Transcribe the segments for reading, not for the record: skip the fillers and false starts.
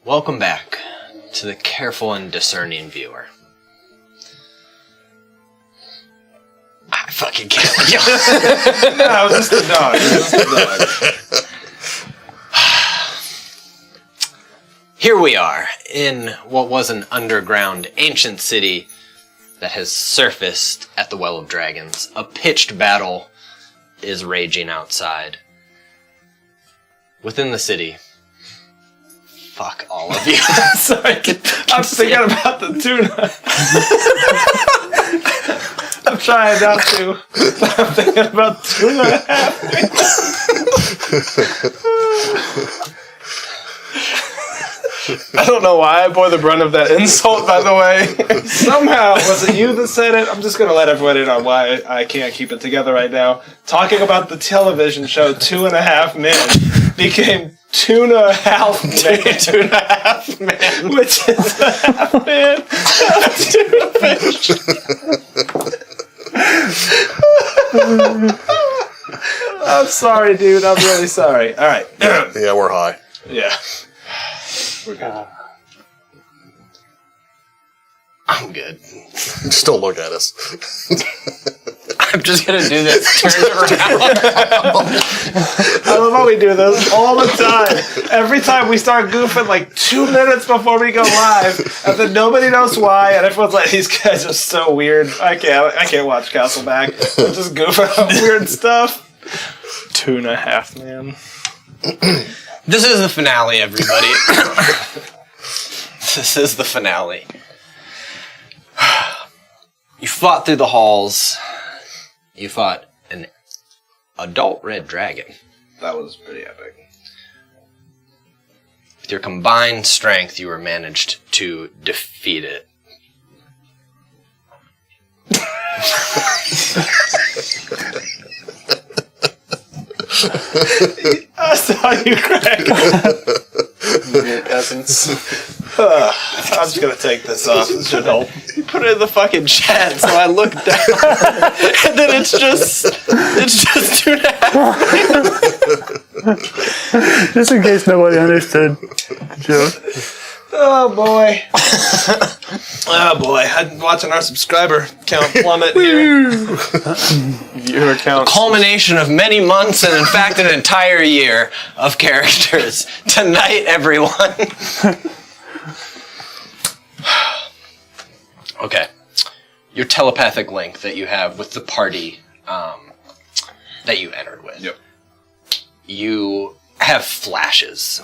Welcome back to the careful and discerning viewer. I fucking can't. No, I was just a dog. Here we are, in what was an underground ancient city that has surfaced at the Well of Dragons. A pitched battle is raging outside. Within the city. Fuck all of you. Sorry, I'm thinking about the tuna. I'm trying not to. I'm thinking about tuna. I don't know why I bore the brunt of that insult, by the way. Somehow, was it you that said it? I'm just going to let everybody know why I can't keep it together right now. Talking about the television show 2.5 Men became Tuna Half Man. Tuna Half Man. Which is a half man of tuna fish. I'm sorry, dude. I'm really sorry. All right. Yeah, we're high. Yeah. We're good. I'm good. Just don't look at us. I'm just gonna do this. Turn it around. I love how we do this all the time. Every time we start goofing like 2 minutes before we go live, and then nobody knows why, and everyone's like, "These guys are so weird. I can't watch Castleback. We're just goofing on weird stuff." 2.5 Man. This is the finale, everybody. This is the finale. You fought through the halls. You fought an adult red dragon. That was pretty epic. With your combined strength, you were managed to defeat it. I saw you crack. Your cousins. I'm just gonna take this off. This should help. You put it in the fucking chat, so I look down, and then it's just 2.5. Just in case nobody understood the joke. Oh boy. Oh boy. I'm watching our subscriber count plummet here. Viewer count. Culmination of many months and in fact an entire year of characters. Tonight, everyone. Okay. Your telepathic link that you have with the party that you entered with. Yep. You have flashes.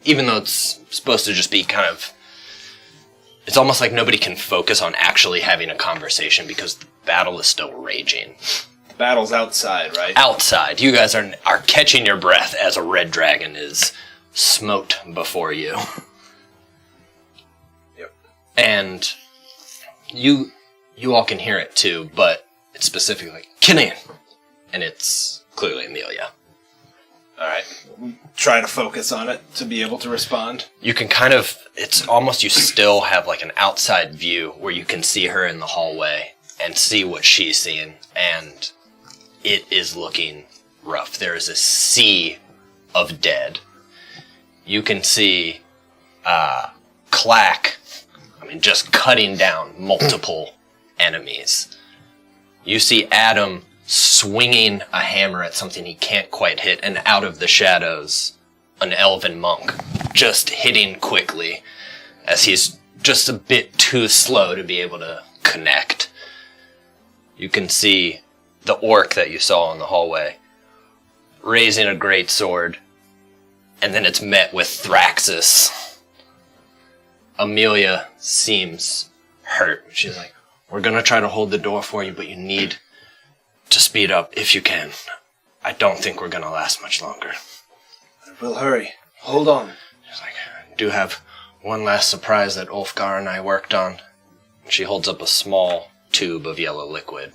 Even though it's supposed to just be kind of... It's almost like nobody can focus on actually having a conversation because the battle is still raging. The battle's outside, right? Outside. You guys are catching your breath as a red dragon is smote before you. Yep. And you all can hear it too, but it's specifically like, Killian! And it's clearly Amelia. Alright. Try to focus on it to be able to respond. You can kind of, it's almost you still have like an outside view where you can see her in the hallway and see what she's seeing, and it is looking rough. There is a sea of dead. You can see Clack, just cutting down multiple enemies. You see Adam swinging a hammer at something he can't quite hit, and out of the shadows, an elven monk just hitting quickly as he's just a bit too slow to be able to connect. You can see the orc that you saw in the hallway raising a great sword, and then it's met with Thraxis. Amelia seems hurt. She's like, "We're gonna try to hold the door for you, but you need to speed up if you can. I don't think we're gonna last much longer." We'll hurry. Hold on. She's like, "I do have one last surprise that Ulfgar and I worked on." She holds up a small tube of yellow liquid,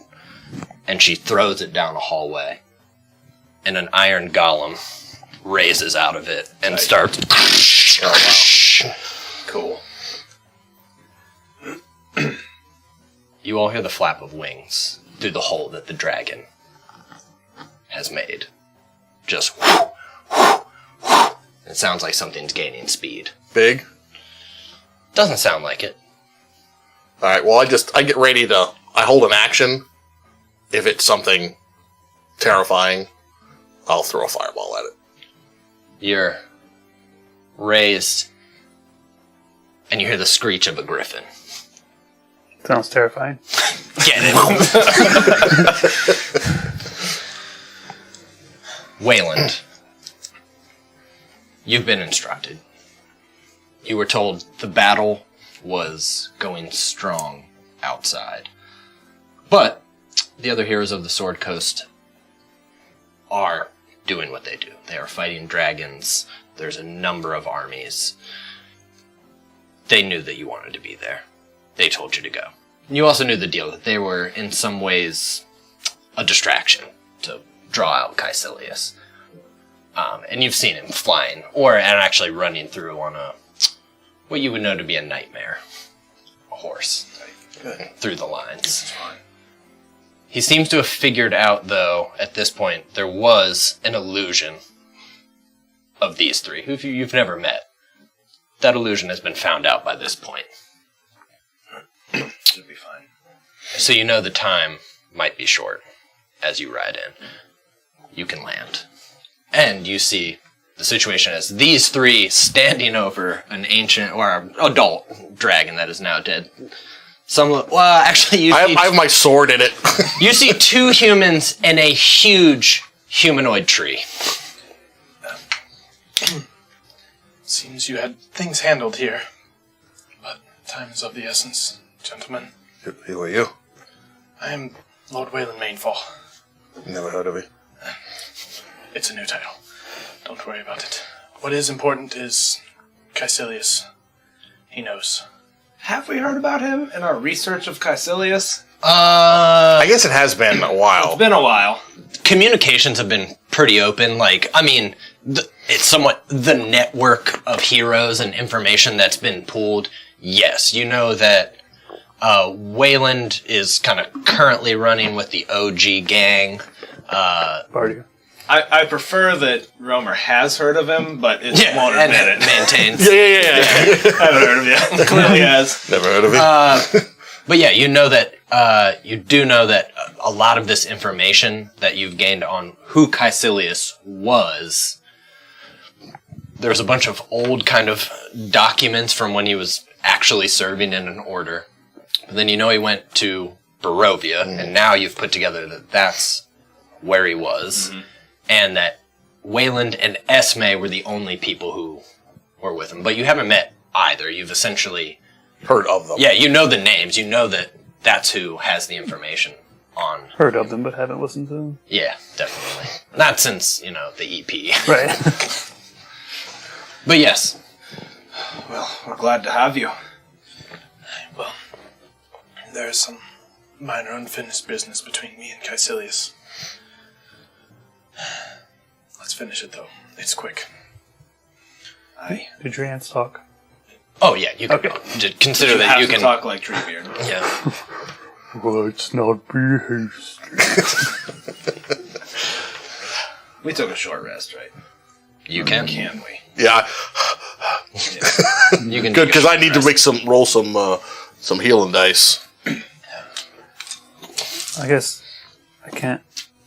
and she throws it down a hallway, and an iron golem raises out of it and starts... Oh, wow. Cool. You all hear the flap of wings through the hole that the dragon has made. Just whoo, whoo, whoo, It sounds like something's gaining speed. Big? Doesn't sound like it. Alright, well, I get ready to... I hold an action. If it's something terrifying, I'll throw a fireball at it. You're raised, and you hear the screech of a griffin. Sounds terrifying. Get it. Wayland, you've been instructed. You were told the battle was going strong outside. But the other heroes of the Sword Coast are doing what they do. They are fighting dragons. There's a number of armies. They knew that you wanted to be there. They told you to go. You also knew the deal, that they were in some ways a distraction to draw out Caecilius. And you've seen him flying, and actually running through on what you would know to be a nightmare. A horse. Good. Through the lines. That's fine. He seems to have figured out, though, at this point, there was an illusion of these three, who you've never met. That illusion has been found out by this point. Should be fine. So you know the time might be short as you ride in. You can land. And you see the situation as these three standing over an ancient or adult dragon that is now dead. I have my sword in it. You see two humans and a huge humanoid tree. Seems you had things handled here. But time is of the essence, gentlemen. Who are you? I am Lord Wayland Mainfall. Never heard of you. It's a new title. Don't worry about it. What is important is Caecilius. He knows. Have we heard about him in our research of Caecilius? I guess it has been a while. It's been a while. Communications have been pretty open. It's somewhat the network of heroes and information that's been pooled. Yes, you know that Wayland is kind of currently running with the OG gang. Party. I prefer that Romer has heard of him, but won't admit it. Maintains. Yeah. I haven't heard of you. Clearly has. Never heard of it. But yeah, you know that you do know that a lot of this information that you've gained on who Caecilius was. There's a bunch of old kind of documents from when he was actually serving in an order. But then you know he went to Barovia, and now you've put together that that's where he was. Mm-hmm. And that Wayland and Esme were the only people who were with him. But you haven't met either. You've essentially... Heard of them. Yeah, you know the names. You know that that's who has the information on... Heard of them, but haven't listened to them. Yeah, definitely. Not since, the EP. Right. But yes. Well, we're glad to have you. Well, there is some minor unfinished business between me and Caecilius. Let's finish it, though. It's quick. Aye. Do Drans talk? Oh, yeah, you can Okay. consider that you can... talk like Treebeard. Yeah. Let's not be hasty. We took a short rest, right? You can. Can we? Yeah. You can Good, because I need to rest. roll some healing dice. I guess I can't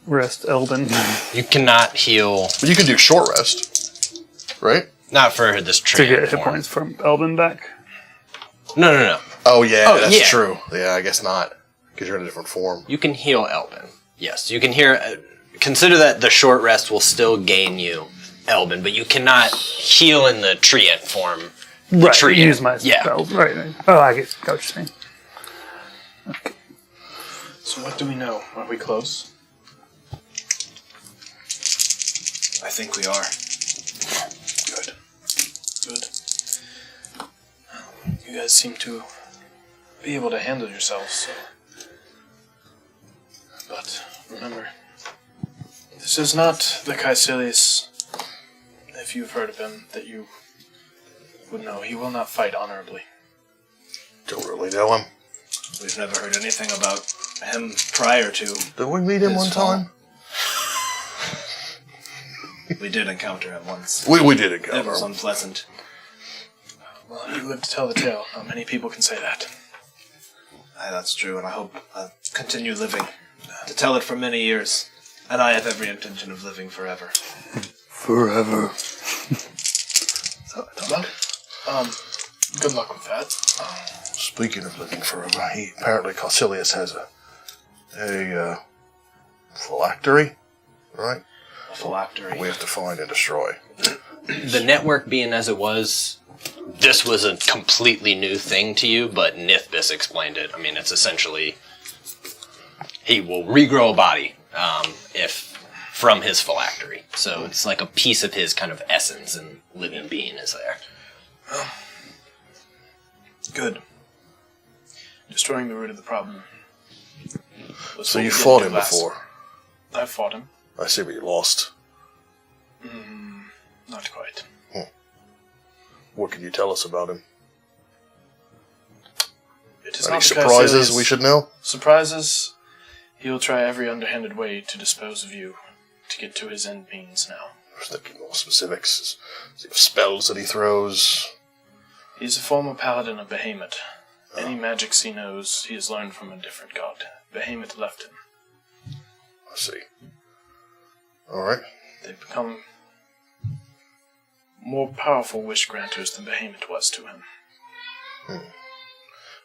rest Eldon. You cannot heal... But you can do short rest, right? Not for this to tree. get hit points from Eldon back. No. Oh, yeah, Oh, that's yeah. true. Yeah, I guess not. Because you're in a different form. You can heal Elbin. Yes, you can consider that the short rest will still gain you Elbin, but you cannot heal in the treant form. Right, Tree. use my Yeah. spells. Right. Oh, I get what you're saying. Okay. So what do we know? Are we close? I think we are. Good. You guys seem to be able to handle yourselves, so... But, remember, this is not the Caecilius, if you've heard of him, that you would know. He will not fight honorably. Don't really know him. We've never heard anything about him prior to. Did we meet him His one fall. time? We did encounter him once. We did It encounter was him. unpleasant. Well, you live to tell the tale. Not many people can say that. Aye, that's true, and I hope I'll continue living to tell it for many years. And I have every intention of living forever. Forever. Well, good luck with that. Speaking of living forever, apparently Caecilius has a phylactery, right? A phylactery. We have to find and destroy. The network being as it was, this was a completely new thing to you, but Nithbis explained it. I mean, it's essentially he will regrow a body if from his phylactery. So it's like a piece of his kind of essence and living being is there. Good. Destroying the root of the problem. So you fought him before. I fought him. I see, but you lost. Not quite. What can you tell us about him? It is Any not surprises Caecilius. we should know? Surprises? He will try every underhanded way to dispose of you, to get to his end means now. I was thinking more specifics. Does he have spells that he throws? He is a former paladin of Behemoth. Any magics he knows, he has learned from a different god. Behemoth left him. I see. Alright. They've become more powerful wish granters than Behemoth was to him.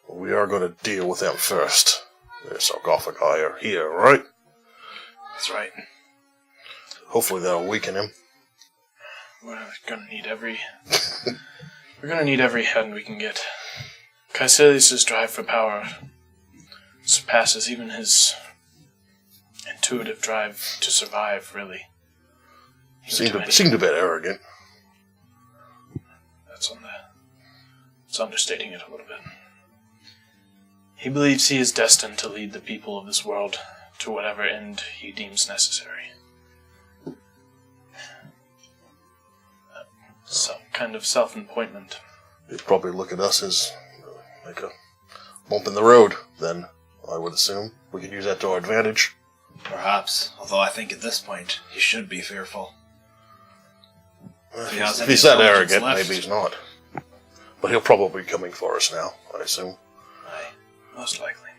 Well, we are going to deal with them first. Their sarcophagi are here, right? That's right. Hopefully that'll weaken him. We're gonna need every hand we can get. Caecilius' drive for power surpasses even his intuitive drive to survive, really. Seemed a bit arrogant. It's understating it a little bit. He believes he is destined to lead the people of this world to whatever end he deems necessary. Some kind of self-appointment. He'd probably look at us as like a bump in the road, then, I would assume. We could use that to our advantage. Perhaps, although I think at this point he should be fearful. If he's that arrogant, maybe he's not. But he'll probably be coming for us now, I assume. Aye, most likely.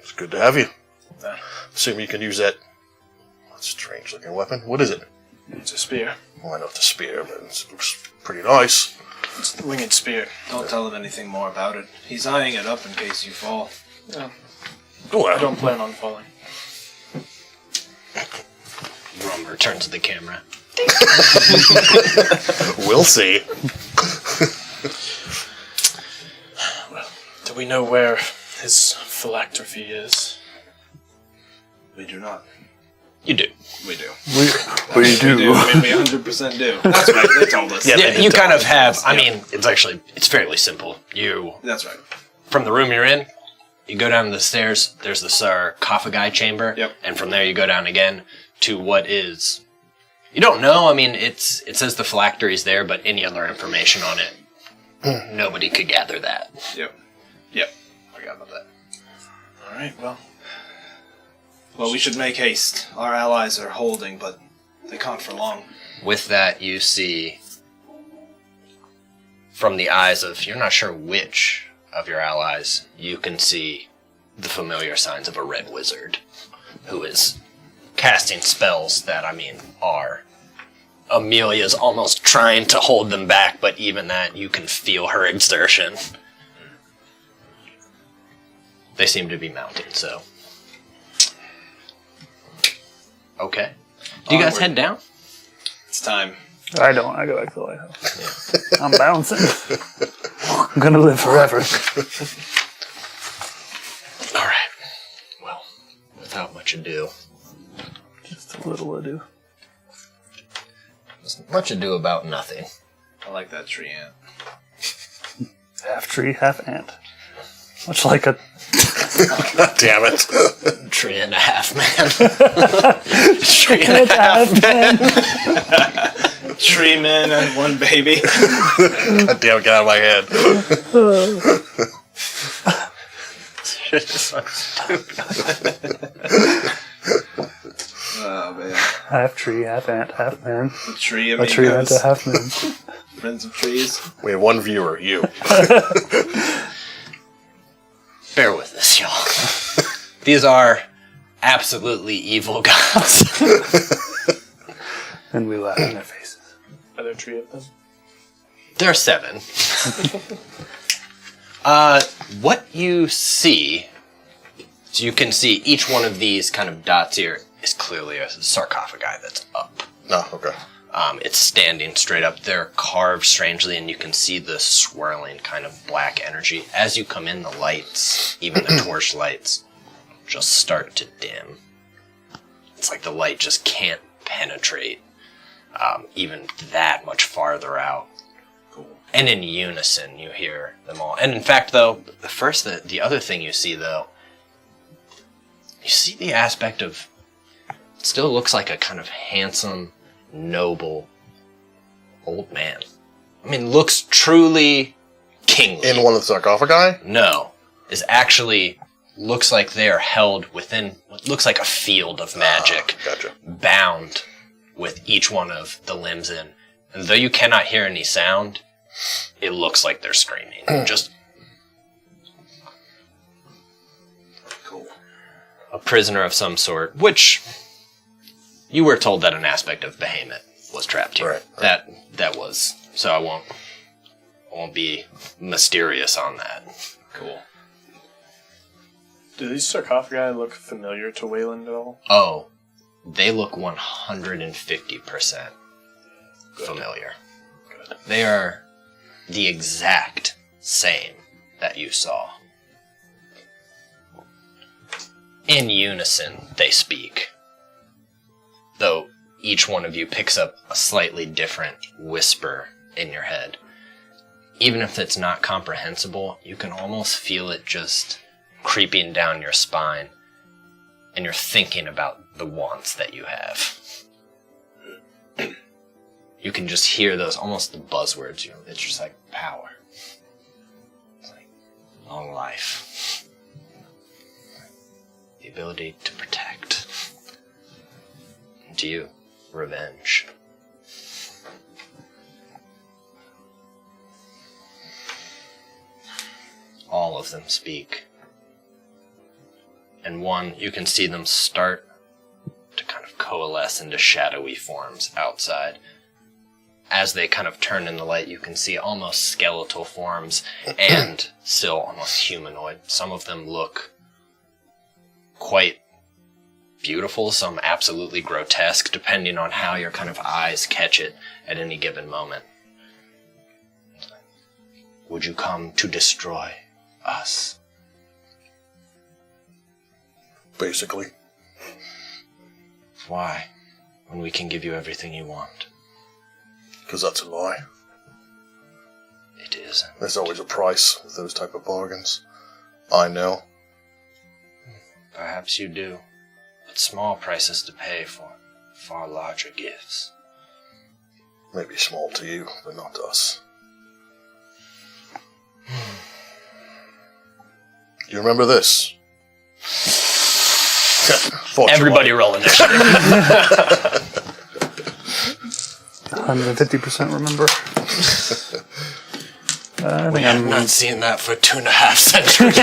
It's good to have you. Yeah. Assume you can use that strange looking weapon. What is it? It's a spear. Well, I know it's a spear, but it looks pretty nice. It's the winged spear. Don't tell him anything more about it. He's eyeing it up in case you fall. Yeah. Oh, I don't plan on falling. Rum returns to the camera. We'll see. Well, do we know where his phylactery is? We do not. You do. We do. We do. I mean, we 100% do. That's right, they told us. Yeah, you kind of have. I mean, it's fairly simple. That's right. From the room you're in, you go down the stairs, there's the sarcophagi chamber, Yep. and from there you go down again to what is... You don't know, I mean, it says the phylactery's there, but any other information on it, nobody could gather that. Yep. Forgot about that. Alright, well. Well, we should make haste. Our allies are holding, but they can't for long. With that, you see, from the eyes of, you're not sure which of your allies, you can see the familiar signs of a red wizard who is casting spells that, are... Amelia's almost trying to hold them back, but even that, you can feel her exertion. They seem to be mounted, so... Okay. Do you guys head down? It's time. I don't. I go back to the lighthouse. Yeah. I'm bouncing. I'm gonna live forever. All right. Well, without much ado. Just a little ado. There's much ado about nothing. I like that tree ant. Half tree, half ant. Much like a... God damn it. 3.5 man. 3.5 man. Tree men and one baby. God damn it, get out of my head. Oh, man. Half tree, half ant, half man. A tree A tree ant, amigos. a half man. Friends of trees. We have one viewer, you. Bear with us, y'all. These are absolutely evil gods. And we laugh in their faces. Are there 3 of them? There are 7. What you see, so you can see each one of these kind of dots here is clearly a sarcophagi that's up. No, okay. It's standing straight up. They're carved strangely, and you can see the swirling kind of black energy. As you come in, the lights, even the torch lights, just start to dim. It's like the light just can't penetrate even that much farther out. Cool. And in unison, you hear them all. And in fact, though, the other thing you see, though, you see the aspect of, it still looks like a kind of handsome, noble old man. I mean, looks truly kingly. In one of the sarcophagi? No, is actually looks like they are held within what looks like a field of magic, Gotcha. bound with each one of the limbs in. And though you cannot hear any sound, it looks like they're screaming. Just Cool. a prisoner of some sort, which you were told that an aspect of Behemoth was trapped here. Right. That was, so I won't be mysterious on that. Cool. Do these sarcophagi look familiar to Wayland at all? Oh, they look 150% familiar. Good. They are the exact same that you saw. In unison, they speak. Though each one of you picks up a slightly different whisper in your head. Even if it's not comprehensible, you can almost feel it just creeping down your spine, and you're thinking about the wants that you have. You can just hear those, almost the buzzwords. It's just like power. It's like long life. The ability to protect. And to you, revenge. All of them speak. And one, you can see them start to kind of coalesce into shadowy forms outside. As they kind of turn in the light, you can see almost skeletal forms and still almost humanoid. Some of them look quite beautiful, some absolutely grotesque, depending on how your kind of eyes catch it at any given moment. Would you come to destroy us? Basically. Why? When we can give you everything you want. Because that's a lie. It is. There's always a price with those type of bargains. I know. Perhaps you do. But small prices to pay for far larger gifts. Maybe small to you, but not to us. Do you remember this? Everybody roll initiative. 150% remember. I We think have I'm not seen that for 2.5 centuries.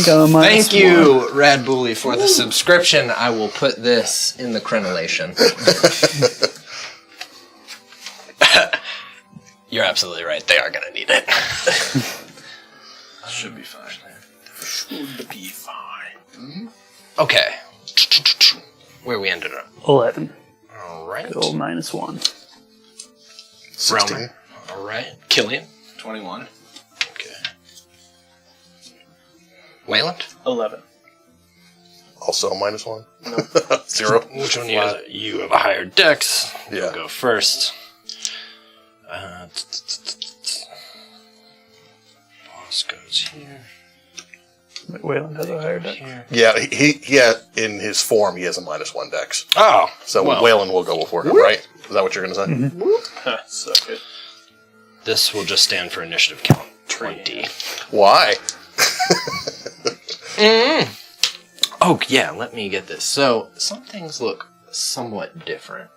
going minus Thank you, Rad Bully, for the subscription. I will put this in the crenellation. You're absolutely right. They are going to need it. Should be fine. Should be fine. Okay. Where we ended up. 11. All right. Go -1. 16. Romer. All right. Killian. 21. Okay. Wayland. 11. Also -1? No. 0. Which one you? You have a higher dex. Yeah. You'll go first. Boss goes here. Wayland has a higher deck. Here. Yeah, he in his form, he has a -1 dex. Oh. So well, Waylon will go before him, right? Is that what you're going to say? Mm-hmm. Suck it. This will just stand for initiative count 20. Why? Oh, yeah, let me get this. So, some things look somewhat different.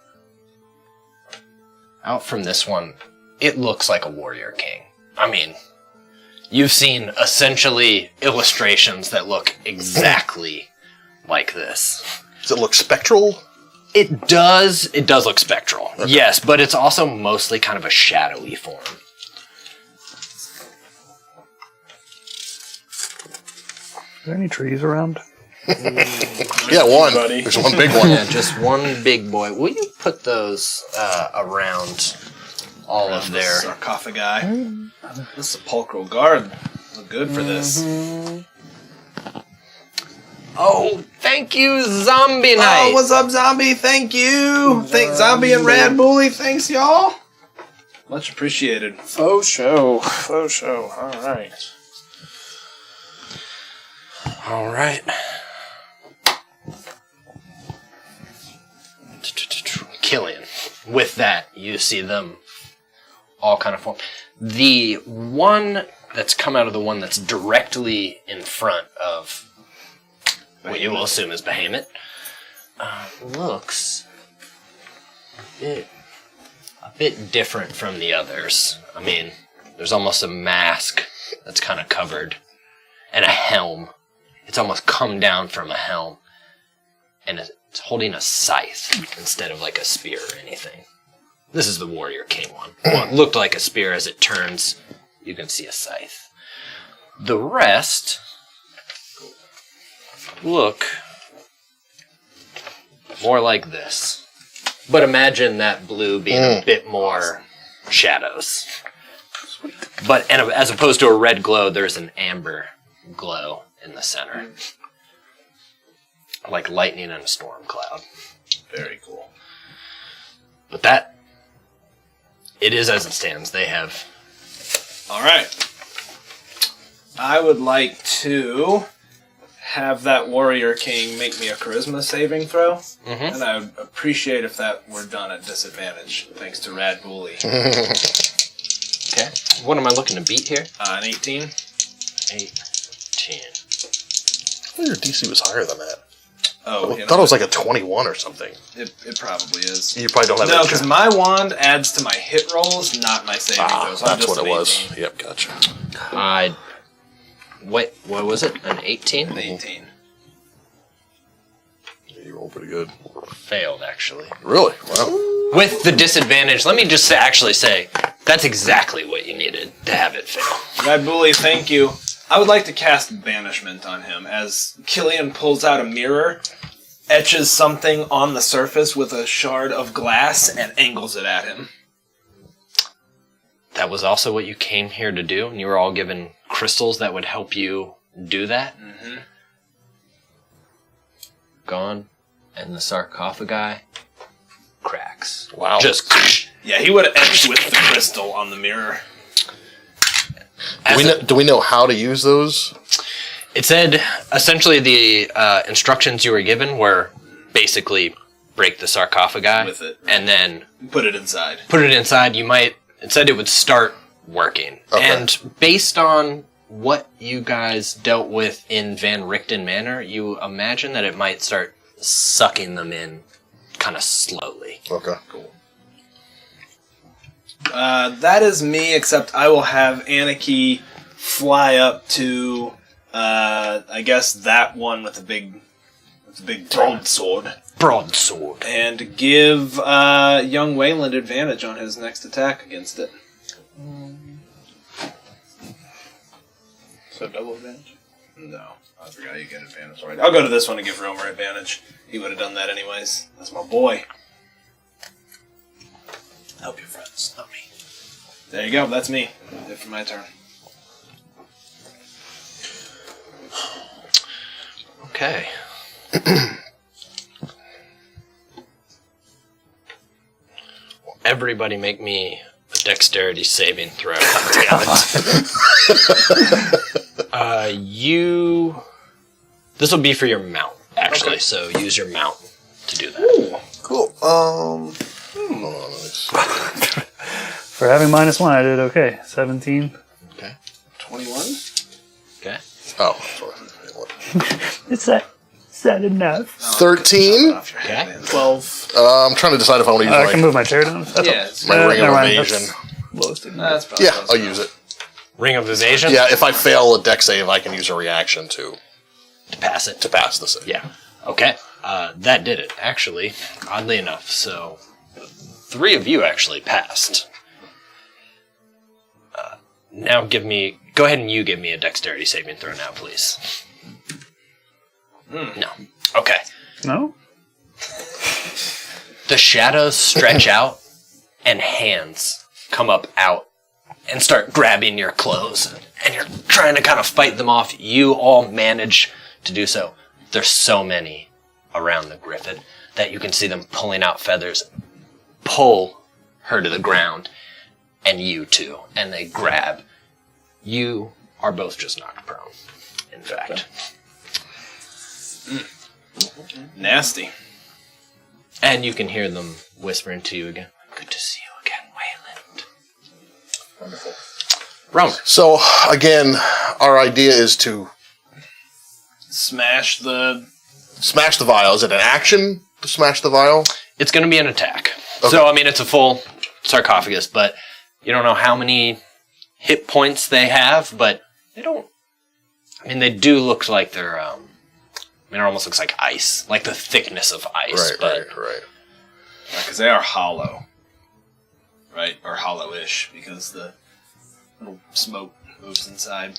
Out from this one, it looks like a warrior king. I mean, you've seen essentially illustrations that look exactly like this. Does it look spectral? It does look spectral, okay. Yes, but it's also mostly kind of a shadowy form. Are there any trees around? Yeah, one. Buddy. There's one big one. Yeah, just one big boy. Will you put those around all of their sarcophagi? This sepulchral guard look good for this. Oh, thank you, Zombie Knight. Oh, what's up, Zombie? Thank you. Thanks, Zombie and Rad Bully. Thanks, y'all. Much appreciated. Faux show. Faux show. All right. All right. Killian. With that, you see them all kind of form. The one that's come out of the one that's directly in front of what you will assume is Behemoth looks a bit different from the others. I mean, there's almost a mask that's kind of covered and a helm. It's almost come down from a helm, and it's holding a scythe instead of like a spear or anything. This is the Warrior King one. Well, it looked like a spear. As it turns, you can see a scythe. The rest look more like this. But imagine that blue being a bit more shadows. But and as opposed to a red glow, there's an amber glow in the center. Like lightning in a storm cloud. Very cool. But that, it is as it stands. They have... All right. I would like to have that Warrior King make me a charisma saving throw. And I would appreciate if that were done at disadvantage, thanks to Rad Bully. Okay. What am I looking to beat here? An 18. 18. I thought your DC was higher than that. Oh, I thought it was like a 21 or something. It probably is. You probably don't have No, that. because my wand adds to my hit rolls, not my saving throws. I'm That's just what it an was. 18. Yep, gotcha. What was it? An 18? An 18. Yeah, you rolled pretty good. Failed, actually. Really? Wow. With the disadvantage, let me just actually say, that's exactly what you needed to have it fail. Rad Bully, thank you. I would like to cast Banishment on him as Killian pulls out a mirror, etches something on the surface with a shard of glass, and angles it at him. That was also what you came here to do, and you were all given crystals that would help you do that? Mm-hmm. Gone, and the sarcophagi cracks. Wow. Just... Yeah, he would have etched with the crystal on the mirror. Do we know how to use those? It said, essentially, the instructions you were given were basically break the sarcophagi With it. and then Put it inside. put it inside. It said it would start working. Okay. And based on what you guys dealt with in Van Richten Manor, you imagine that it might start sucking them in kind of slowly. Okay, cool. That is me, except I will have Anarchy fly up to, I guess that one with the big broadsword, Broadsword. and give young Wayland advantage on his next attack against it. So double advantage? No, I forgot you get advantage already. I'll go to this one to give Romer advantage. He would have done that anyways. That's my boy. Help your friends, not me. There you go, that's me. That's it for my turn. Okay. Everybody make me a dexterity saving throw. Damn it. This will be for your mount, actually, Okay. so use your mount to do that. Ooh. Cool. Hold on, let me see. For having -1, I did okay. 17. Okay. 21? Okay. Oh, sorry. It's that that enough? 13. Off your head, Okay. man. 12. I'm trying to decide if I want to use I can my, move my chair down. That's Yeah, my ring of never mind, evasion. that's lowest ignorance. That's probably Yeah, close I'll enough. use it. Ring of evasion? Yeah, if I fail a deck save, I can use a reaction to To pass it. pass the save. Yeah. Okay. That did it, actually, oddly enough. So, 3 of you actually passed. Now go ahead and you give me a dexterity saving throw now, please. No. Okay. No? The shadows stretch out, and hands come up out and start grabbing your clothes. And you're trying to kind of fight them off. You all manage to do so. There's so many around the griffin that you can see them pulling out feathers, pull her to the ground, and you too. And they grab. You are both just knocked prone, in fact. Nasty. And you can hear them whispering to you again. Good to see you again, Wayland. Wonderful. Romer. So, again, our idea is to Smash the... smash the vial. Is it an action to smash the vial? It's going to be an attack. Okay. So, I mean, it's a full sarcophagus, but you don't know how many hit points they have, but they don't... I mean, they do look like they're... I mean, it almost looks like ice. Like the thickness of ice. Right. Because they are hollow. Right? Or hollow-ish, because the little smoke moves inside.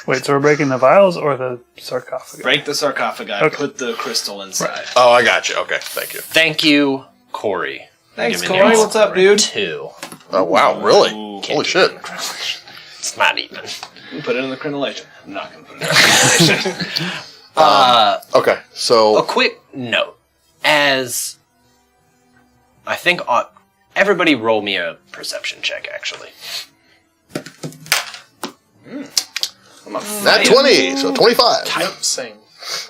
Wait, so we're breaking the vials or the sarcophagus? Break the sarcophagi, Okay. put the crystal inside. Oh, I got you. Okay, thank you. Thank you, Corey. Thanks, Giving Corey. you What's up, dude? 2. Oh, wow, really? Ooh. Holy shit. It's not even. We put it in the chronolation. I'm not going to put it in the chronolation. Okay, A so quick note. As I think everybody roll me a perception check, actually. nat 20, so 25. Yep, same.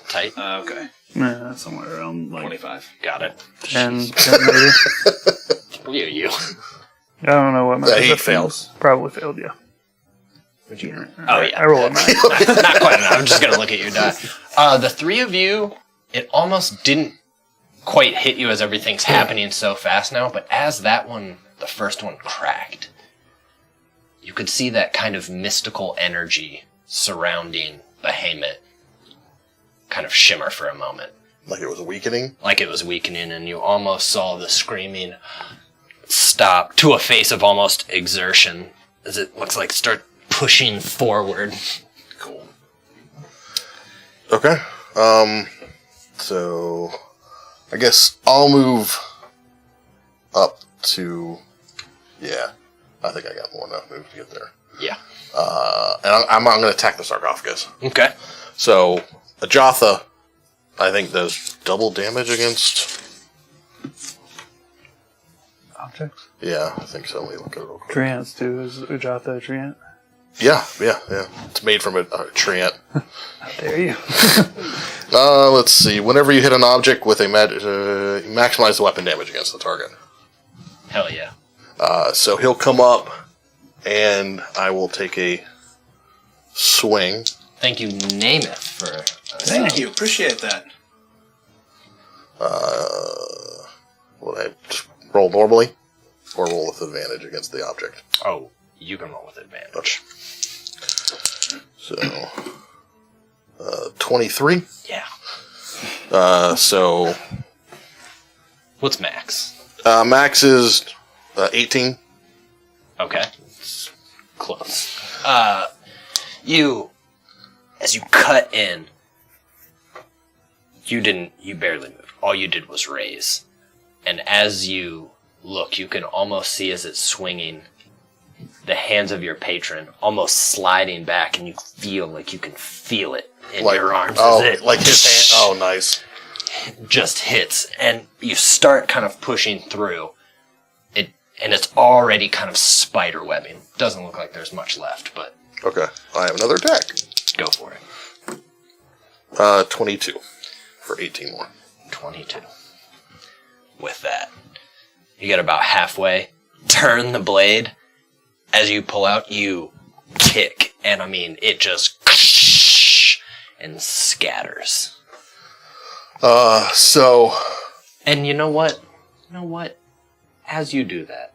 Tight. Okay. Nah, somewhere around like 25. Got it. 10 maybe. You. I don't know what my Yeah, he perception failed. is. Probably failed, yeah. Oh, yeah. I roll a 9. Not quite enough. I'm just going to look at your die. The 3 of you, it almost didn't quite hit you as everything's happening so fast now, but as that one, the first one cracked, you could see that kind of mystical energy surrounding Behemoth kind of shimmer for a moment. Like it was weakening? Like it was weakening, and you almost saw the screaming stop to a face of almost exertion as it looks like start pushing forward. Cool. Okay. So I guess I'll move up to, yeah, I think I got more than enough move to get there. Yeah. And I'm going to attack the sarcophagus. Okay. So Ajatha, I think, does double damage against. Objects? Yeah, I think so. Let me look at it real quick. Treants, too. Is Ujata a treant? Yeah. It's made from a treant. How dare you? Let's see. Whenever you hit an object with a you maximize the weapon damage against the target. Hell yeah. So he'll come up, and I will take a swing. Thank you, Namath, for... Thank you. Appreciate that. Would I just roll normally, or roll with advantage against the object? Oh, you can roll with advantage. So, 23. Yeah. So, What's max? max is 18. Okay. It's close. As you cut in, you barely moved. All you did was raise. And as you look, you can almost see as it's swinging the hands of your patron almost sliding back, and you feel like you can feel it in your arms. Oh, as it like his hand. Oh, nice. just hits, and you start kind of pushing through it, and it's already kind of spider webbing. Doesn't look like there's much left, but Okay, I have another attack. go for it. 22 for 18 more. 22. With that, you get about halfway, turn the blade. As you pull out, you kick, and I mean, it just and scatters. And you know what? As you do that,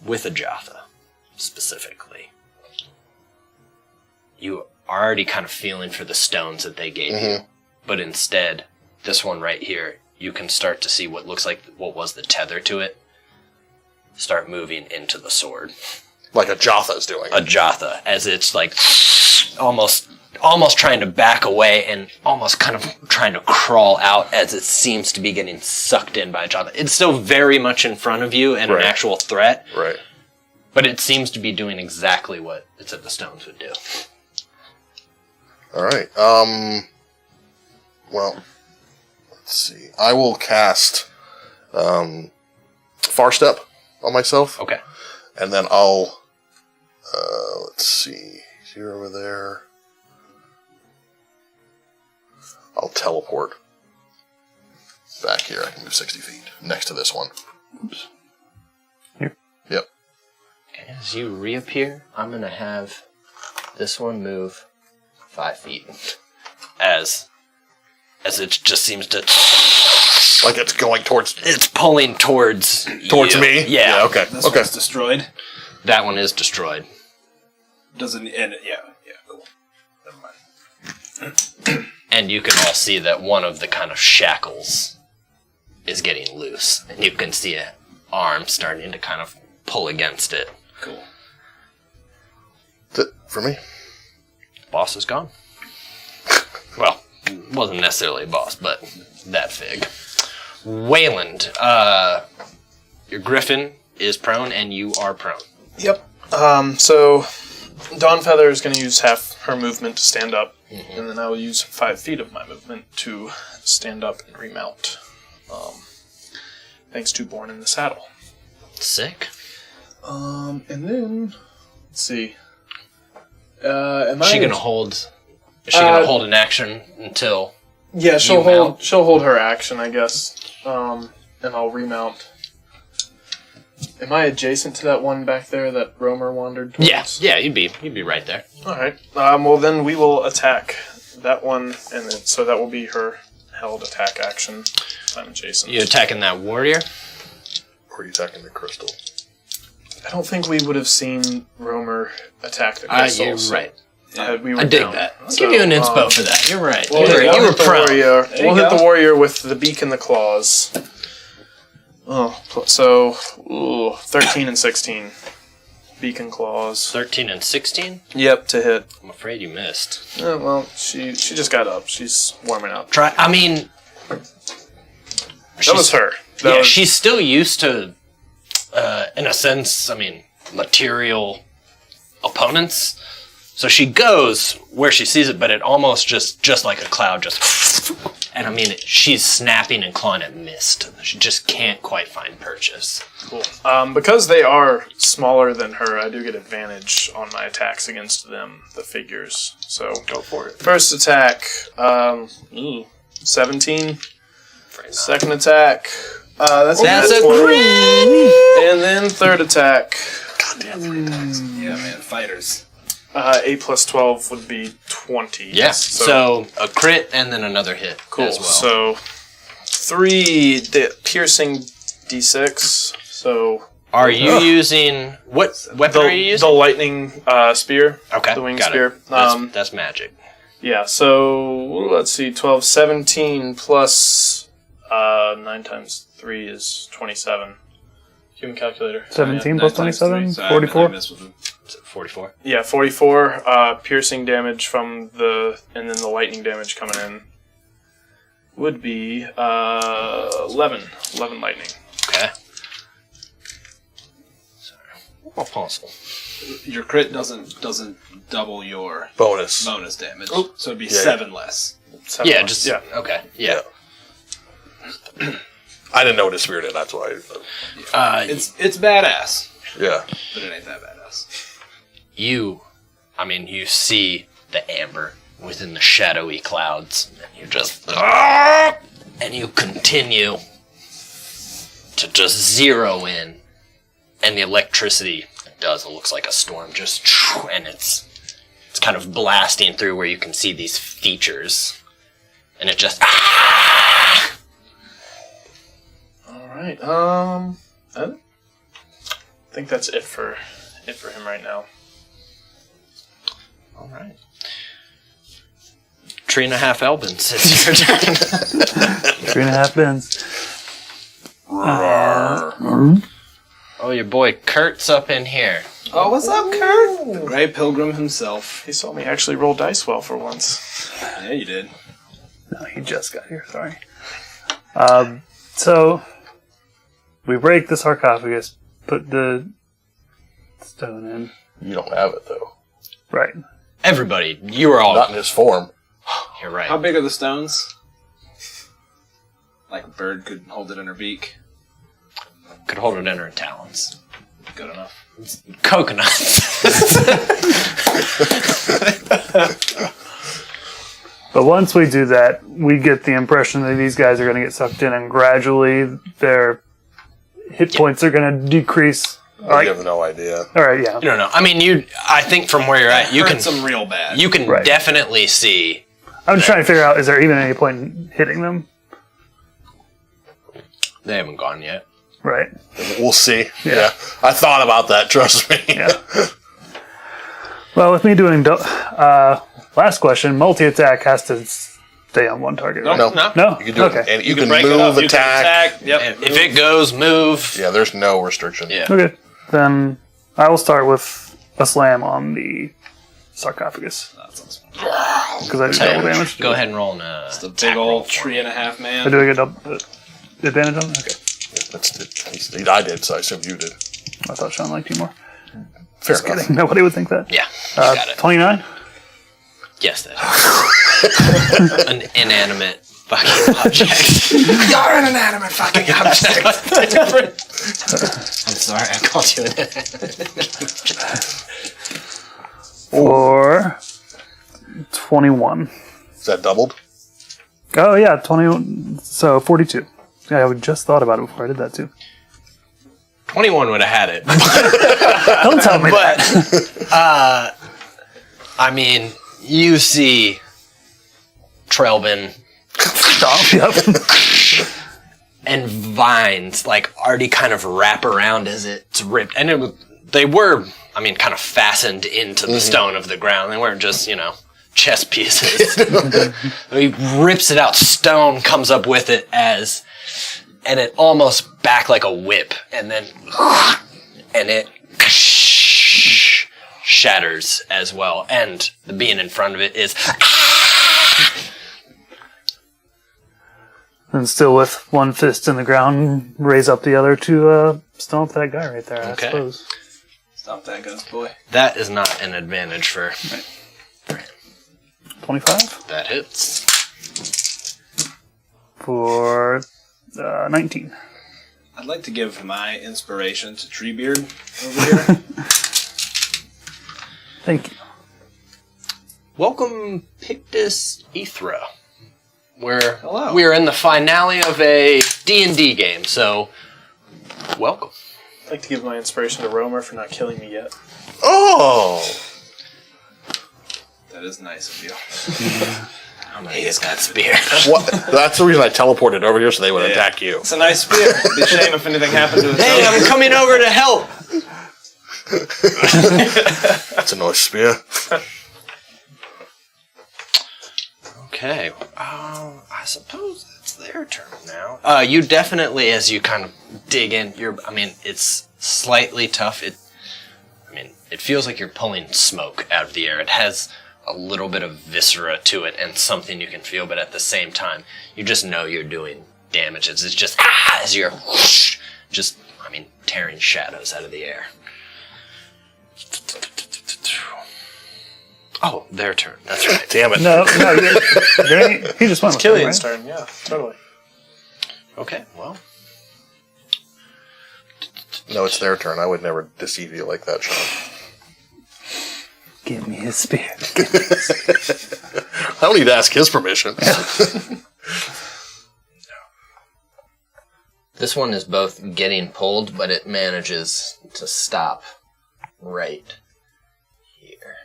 with a Jatha, specifically, you are already kind of feeling for the stones that they gave you. But instead, this one right here, you can start to see what looks like what was the tether to it start moving into the sword. Like a Jatha is doing. A Jatha, as it's like almost trying to back away and almost kind of trying to crawl out as it seems to be getting sucked in by a Jatha. It's still very much in front of you and an actual threat. Right. But it seems to be doing exactly what it said the stones would do. All right. Well, let's see. I will cast Far Step on myself. Okay. And then I'll, let's see. You're over there. I'll teleport back here. I can move 60 feet next to this one. Oops. Here. Yep. As you reappear, I'm going to have this one move 5 feet. As it just seems to... Like it's going towards... It's pulling towards you. Me? Yeah. Okay. This one's destroyed. That one is destroyed. Doesn't end it. Yeah, cool. Never mind. And you can all see that one of the kind of shackles is getting loose. And you can see an arm starting to kind of pull against it. Cool. That's it for me. Boss is gone. Well, wasn't necessarily a boss, but that fig. Wayland, your griffin is prone and you are prone. Yep. So Dawnfeather is going to use half her movement to stand up, and then I will use 5 feet of my movement to stand up and remount. Thanks to Born in the Saddle. Sick. And then let's see. Is she gonna hold an action until? Yeah, she'll mount? hold her action, I guess. And I'll remount. Am I adjacent to that one back there that Romer wandered towards? Yeah, you'd be right there. All right. Well, then we will attack that one, and then so that will be her held attack action. I'm adjacent. You attacking that warrior? Or are you attacking the crystal? I don't think we would have seen Romer attack the crystal. You're so, right. we were I dig down. that. I'll give you an inspo for that. You're right. We'll you were prone. We'll hit the warrior with the beak and the claws. Oh, so 13 and 16. Beak and claws. 13 and 16? Yep, to hit. I'm afraid you missed. Well, she just got up. She's warming up. That was her. She's still used to, in a sense, material opponents. So she goes where she sees it, but it almost just like a cloud, just... And she's snapping and clawing at mist. She just can't quite find purchase. Cool. Because they are smaller than her, I do get advantage on my attacks against them, the figures. So go for it. First attack, 17. Second attack, that's a crit! And then third attack. Goddamn 3 attacks. Yeah, man, fighters. 8 plus 12 would be 20. Yeah, so a crit and then another hit. Cool. As well. So 3 piercing d6. So are you using what weapon are you using? The lightning spear. Okay, the wing got spear. It. That's magic. Yeah. So let's see. 12, 17 plus 9 times 3 is 27. Human calculator. 17 plus 27? 44? 44? Yeah, 44 piercing damage from and then the lightning damage coming in would be 11 lightning. Okay. Sorry. Oh, possible. Your crit doesn't double your Bonus damage, Oop. so it'd be Yeah. 7 less. 7 Yeah, less. just... Yeah. Okay, yeah. I didn't know what his spirit did, that's why. It's badass, Yeah. but it ain't that badass. You see the amber within the shadowy clouds, and you just... And you continue to just zero in, and the electricity, it looks like a storm, just... And it's It's kind of blasting through where you can see these features. And it just... Alright, I think that's it for him right now. All right. 3.5 Elbins. It's your turn. 3.5 bins. Oh, your boy Kurt's up in here. Oh, what's up, Kurt? The Grey Pilgrim himself. He saw me actually roll dice well for once. Yeah, you did. No, he just got here. Sorry. So we break the sarcophagus, put the stone in. You don't have it, though. Right. Everybody, you are all... Not in his form. You're right. How big are the stones? Like a bird could hold it in her beak. Could hold it in her talons. Good enough. Coconuts. But once we do that, we get the impression that these guys are going to get sucked in, and gradually their hit points are going to decrease. I have no idea. All right, yeah. You don't know. I mean, I think from where you're at, you can... Hurts them real bad. You can Right. definitely see... I'm just trying to figure out, is there even any point in hitting them? They haven't gone yet. Right. We'll see. Yeah. I thought about that, trust me. Yeah. Well, with me doing... last question, multi-attack has to stay on one target, right? No. No? You can do Okay. it. And you can break it move, up. You attack. can attack. Yep. And if it goes, move. Yeah, there's no restriction. Yeah. Okay. Then I will start with a slam on the sarcophagus. That sounds Because I do double damage. Go ahead and roll a... It's a big old 3.5 man. I do I get double advantage on it? Okay. I did, so I assume you did. I thought Sean liked you more. Fair Just enough. kidding. Nobody would think that. Yeah, you got it. 29? Yes, that is. An inanimate fucking object. You're an inanimate fucking object. I'm sorry, I called you an Or 21. Is that doubled? Oh, yeah, 21. So 42. Yeah, I just thought about it before I did that, too. 21 would have had it. Don't tell me that. I mean, you see Trelbin Stop. Yep. and vines like already kind of wrap around as it's ripped. And they were, I mean, kind of fastened into the stone of the ground. They weren't just, chess pieces. He rips it out. Stone comes up with it and it almost back like a whip. And then, and it shatters as well. And the being in front of it is... And still with one fist in the ground, raise up the other to stomp that guy right there, Okay. I suppose. Stop that, Gus boy. That is not an advantage for... 25 That hits. for 19. I'd like to give my inspiration to Treebeard over here. Thank you. Welcome, Pictus Ethra. Hello. We're in the finale of a D&D game, so welcome. I'd like to give my inspiration to Romer for not killing me yet. Oh! That is nice of you. I'm gonna get that spear. What? That's the reason I teleported over here, so they would attack you. It's a nice spear. It'd be a shame if anything happened to it. Hey, I'm coming over to help! That's a nice spear. Okay, I suppose that's their turn now. You definitely, as you kind of dig in, it's slightly tough. It feels like you're pulling smoke out of the air. It has a little bit of viscera to it and something you can feel, but at the same time, you just know you're doing damage. It's just, as you're tearing shadows out of the air. Oh, their turn. That's right. Damn it. No, he just went with Killian's it, right? turn, yeah, totally. Okay, well. No, it's their turn. I would never deceive you like that, Sean. Give me his spear. I don't need to ask his permission. This one is both getting pulled, but it manages to stop right here.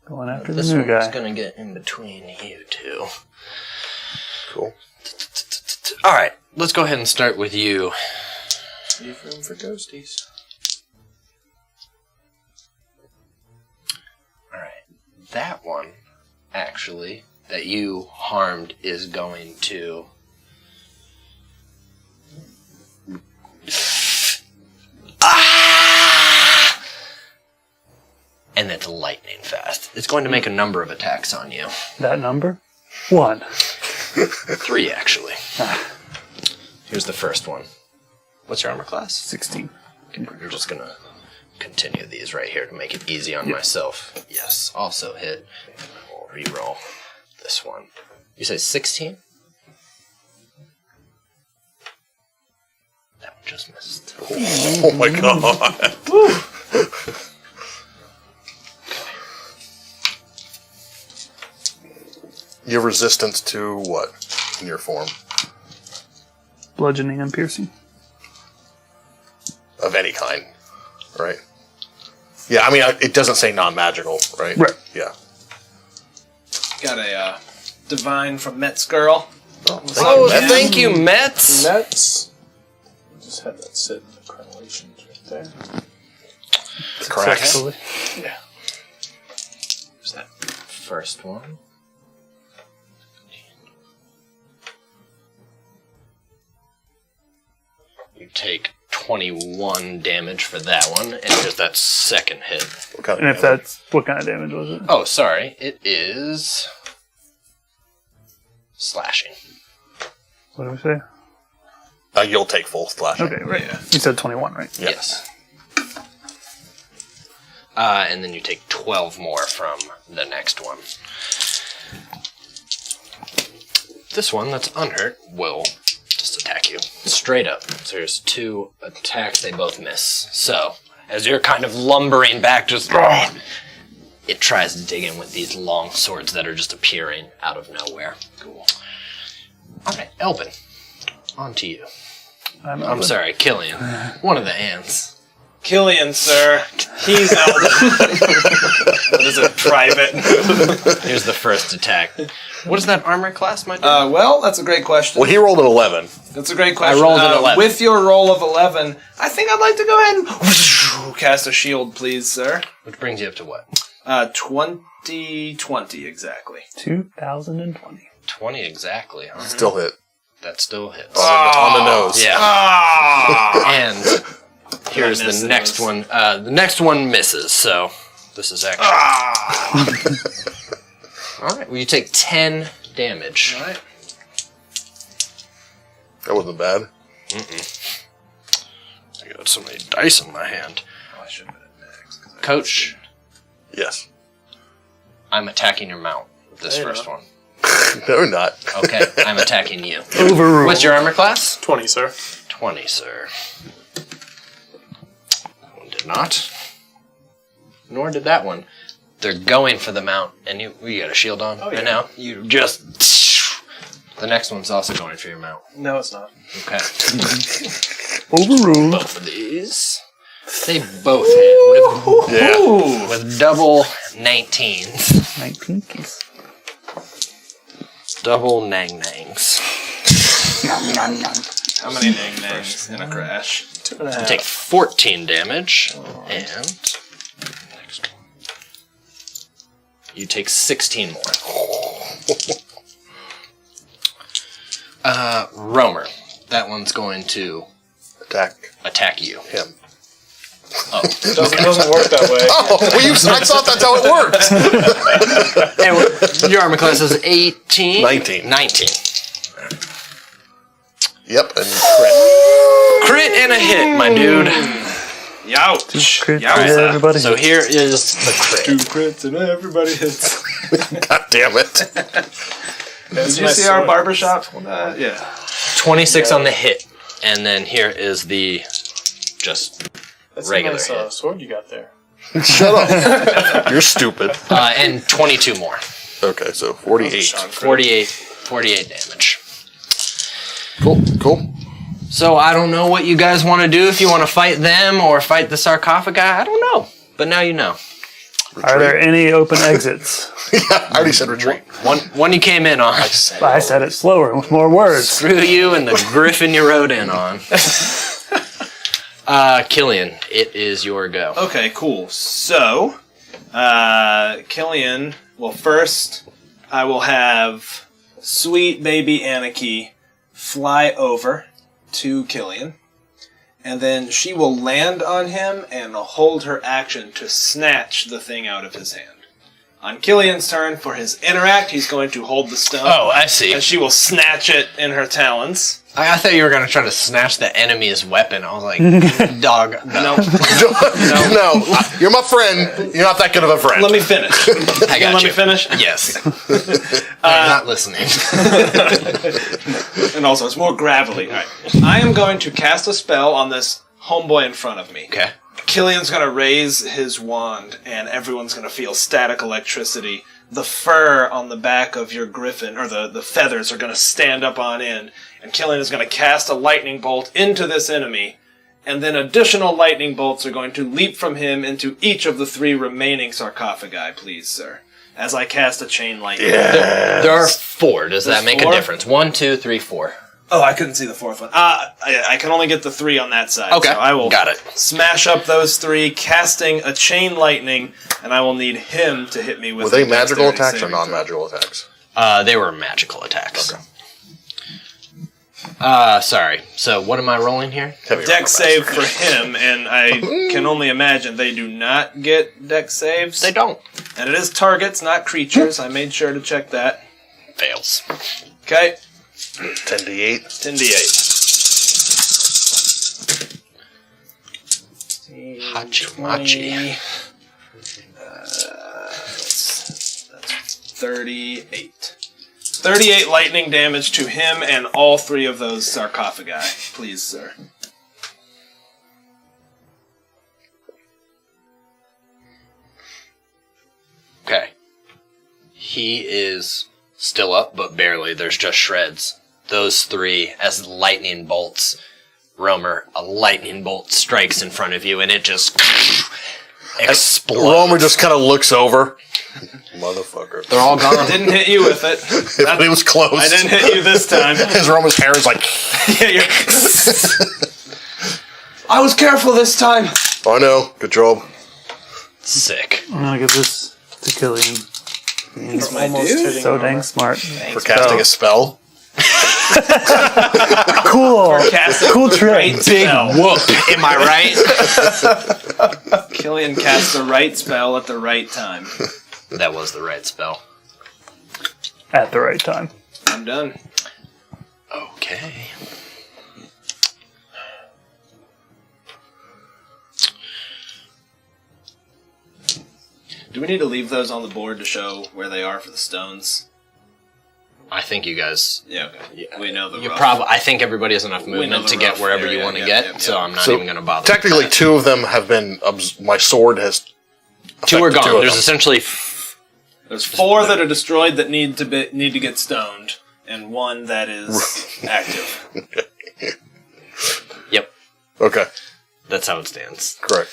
Going after the This new one's guy. gonna get in between you two. Cool. All right, let's go ahead and start with you. Leave room for ghosties. All right, that one, actually, that you harmed is going to... Ah! And it's lightning fast. It's going to make a number of attacks on you. That number? 1. 3, actually. Here's the first one. What's your armor class? 16. We're just gonna continue these right here to make it easy on myself. Yes, also hit. We'll re-roll this one. You say 16? That one just missed. Oh my god. You have resistance to what in your form? Bludgeoning and piercing. Of any kind, right? Yeah, I mean, it doesn't say non-magical, right? Right. Yeah. Got a divine from Met's girl. Oh, thank you, Mets! Mets. Just have that sit in the correlations right there. The cracks. Successfully. Yeah. There's that first one. You take 21 damage for that one, and just that second hit. What kind of And if damage? that's... What kind of damage was it? Oh, sorry. It is... slashing. What did we say? You'll take full slashing. Okay, right. Yeah. You said 21, right? Yep. Yes. And then you take 12 more from the next one. This one that's unhurt will just attack you straight up. So there's 2 attacks, they both miss. So, as you're kind of lumbering back, just... it tries to dig in with these long swords that are just appearing out of nowhere. Cool. Alright, Elvin. On to you. I'm sorry, Killian. One of the ants. Killian, sir. He's Elden. What is it, private? Here's the first attack. What is that armor class, my dude? Well, that's a great question. Well, he rolled an 11. That's a great question. I rolled an 11. With your roll of 11, I think I'd like to go ahead and cast a shield, please, sir. Which brings you up to what? 2020 exactly. 2020. 20 exactly, huh? Still hit. That still hits. On the nose. Yeah. Ah! And here's Goodness, the next one. The next one misses, so this is actually... Alright, well you take 10 damage. All right. That wasn't bad. I got so many dice in my hand. Oh, I should have been next. Coach, Yes. I'm attacking your mount with this Hey, first no. one. No, not. Okay, I'm attacking you. Overruled. What's your armor class? 20, sir. 20, sir. That one did not. Nor did that one. They're going for the mount, and you got a shield on right now. You just... The next one's also going for your mount. No, it's not. Okay. Overruled. Both of these. They both hit Yeah. with double 19s. 19 keys. Double nang-nangs. How many nang-nangs in a crash? 2.5. You take 14 damage, and next one. You take 16 more. Romer. That one's going to attack you. Him. Oh. It doesn't work that way. Oh, I thought that's how it worked. And your armor class is 18? 19. 19. Yep, and crit. Crit and a hit, my dude. Youch! Crit Yowza. for everybody. So here is the crit. 2 crits and everybody hits. God damn it. Did you see our barbershop? Yeah. 26 on the hit. And then here is the just That's regular a nice hit. sword you got there. Shut up. You're stupid. And 22 more. Okay, so 48. 48 damage. Cool. So I don't know what you guys want to do. If you want to fight them or fight the sarcophagi, I don't know. But now you know. Are there any open exits? Yeah, I already said retreat. One you came in on. I said it slower with more words. Screw you and the griffin you rode in on. Killian, it is your go. Okay, cool. So, Killian, well, first, I will have sweet baby Anarchy fly over to Killian, and then she will land on him and hold her action to snatch the thing out of his hand. On Killian's turn, for his interact, he's going to hold the stone. Oh, I see. And she will snatch it in her talons. I thought you were going to try to snatch the enemy's weapon. I was like, dog. No. No, you're my friend. You're not that good of a friend. Let me finish. I got Let you. me finish? Yes. I'm not listening. And also, it's more gravelly. All right. I am going to cast a spell on this homeboy in front of me. Okay. Killian's going to raise his wand, and everyone's going to feel static electricity. The fur on the back of your griffin, or the feathers, are going to stand up on end, and Killian is going to cast a lightning bolt into this enemy, and then additional lightning bolts are going to leap from him into each of the 3 remaining sarcophagi, please, sir. As I cast a chain lightning. There are 4. Does that There's make 4? a difference? 1, 2, 3, 4. Oh, I couldn't see the 4th one. I can only get the 3 on that side. Okay, So I will got it. smash up those 3, casting a chain lightning, and I will need him to hit me with. Were they a magical dexterity attacks or saving throw. non-magical attacks? They were magical attacks. Okay. Sorry. So what am I rolling here? Heavy Dex armor save master. for him, and I can only imagine they do not get dex saves. They don't. And it is targets, not creatures. I made sure to check that. Fails. Okay, 10d8. 10d8. Hachi machi. That's 38. 38 lightning damage to him and all 3 of those sarcophagi. Please, sir. Okay. He is still up, but barely. There's just shreds. Those 3 as lightning bolts. Romer, a lightning bolt strikes in front of you, and it just explodes. Romer just kind of looks over. Motherfucker. They're all gone. Didn't hit you with it. It was close. I didn't hit you this time. His Romer's hair is like, Yeah, you're... I was careful this time. I know. Good job. Sick. I'm gonna give this to Killian. He's almost hitting So Romer. dang smart. For casting a spell. Cool. Casting Cool the trick. right Big spell. whoop. Am I right? Killian cast the right spell at the right time. That was the right spell. At the right time. I'm done. Okay. Do we need to leave those on the board to show where they are for the stones? I think you guys. Yeah, okay. We know the You rough. I think everybody has enough know movement the to get rough wherever area, you want to yeah, get, yeah, so yeah. I'm not So, even going to bother. Technically, with that. 2 of them have been. My sword has. 2 are affected 2 gone. of There's them. essentially. There's 4 that are destroyed that need to get stoned, and 1 that is active. Yep. Okay. That's how it stands. Correct.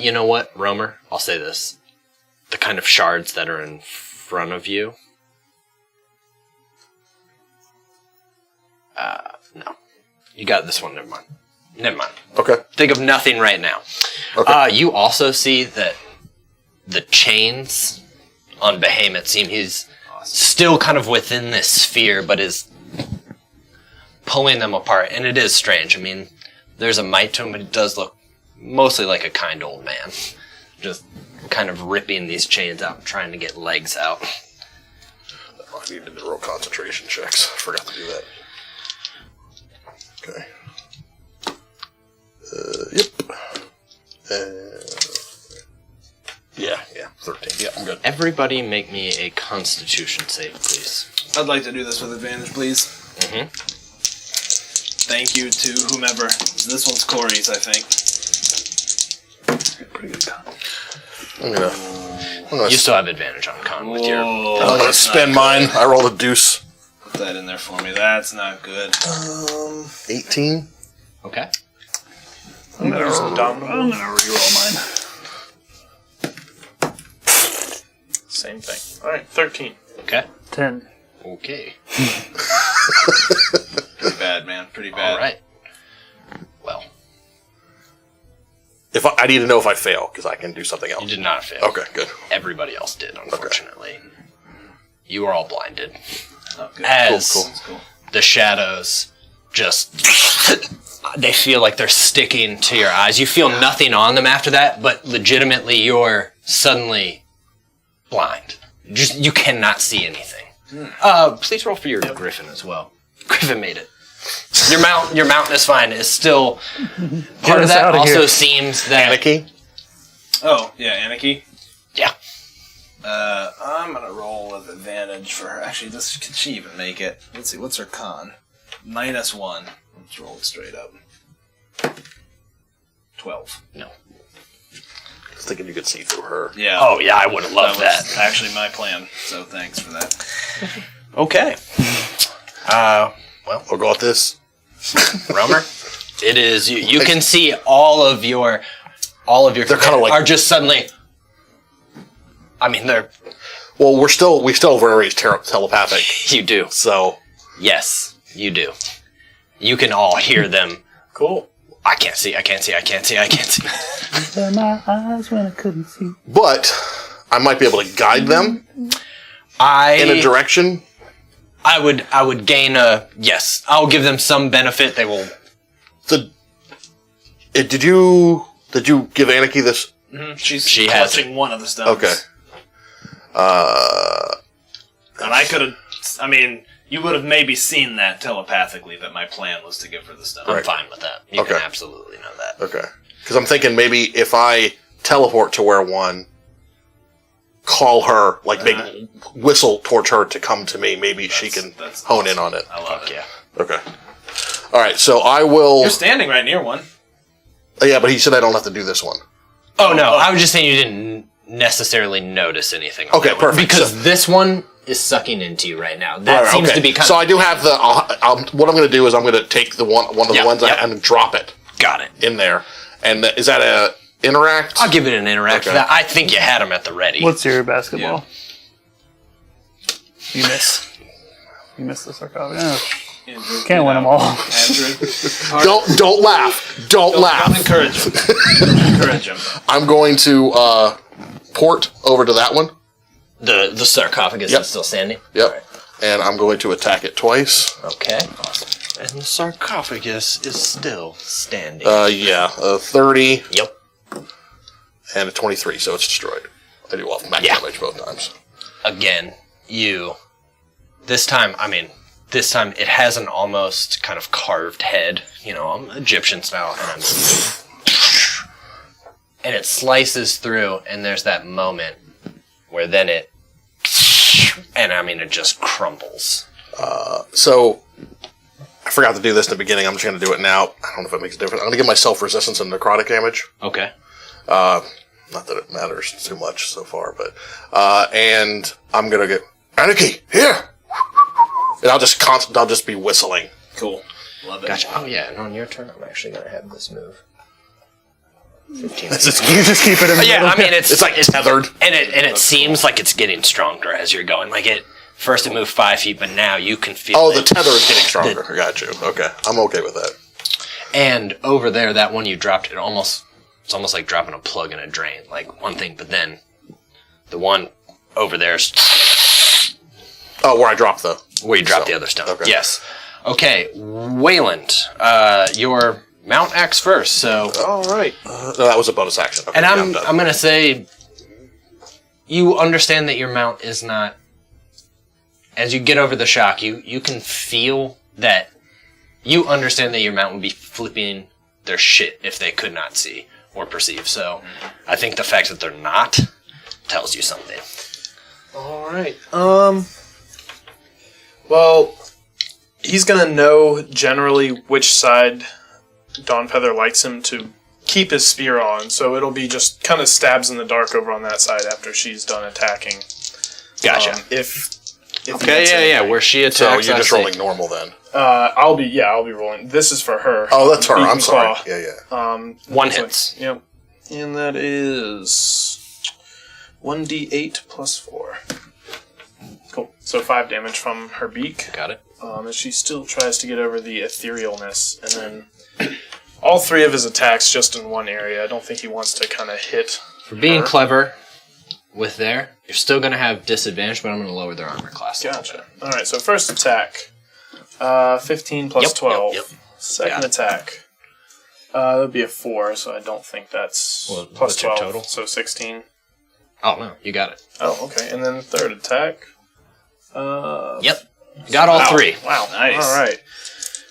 You know what, Romer? I'll say this. The kind of shards that are in front of you. No. You got this one, never mind. Never mind. Okay. Think of nothing right now. Okay. You also see that the chains on Behemoth seem he's still kind of within this sphere, but is pulling them apart. And it is strange. I mean, there's a might to him, but he does look mostly like a kind old man. Just kind of ripping these chains out and trying to get legs out. I need to roll concentration checks. I forgot to do that. Okay. Yep. Yeah, 13. Yeah, I'm good. Everybody make me a constitution save, please. I'd like to do this with advantage, please. Mm-hmm. Thank you to whomever. This one's Corey's, I think. Pretty good con. I'm gonna You still have advantage on con with your... Whoa, I'm gonna that's spend not mine. I rolled a deuce. good. Put that in there for me. That's not good. 18. Okay. I'm gonna Use Indomitable. I'm gonna reroll mine. Same thing. All right, 13. Okay. 10. Okay. Pretty bad, man. Pretty bad. All right. Well, If I need to know if I fail, because I can do something else. you did not fail. Okay, good. Everybody else did, unfortunately. You are all blinded. Oh, good. As Cool. That's cool. the shadows just... they feel like they're sticking to your eyes. You feel nothing on them after that, but legitimately you're suddenly blind. You cannot see anything. Please roll for your Griffin as well. Griffin made it. Your mountain is fine. It's still... Part of us that outta also here. seems that... Anarchy? Oh, yeah, Anarchy. Yeah. I'm gonna roll with advantage for her. Actually, can she even make it? Let's see, what's her con? -1. Let's roll it straight up. 12. No. I was thinking you could see through her. Yeah. Oh, yeah, I would have loved that that. was actually my plan, so thanks for that. Okay. We'll go with this. Romer, it is you can see all of your They're kinda like- are just suddenly. I mean, they're Well, we still very telepathic. you do. So Yes, you do. You can all hear them. Cool. I can't see. I can't see. I can't see. I can't see. In my eyes when I couldn't see. but I might be able to guide them in a I direction. would gain a yes. I'll give them some benefit. They will. Did you give Anarchy this? She's She has clutching one of the stones. Okay. And I could have... I mean, you would have maybe seen that telepathically, that my plan was to give her the stone. I'm Right. fine with that. You Okay. can absolutely know that. Okay. Because I'm thinking maybe if I teleport to where one, call her, like make whistle towards her to come to me, maybe she can that's hone in on it. I love Fuck it. yeah. Okay. All right. So I will. You're standing right near one. Yeah, but he said I don't have to do this one. Oh no, I was just saying you didn't necessarily notice anything. On Okay, that one, perfect. Because So- this one is sucking into you right now. That Right, seems okay. to be kind So of... I do have the. What I'm going to do is I'm going to take the one of the Yep, ones yep. and drop it Got it. in there. And is that a interact? I'll give it an interact. Okay. I think you had them at the ready. What's your basketball? You miss. You miss the sarcophagus. Oh, can't win them all. Andrew. Don't laugh. Don't Don't laugh. encourage him. Encourage him. I'm going to port over to that one. The sarcophagus Yep. is still standing? Yep. Alright. And I'm going to attack it twice. Okay. And the sarcophagus is still standing. 30 Yep. and a 23, so it's destroyed. I do off max Yeah. damage both times. Again, this time it has an almost kind of carved head, Egyptian style, and it slices through, and there's that moment where then it just crumbles. So I forgot to do this in the beginning. I'm just going to do it now. I don't know if it makes a difference. I'm going to give myself resistance and necrotic damage. Okay. Not that it matters too much so far, but and I'm going to get Anarchy here, and I'll just be whistling. Cool. Love it. Gotcha. Oh yeah, and on your turn, I'm actually gonna have this move. 15. It's just, You just keep it in the Yeah, middle. I mean it's like tethered. and it seems like it's getting stronger as you're going. Like first it moved 5 feet, but now you can feel. Oh, it. the tether is getting stronger. I got you. Okay, I'm okay with that. And over there, that one you dropped, it's almost like dropping a plug in a drain. Like one thing, but then the one over there's Oh, where I dropped the. where you dropped So, the other stone. okay. Yes. Okay, Wayland, your mount acts first. So, All right. No, that was a bonus action. Okay, and yeah, I'm done. gonna say, you understand that your mount is not. As you get over the shock, you can feel that. You understand that your mount would be flipping their shit if they could not see or perceive. So, I think the fact that they're not tells you something. All right. Well, he's gonna know generally which side Dawnfeather likes him to keep his spear on, so it'll be just kind of stabs in the dark over on that side after she's done attacking. Gotcha. If Okay, yeah. Where she attacks, So you're I just see. rolling normal then. I'll be rolling. This is for her. Oh, that's her. Beak I'm and sorry. claw. Yeah. One looks hits. Yep. And that is 1d8 plus 4. Cool. So 5 damage from her beak. Got it. As she still tries to get over the etherealness, and then all 3 of his attacks just in one area. I don't think he wants to kind of hit. For being her. clever with there, you're still going to have disadvantage, but I'm going to lower their armor class. Gotcha. All right. So first attack, 15 plus Yep, 12. yep. Second Got it. attack, that would be a 4. So I don't think that's Well, plus what's your 12. total? So 16. Oh, no, you got it. Oh, okay. And then third attack. Yep. Got all Wow. 3. Wow. Nice. All right.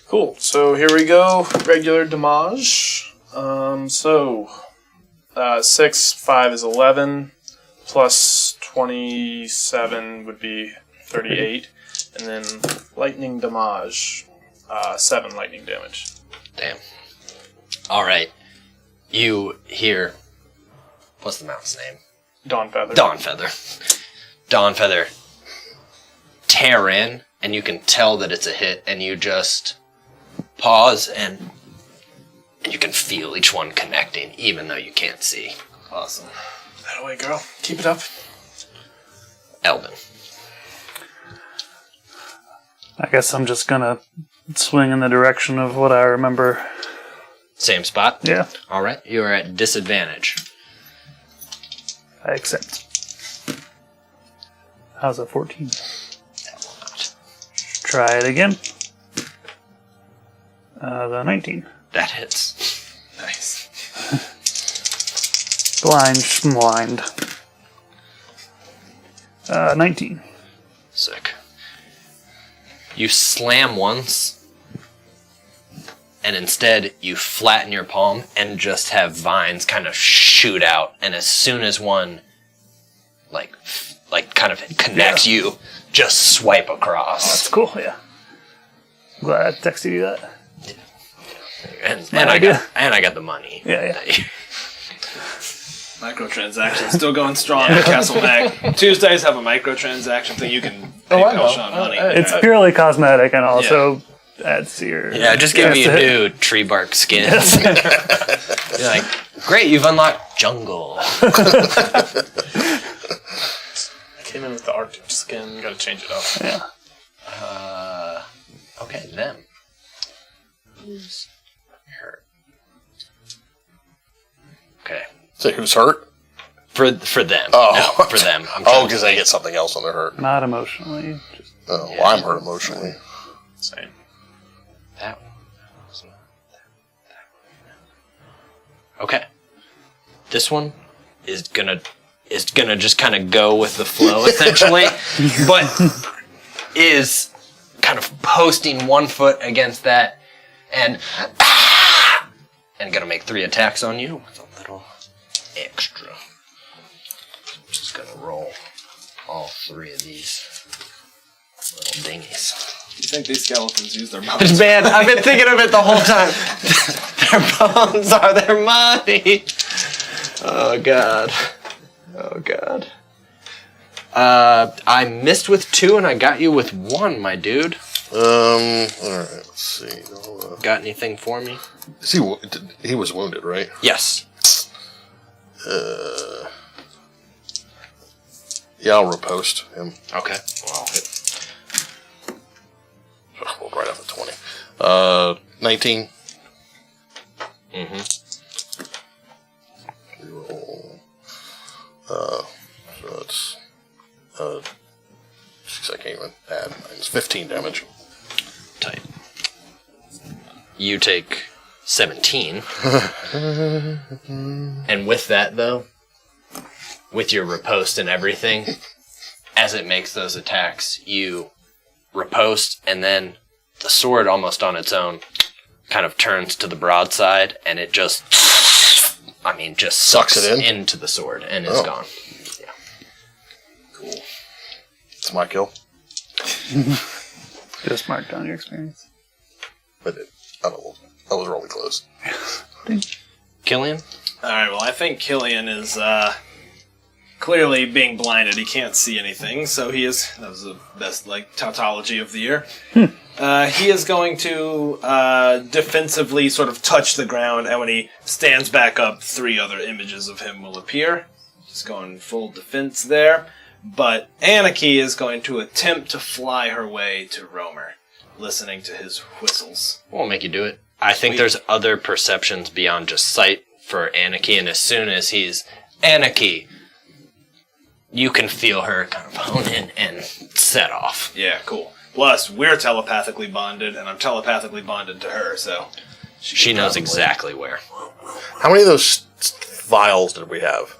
Cool. So here we go. Regular damage. 6, 5 is 11. Plus 27 would be 38. And then lightning damage. 7 lightning damage. Damn. All right. You hear... What's the mountain's name? Dawnfeather. Dawnfeather tear in, and you can tell that it's a hit, and you just pause, and you can feel each one connecting, even though you can't see. Awesome. That way, girl. Keep it up. Elvin. I guess I'm just gonna swing in the direction of what I remember. Same spot? Yeah, All right. You are at disadvantage. I accept. How's a 14? Try it again. The 19. That hits. Nice. Blind. 19. Sick. You slam once, and instead you flatten your palm and just have vines kind of shoot out. And as soon as one, like kind of connects, you just swipe across. That's cool, yeah. Glad I texted you that. And I got the money. Yeah. Microtransactions still going strong at Castleback. Tuesdays have a microtransaction thing you can pay I know. Sean money. It's purely cosmetic and also adds to your... Yeah, just give me chance to hit. new tree bark skins. You're like, great, you've unlocked jungle. I came in with the Arctic skin. Gotta change it up. Yeah. Okay, them. Who's hurt? Okay. Say who's hurt? For them. Oh. No, for them. I'm Oh, trying to because they get something else when they're hurt. Not emotionally. Just Oh, well, I'm hurt emotionally. Same. That one. Okay. This one is gonna just kind of go with the flow essentially, but is kind of posting one foot against that and gonna make 3 attacks on you with a little extra. I'm just gonna roll all 3 of these little dingies. You think these skeletons use their bones? Man, I've been thinking of it the whole time. Their bones are their money. Oh god. I missed with 2 and I got you with 1, my dude. Alright, let's see. Got anything for me? He was wounded, right? Yes. Yeah, I'll riposte him. Okay. Well, I'll hit. Rolled right off at 20. 19. Mm-hmm. Reroll. So that's I can't even add. It's 15 damage. Tight. You take 17. And with that, though, with your riposte and everything, as it makes those attacks, you riposte, and then the sword, almost on its own, kind of turns to the broadside, and it just sucks it in? into the sword, and it's gone. Cool. It's my kill. just mark down your experience. But I was really close. Killian? Alright, well, I think Killian is clearly being blinded. He can't see anything, so that was the best, tautology of the year. He is going to defensively sort of touch the ground, and when he stands back up, 3 other images of him will appear. Just going full defense there. But Anarchy is going to attempt to fly her way to Romer, listening to his whistles. Won't make you do it. I think there's other perceptions beyond just sight for Anarchy, and as soon as he's Anarchy, you can feel her kind of hone in and set off. Yeah, cool. Plus, we're telepathically bonded, and I'm telepathically bonded to her, so... She knows exactly where. How many of those vials did we have?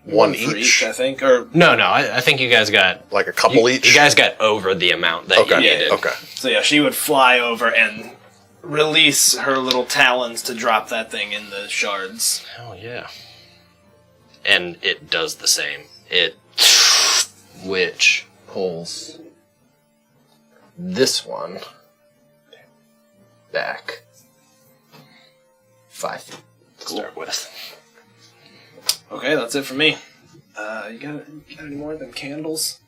One for each? I think, or... No, I think you guys got... Like a couple each? You guys got over the amount that you needed. Okay. So yeah, she would fly over and release her little talons to drop that thing in the shards. Oh, yeah. And it does the same. Which pulls this one back 5 feet to start with. Okay, that's it for me. You got any more of them candles?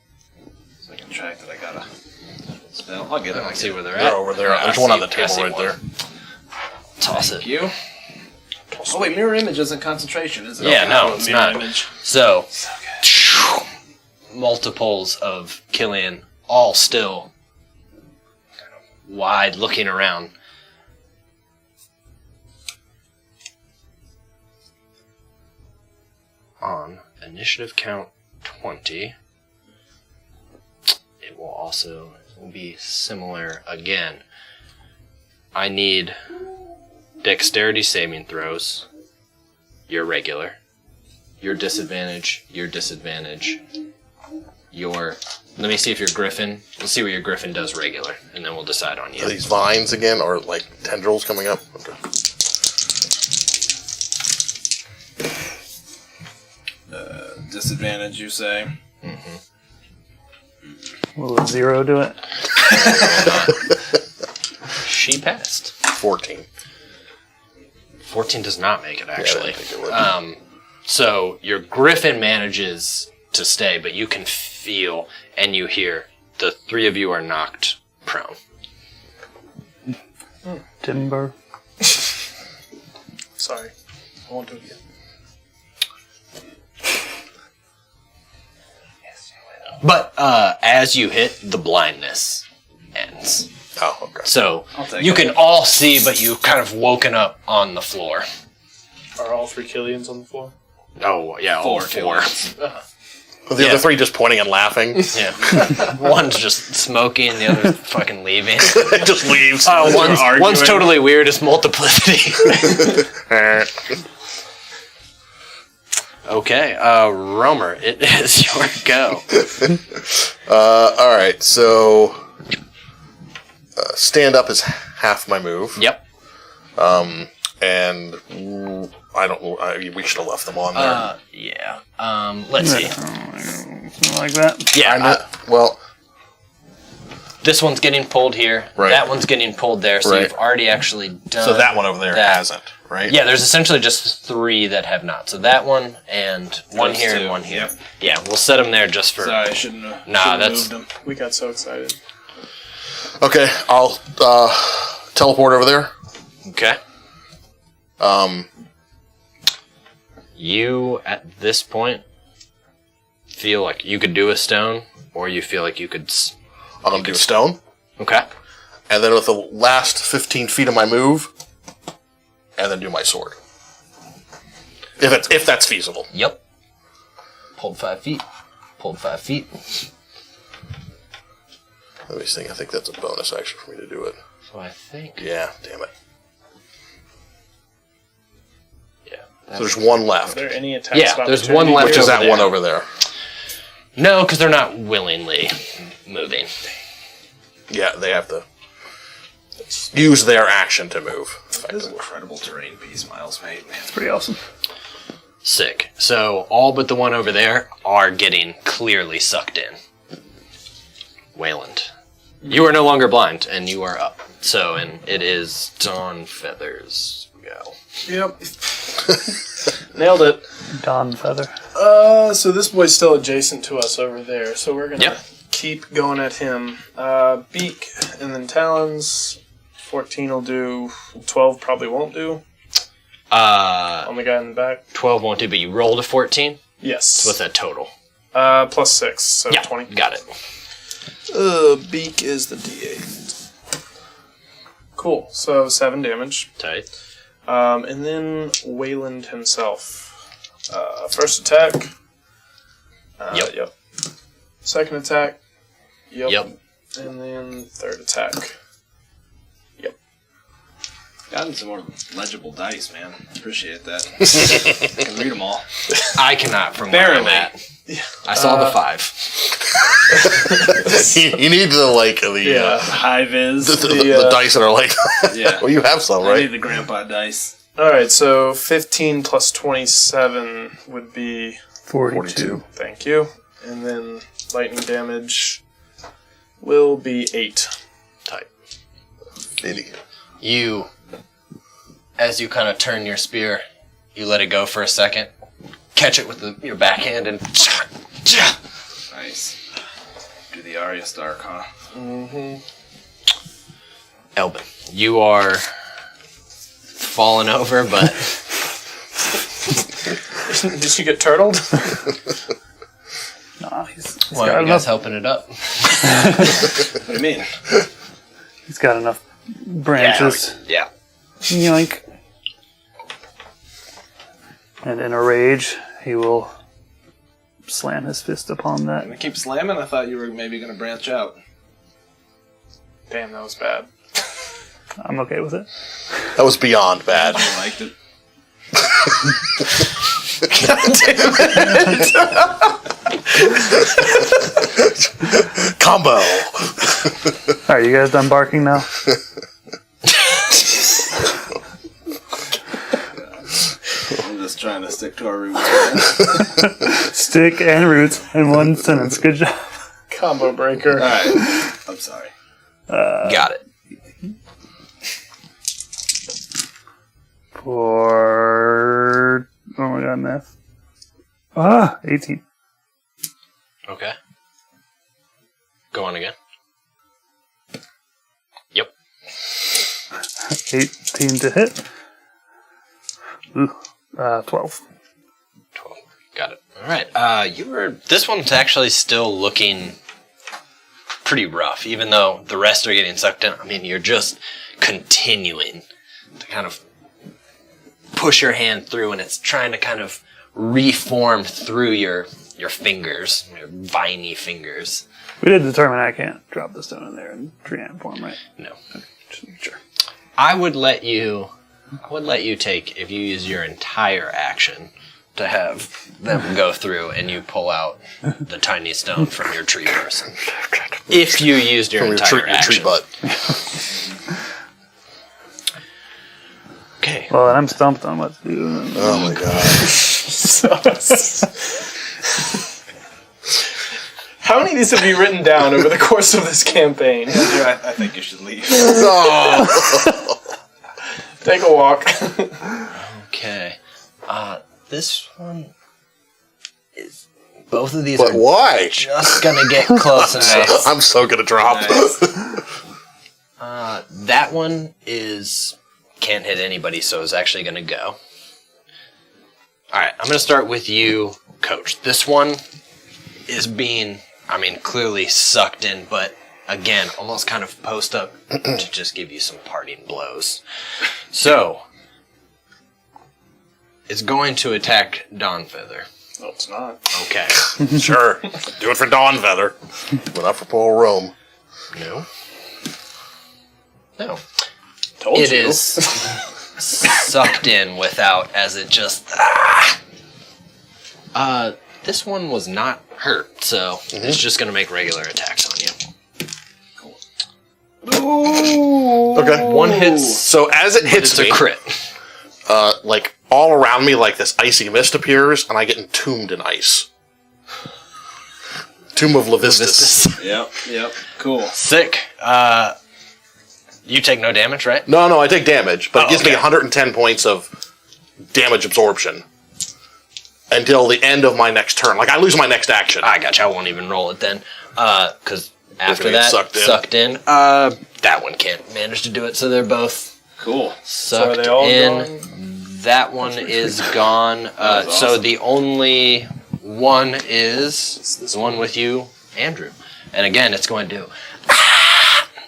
So I can track that I got a spell. I'll get it. Let's see where they're at. They're over there. Yeah, There's I one on see- the I see table right one. there. Toss Thank it. you. Oh wait, mirror image isn't concentration, is it? Yeah, Okay, no, oh, it's mirror not. Image. So, So good. multiples of Killian, all still kind of wide, looking around. On initiative count 20, it will be similar again. I need dexterity saving throws. Your regular. Your disadvantage. Your disadvantage. Your... Let me see if your griffin... Let's see what your griffin does regular, and then we'll decide on you. Are these vines again, or like tendrils coming up? Okay. Disadvantage, you say? Will a 0 do it? She passed. 14. 14 does not make it, actually. I think it would. So your griffin manages to stay, but you can feel and you hear the 3 of you are knocked prone. Timber. Sorry. I won't do it again. But as you hit, the blindness ends. Oh, okay. So I'll take you it. can all see, but you've kind of woken up on the floor. Are all 3 Killians on the floor? Oh, yeah, all 4. Killians. Are the other 3 just pointing and laughing? Yeah. One's just smoking, the other's fucking leaving. Just leaves. One's totally weird as multiplicity. Okay, Romer, it is your go. Alright, so... stand up is half my move. Yep. And... I don't know. We should have left them on there. Yeah. Let's see. Something like that. Yeah. Well... This one's getting pulled here. Right. That one's getting pulled there. So Right. you've already actually done. So that one over there that. hasn't, right? Yeah, there's essentially just 3 that have not. So that one and one Those here two. and one here. Yep. Yeah, we'll set them there just for. Sorry, I shouldn't have That's- moved them. We got so excited. Okay, I'll teleport over there. Okay. You at this point feel like you could do a stone, or you feel like you could. I'm going to do a stone. Okay. And then with the last 15 feet of my move, and then do my sword. If that's feasible. Yep. Pulled 5 feet. Pulled 5 feet. Let me think. I think that's a bonus action for me to do it. So I think. Yeah, damn it. Yeah. So there's one Are left. there any attacks? Yeah, of there's opportunity? one left. Which is over that there. one over there. No, because they're not willingly moving. Yeah, they have to use their action to move. That is incredible terrain piece, Miles made. It's pretty awesome. Sick. So all but the one over there are getting clearly sucked in. Wayland, you are no longer blind, and you are up. So, and it is Dawn Feather's go. Yep. Nailed it. Dawn feather. So this boy's still adjacent to us over there. So we're gonna Yep. keep going at him. Beak and then talons. 14 will do. 12 probably won't do. On the guy in the back. 12 won't do, but you rolled a 14? Yes. What's that total? Plus 6, so 20. Got it. Beak is the D8. Cool. So 7 damage. Tight. And then Wayland himself. First attack. Yep. Second attack. Yep. And then third attack. Yep. Gotten some more legible dice, man. Appreciate that. I can read them all. I cannot from where I'm at. I saw the 5. You need the High vis. the dice that are like. Yeah. Well, you have some, I right? need the grandpa dice. Alright, so 15 plus 27 would be 42. Thank you. And then lightning damage will be 8. Tight. Idiot. You, as you kind of turn your spear, you let it go for a second, catch it with your backhand, and Nice. Do the Arya Stark, huh? Mm-hmm. Elbin, you are falling over, but Did you get turtled? Nah, he's well, got you guys enough. helping it up. What do you mean? He's got enough branches. Yeah. Yoink. And in a rage, he will slam his fist upon that. Gonna keep slamming? I thought you were maybe gonna branch out. Damn, that was bad. I'm okay with it. That was beyond bad. I liked it. Combo. Alright, you guys done barking now? I'm just trying to stick to our roots. Man. Stick and roots in one sentence. Good job. Combo breaker. Alright. I'm sorry. Got it. For... Oh my god, math. 18. Okay. Go on again. Yep. 18 to hit. Ooh, 12. 12. Got it. All right. This one's actually still looking pretty rough, even though the rest are getting sucked in. I mean, you're just continuing to kind of push your hand through, and it's trying to kind of reform through your fingers, your viney fingers. We did determine I can't drop the stone in there and transform, right? No. Sure. I would let you take, if you use your entire action, to have them go through and you pull out the tiny stone from your tree person. If you used your From entire your tree action. butt. Okay. Well, I'm stumped on what to do. Oh my god. How many of these have you written down over the course of this campaign? Andrew, I think you should leave. Oh. Take a walk. Okay. This one is... Both of these But are why? just gonna get close enough. I'm so gonna drop. Nice. That one is... Can't hit anybody, so is actually gonna go. Alright, I'm gonna start with you, Coach. This one is being, clearly sucked in, but again, almost kind of post up to just give you some parting blows. So, it's going to attack Dawnfeather. No, it's not. Okay. Sure. Do it for Dawnfeather. But not for poor Rome. No. No. Told It you. is sucked in without, as it just... this one was not hurt, so it's just going to make regular attacks on you. Okay. One hits, So as it hits it's a me, crit. all around me, this icy mist appears, and I get entombed in ice. Tomb of Levistus. Yep. Cool. Sick. You take no damage, right? No, I take damage, but it gives me okay. 110 points of damage absorption until the end of my next turn. I lose my next action. I gotcha. I won't even roll it then. Because after Gonna get that, sucked in. that one can't manage to do it, so they're both Cool. sucked are they all in. That one is gone. So the only one is the one with you, Andrew. And again, it's going to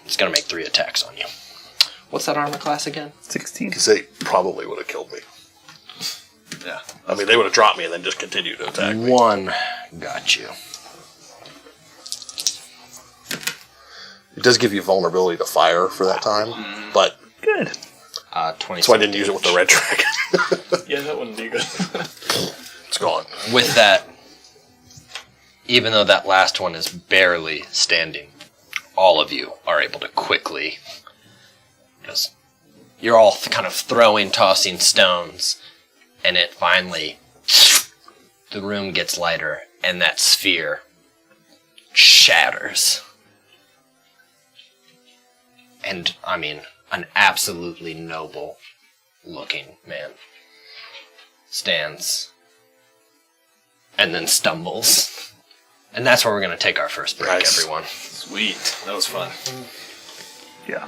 it's going to make 3 attacks on you. What's that armor class again? 16. Because they probably would have killed me. Yeah. I mean, they would have dropped me and then just continued to attack me. 1 got you. It does give you vulnerability to fire for that time, but Good. 20. so I didn't use it with the red dragon. Yeah, that wouldn't be good. It's gone. With that, even though that last one is barely standing, all of you are able to quickly, because you're all kind of throwing, tossing stones, and it finally, the room gets lighter, and that sphere shatters. And, I mean, an absolutely noble looking man stands and then stumbles. And that's where we're going to take our first break, Nice. everyone. Sweet. That was fun. Yeah.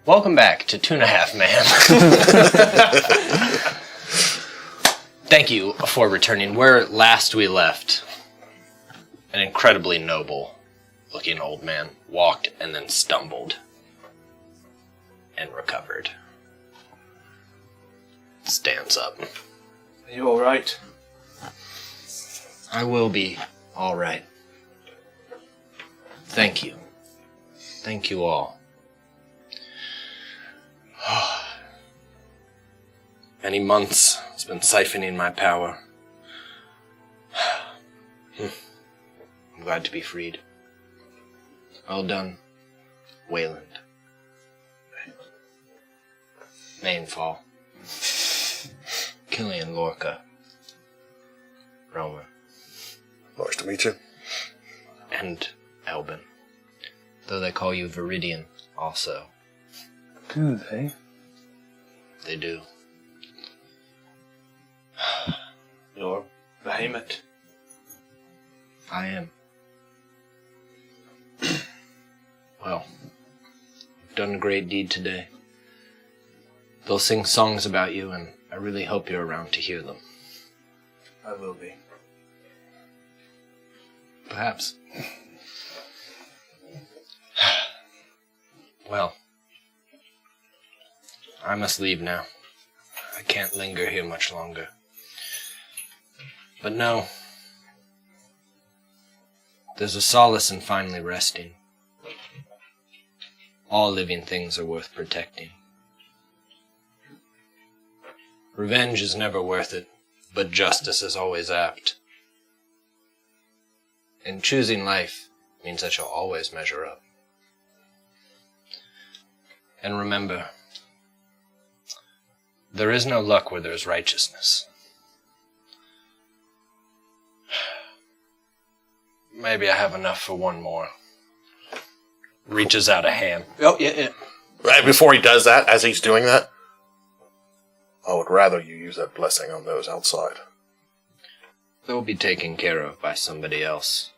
welcome back to 2.5 Man. Thank you for returning. Where last we left, an incredibly noble-looking old man walked and then stumbled and recovered. Stands up. Are you all right? I will be all right. Thank you. Thank you all. Many months has been siphoning my power. I'm glad to be freed. Well done, Wayland. Mainfall. Killian Lorca. Romer. Nice to meet you. And Elbin. Though they call you Viridian also. Do they? They do. You're Behemoth. I am. Well, you've done a great deed today. They'll sing songs about you, and I really hope you're around to hear them. I will be. Perhaps. Well, I must leave now. I can't linger here much longer. But no, there's a solace in finally resting. All living things are worth protecting. Revenge is never worth it, but justice is always apt. And choosing life means that you'll always measure up. And remember, there is no luck where there's righteousness. Maybe I have enough for one more. Reaches out a hand. Oh, yeah. Right before he does that, as he's doing that, I would rather you use that blessing on those outside. They'll be taken care of by somebody else.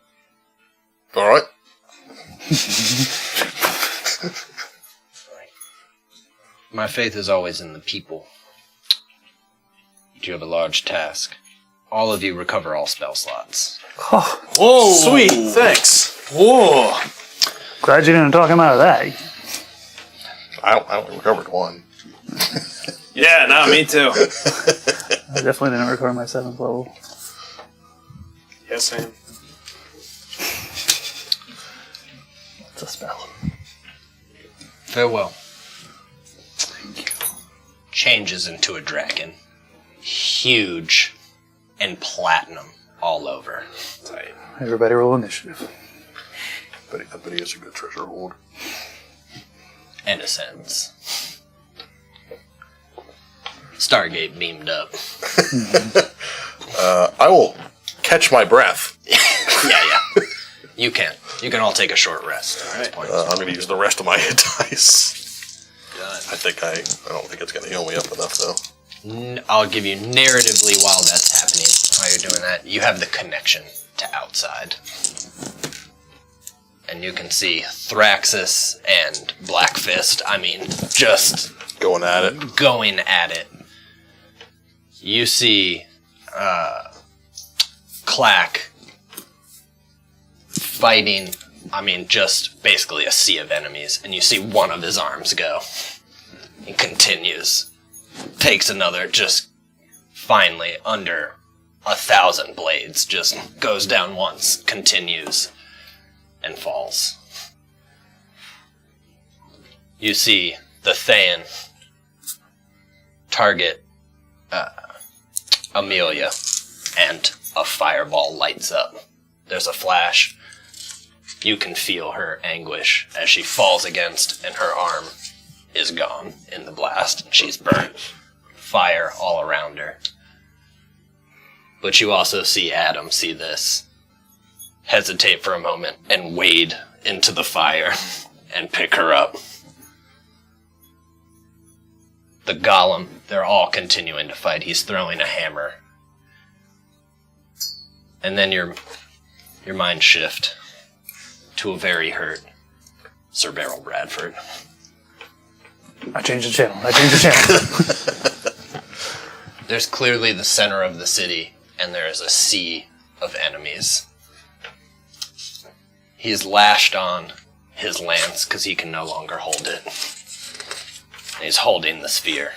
All right? My faith is always in the people. But you have a large task. All of you recover all spell slots. Oh, Whoa! Sweet, thanks. Whoa! glad you didn't talk him out of that. I only recovered one. Yeah, no, me too. I definitely didn't recover my 7th level. Yes, Sam. It's a spell. Farewell. Changes into a dragon. Huge and platinum all over. Tight. Everybody roll initiative. I bet he has a good treasure hoard. And ascends. Stargate beamed up. I will catch my breath. Yeah. You can. You can all take a short rest at this point. I'm going to use the rest of my hit dice. Done. I don't think it's going to heal me up enough, though. I'll give you narratively while that's happening, while you're doing that, you have the connection to outside. And you can see Thraxus and Blackfist, just Going at it. going at it. You see Clack fighting, just basically a sea of enemies, and you see one of his arms go. He continues. Takes another, just finally under 1,000 blades, just goes down once, continues, and falls. You see the Thayan target Amelia, and a fireball lights up. There's a flash. You can feel her anguish as she falls against, and her arm is gone in the blast. She's burnt. Fire all around her. But you also see Adam see this, hesitate for a moment, and wade into the fire and pick her up. The golem, they're all continuing to fight. He's throwing a hammer. And then your mind shift to a very hurt Sir Beryl Bradford. I changed the channel. There's clearly the center of the city, and there is a sea of enemies. He's lashed on his lance because he can no longer hold it. And he's holding the spear.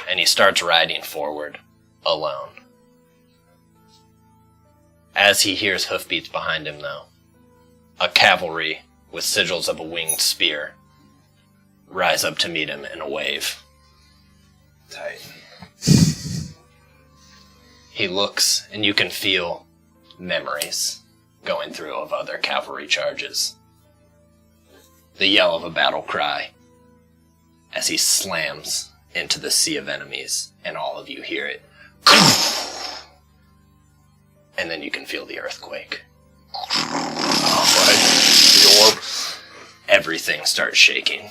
And he starts riding forward, alone. As he hears hoofbeats behind him, though, a cavalry with sigils of a winged spear rise up to meet him in a wave. Tight. He looks, and you can feel memories going through of other cavalry charges. The yell of a battle cry as he slams into the sea of enemies, and all of you hear it. And then you can feel the earthquake. Right. The orb. Everything starts shaking.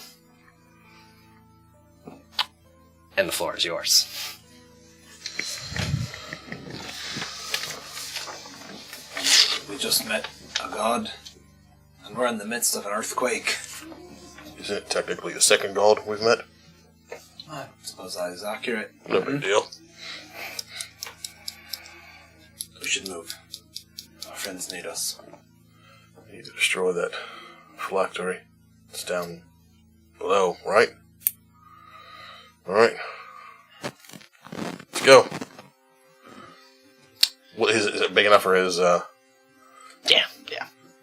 And the floor is yours. We just met a god, and we're in the midst of an earthquake. Isn't it technically the second god we've met? I suppose that is accurate. No big deal. We should move. Our friends need us. We need to destroy that phylactery. It's down below, right? Alright. Let's go. What is it big enough for his Yeah.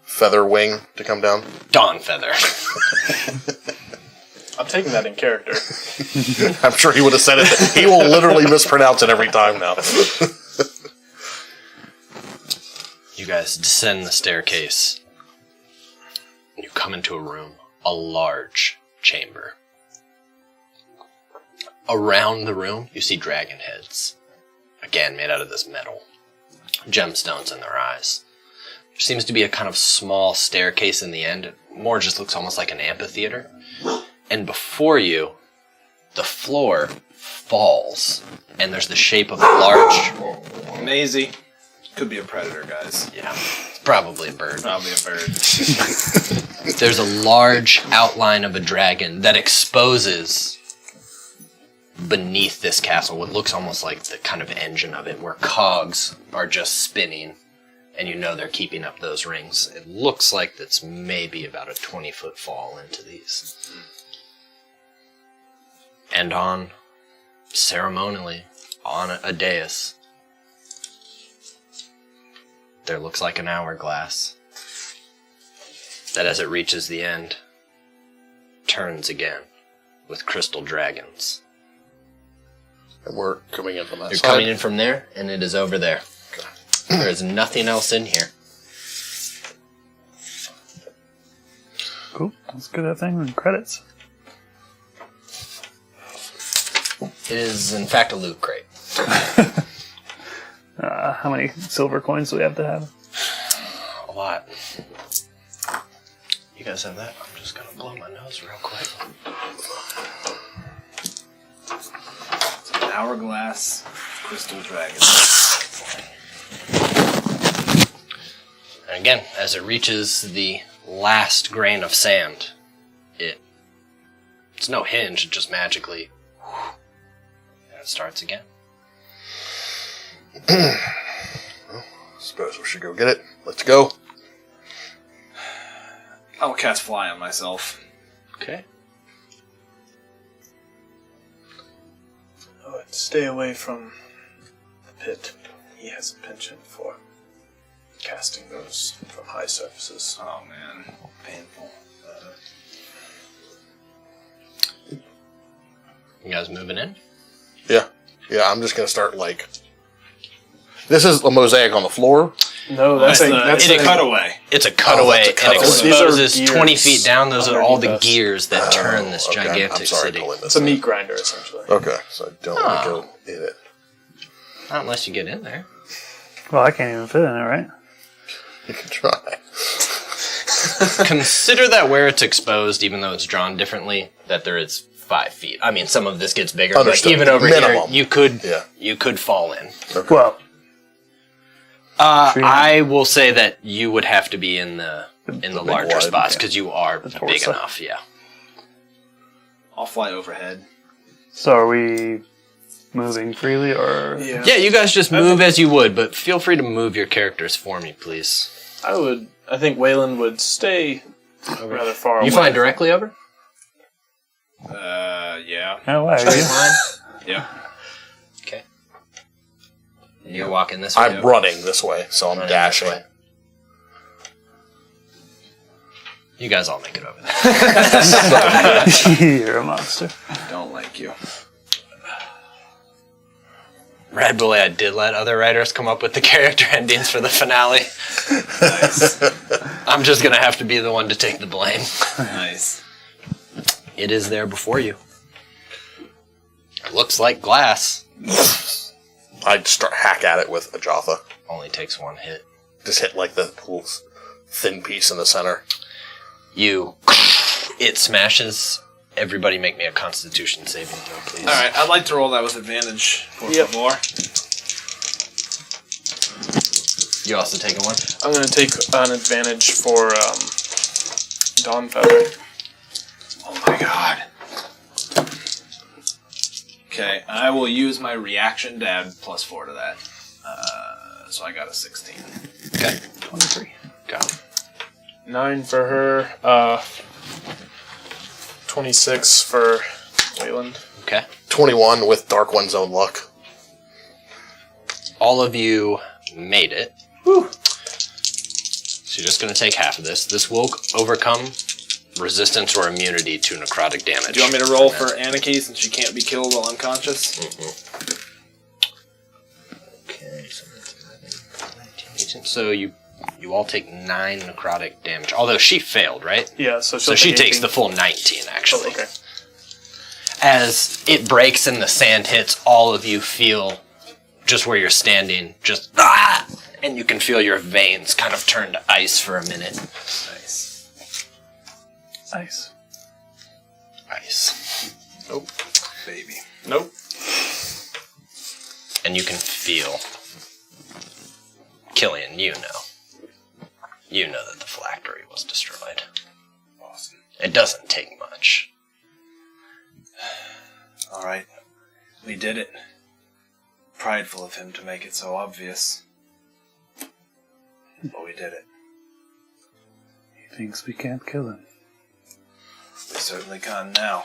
feather wing to come down? Dawn Feather. I'm taking that in character. I'm sure he would have said it. He will literally mispronounce it every time now. You guys descend the staircase. You come into a room, a large chamber. Around the room, you see dragon heads. Again, made out of this metal. Gemstones in their eyes. There seems to be a kind of small staircase in the end. It more just looks almost like an amphitheater. And before you, the floor falls, and there's the shape of a large... Maisie. Could be a predator, guys. Yeah, it's probably a bird. Probably a bird. There's a large outline of a dragon that exposes beneath this castle what looks almost like the kind of engine of it, where cogs are just spinning, and you know they're keeping up those rings. It looks like that's maybe about a 20-foot fall into these. And ceremonially, on a dais, there looks like an hourglass that, as it reaches the end, turns again with crystal dragons. And we're coming in from that You're side. coming in from there, and it is over there. There is nothing else in here. Cool. Let's get that thing in credits. It is, in fact, a loot crate. How many silver coins do we have to have? A lot. You guys have that? I'm just going to blow my nose real quick. It's an hourglass crystal dragon. And again, as it reaches the last grain of sand, it's no hinge, it just magically... And it starts again. Suppose we should go get it. Let's go. I will cast fly on myself. Okay. Oh, stay away from the pit. He has a penchant for casting those from high surfaces. Oh man, painful. You guys moving in? Yeah. Yeah, I'm just going to start, like... This is a mosaic on the floor. No, that's a cutaway. It's a cutaway, that's a cutaway. and These are exposes gears 20 feet down. Those are all the underneath us. gears that turn this Okay, gigantic I'm sorry, city. pulling this It's a in. meat grinder, essentially. Okay, so I don't want to go in it. Not unless you get in there. Well, I can't even fit in it, right? You can try. Consider that where it's exposed, even though it's drawn differently, that there is 5 feet. I mean, some of this gets bigger, Understood. but even over Minimum. here, Yeah. you could fall in. Okay. Well, I will say that you would have to be in the big larger wide, spots yeah. because you are The big torso. enough. Yeah. I'll fly overhead. So are we moving freely, or Yeah, you guys just move as you would, but feel free to move your characters for me, please. I think Wayland would stay rather far away. You flying directly over? Yeah. Oh, why are you? Yeah. Okay. You're walking this way? I'm running this way, so I'm Running dashing. this way. You guys all make it over there. You're a monster. Don't like you. Red Bully, I did let other writers come up with the character endings for the finale. Nice. I'm just going to have to be the one to take the blame. Nice. It is there before you. It looks like glass. I'd start hack at it with a Jotha. Only takes one hit. Just hit like the little thin piece in the center. It smashes. Everybody make me a Constitution saving throw, please. All right, I'd like to roll that with advantage. Por favor. You also taking one? I'm going to take an advantage for Dawn Feather. Oh my god. Okay, I will use my reaction to add +4 to that. So I got a 16. Okay. 23. Go. 9 for her. 26 for Wayland. Okay. 21 with Dark One's own luck. All of you made it. Woo. So you're just going to take half of this. This will overcome resistance or immunity to necrotic damage. Do you want me to roll for Anarchy since she can't be killed while unconscious? Okay, so that's 11, 19, 18. So you all take 9 necrotic damage. Although she failed, right? Yeah, so So she takes 18. the full 19, actually. Oh, okay. As it breaks and the sand hits, all of you feel just where you're standing, just ah! And you can feel your veins kind of turn to ice for a minute. Nice. Nice. Ice. Nope. Baby. Nope. And you can feel. Killian, you know. You know that the phylactery was destroyed. Awesome. It doesn't take much. All right. We did it. Prideful of him to make it so obvious. But we did it. He thinks we can't kill him. We certainly can now.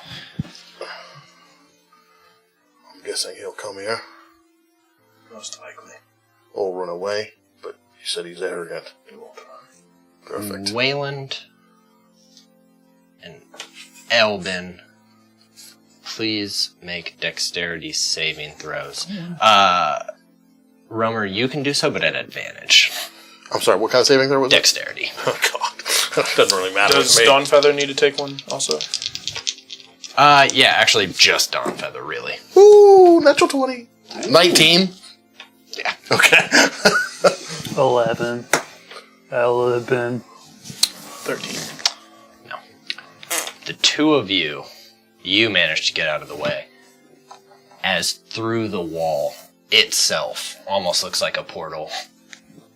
I'm guessing he'll come here. Most likely. Or run away, but he said he's arrogant. We won't run. Perfect. Wayland and Elbin, please make dexterity saving throws. Romer, you can do so, but at advantage. I'm sorry, what kind of saving throw was it? Dexterity. Oh, God. Doesn't really matter Does to me. Dawn Feather need to take one also? Yeah, actually, just Dawn Feather, really. Ooh, natural 20. 19? Yeah. Okay. 11. 11. 13. No. The two of you managed to get out of the way. As through the wall itself, almost looks like a portal,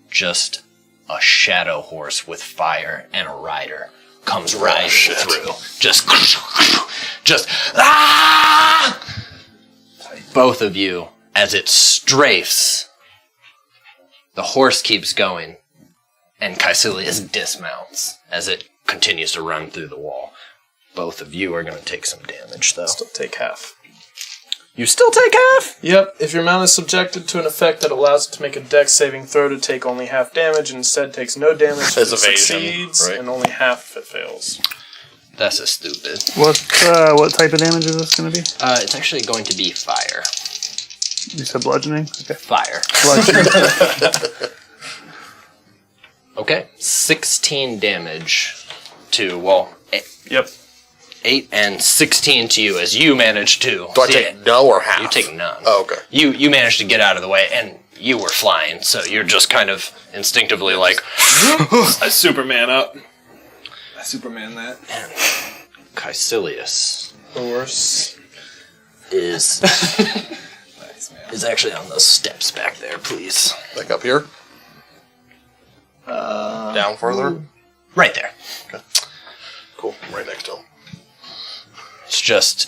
just a shadow horse with fire and a rider comes riding through. Just ah! Both of you, as it strafes, the horse keeps going, and Caecilius dismounts as it continues to run through the wall. Both of you are going to take some damage, though. Still take half. You still take half? Yep, if your mount is subjected to an effect that allows it to make a dex saving throw to take only half damage and instead takes no damage if it As evasion, succeeds, right? and only half if it fails. That's a stupid. What type of damage is this going to be? It's actually going to be fire. You said bludgeoning? Okay. Fire. Bludgeoning. Okay. 16 damage to, well, Yep. 8 and 16 to you as you manage to. Do I take no or half? You take none. Oh, okay. You managed to get out of the way, and you were flying, so you're just kind of instinctively like, I Superman up. I Superman that. Caecilius Horse. is Nice, man. is actually on those steps back there, please. Like up here? Down further? Right there. Cool. I'm right next to him. It's just...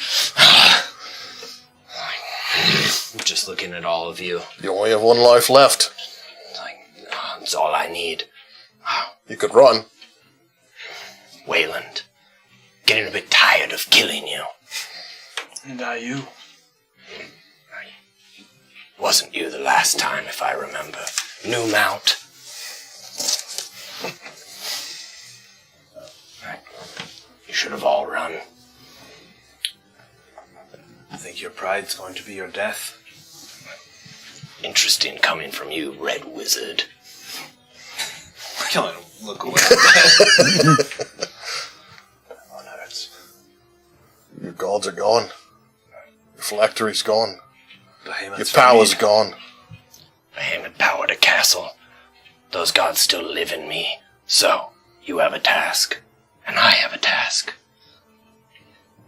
just looking at all of you. You only have one life left. It's all I need. You could run. Wayland, getting a bit tired of killing you. And you? Wasn't you the last time, if I remember? New mount. You should have all run. I think your pride's going to be your death. Interesting coming from you, Red Wizard. I can't let him look away. Oh, no, it's... Your gods are gone. Your phylactery's gone. Behemoth's Your power's gone. Behemoth powered a castle. Those gods still live in me. So, you have a task. And I have a task.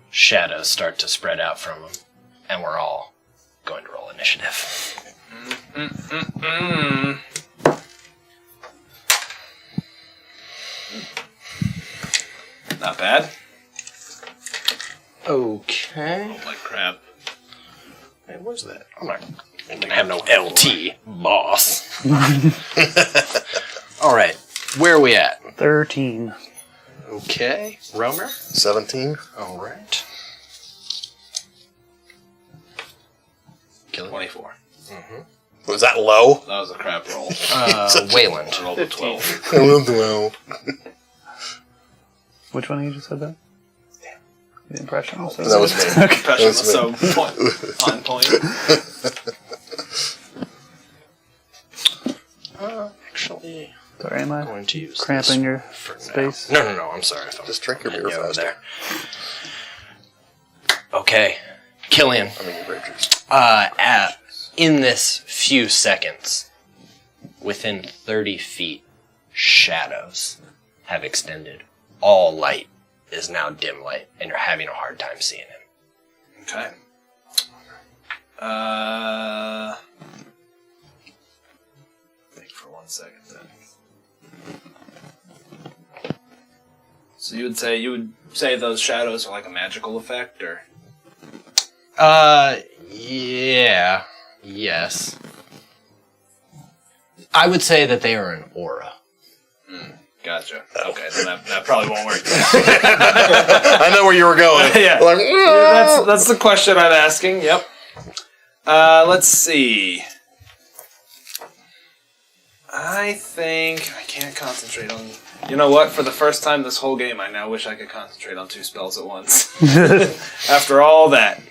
Shadows start to spread out from him. And we're all going to roll initiative. Not bad. Okay. Like crap. Hey, where's that? I'm not going to have no LT, boss. All right. Where are we at? 13. Okay. Romer? 17. All right. Kill it. 24. Was that low? That was a crap roll. Wayland. I rolled a 12. Low. Which one of you just said that? The impression. Also That was me. Impression was That's so on point. Actually, Sorry, am I going to use cramping this your for now. space? No. I'm sorry. Just drink your beer Over faster. there. Okay, Killian. I mean, your grape juice. In this few seconds, within 30 feet, shadows have extended. All light is now dim light, and you're having a hard time seeing him. Okay. Think for 1 second then. So you would say those shadows are like a magical effect, or? Yeah. Yes. I would say that they are an aura. Gotcha. Okay, then that probably won't work. I know where you were going. Yeah. Like, That's the question I'm asking. Yep. Let's see. I think I can't concentrate on. You know what? For the first time this whole game, I now wish I could concentrate on 2 spells at once. After all that.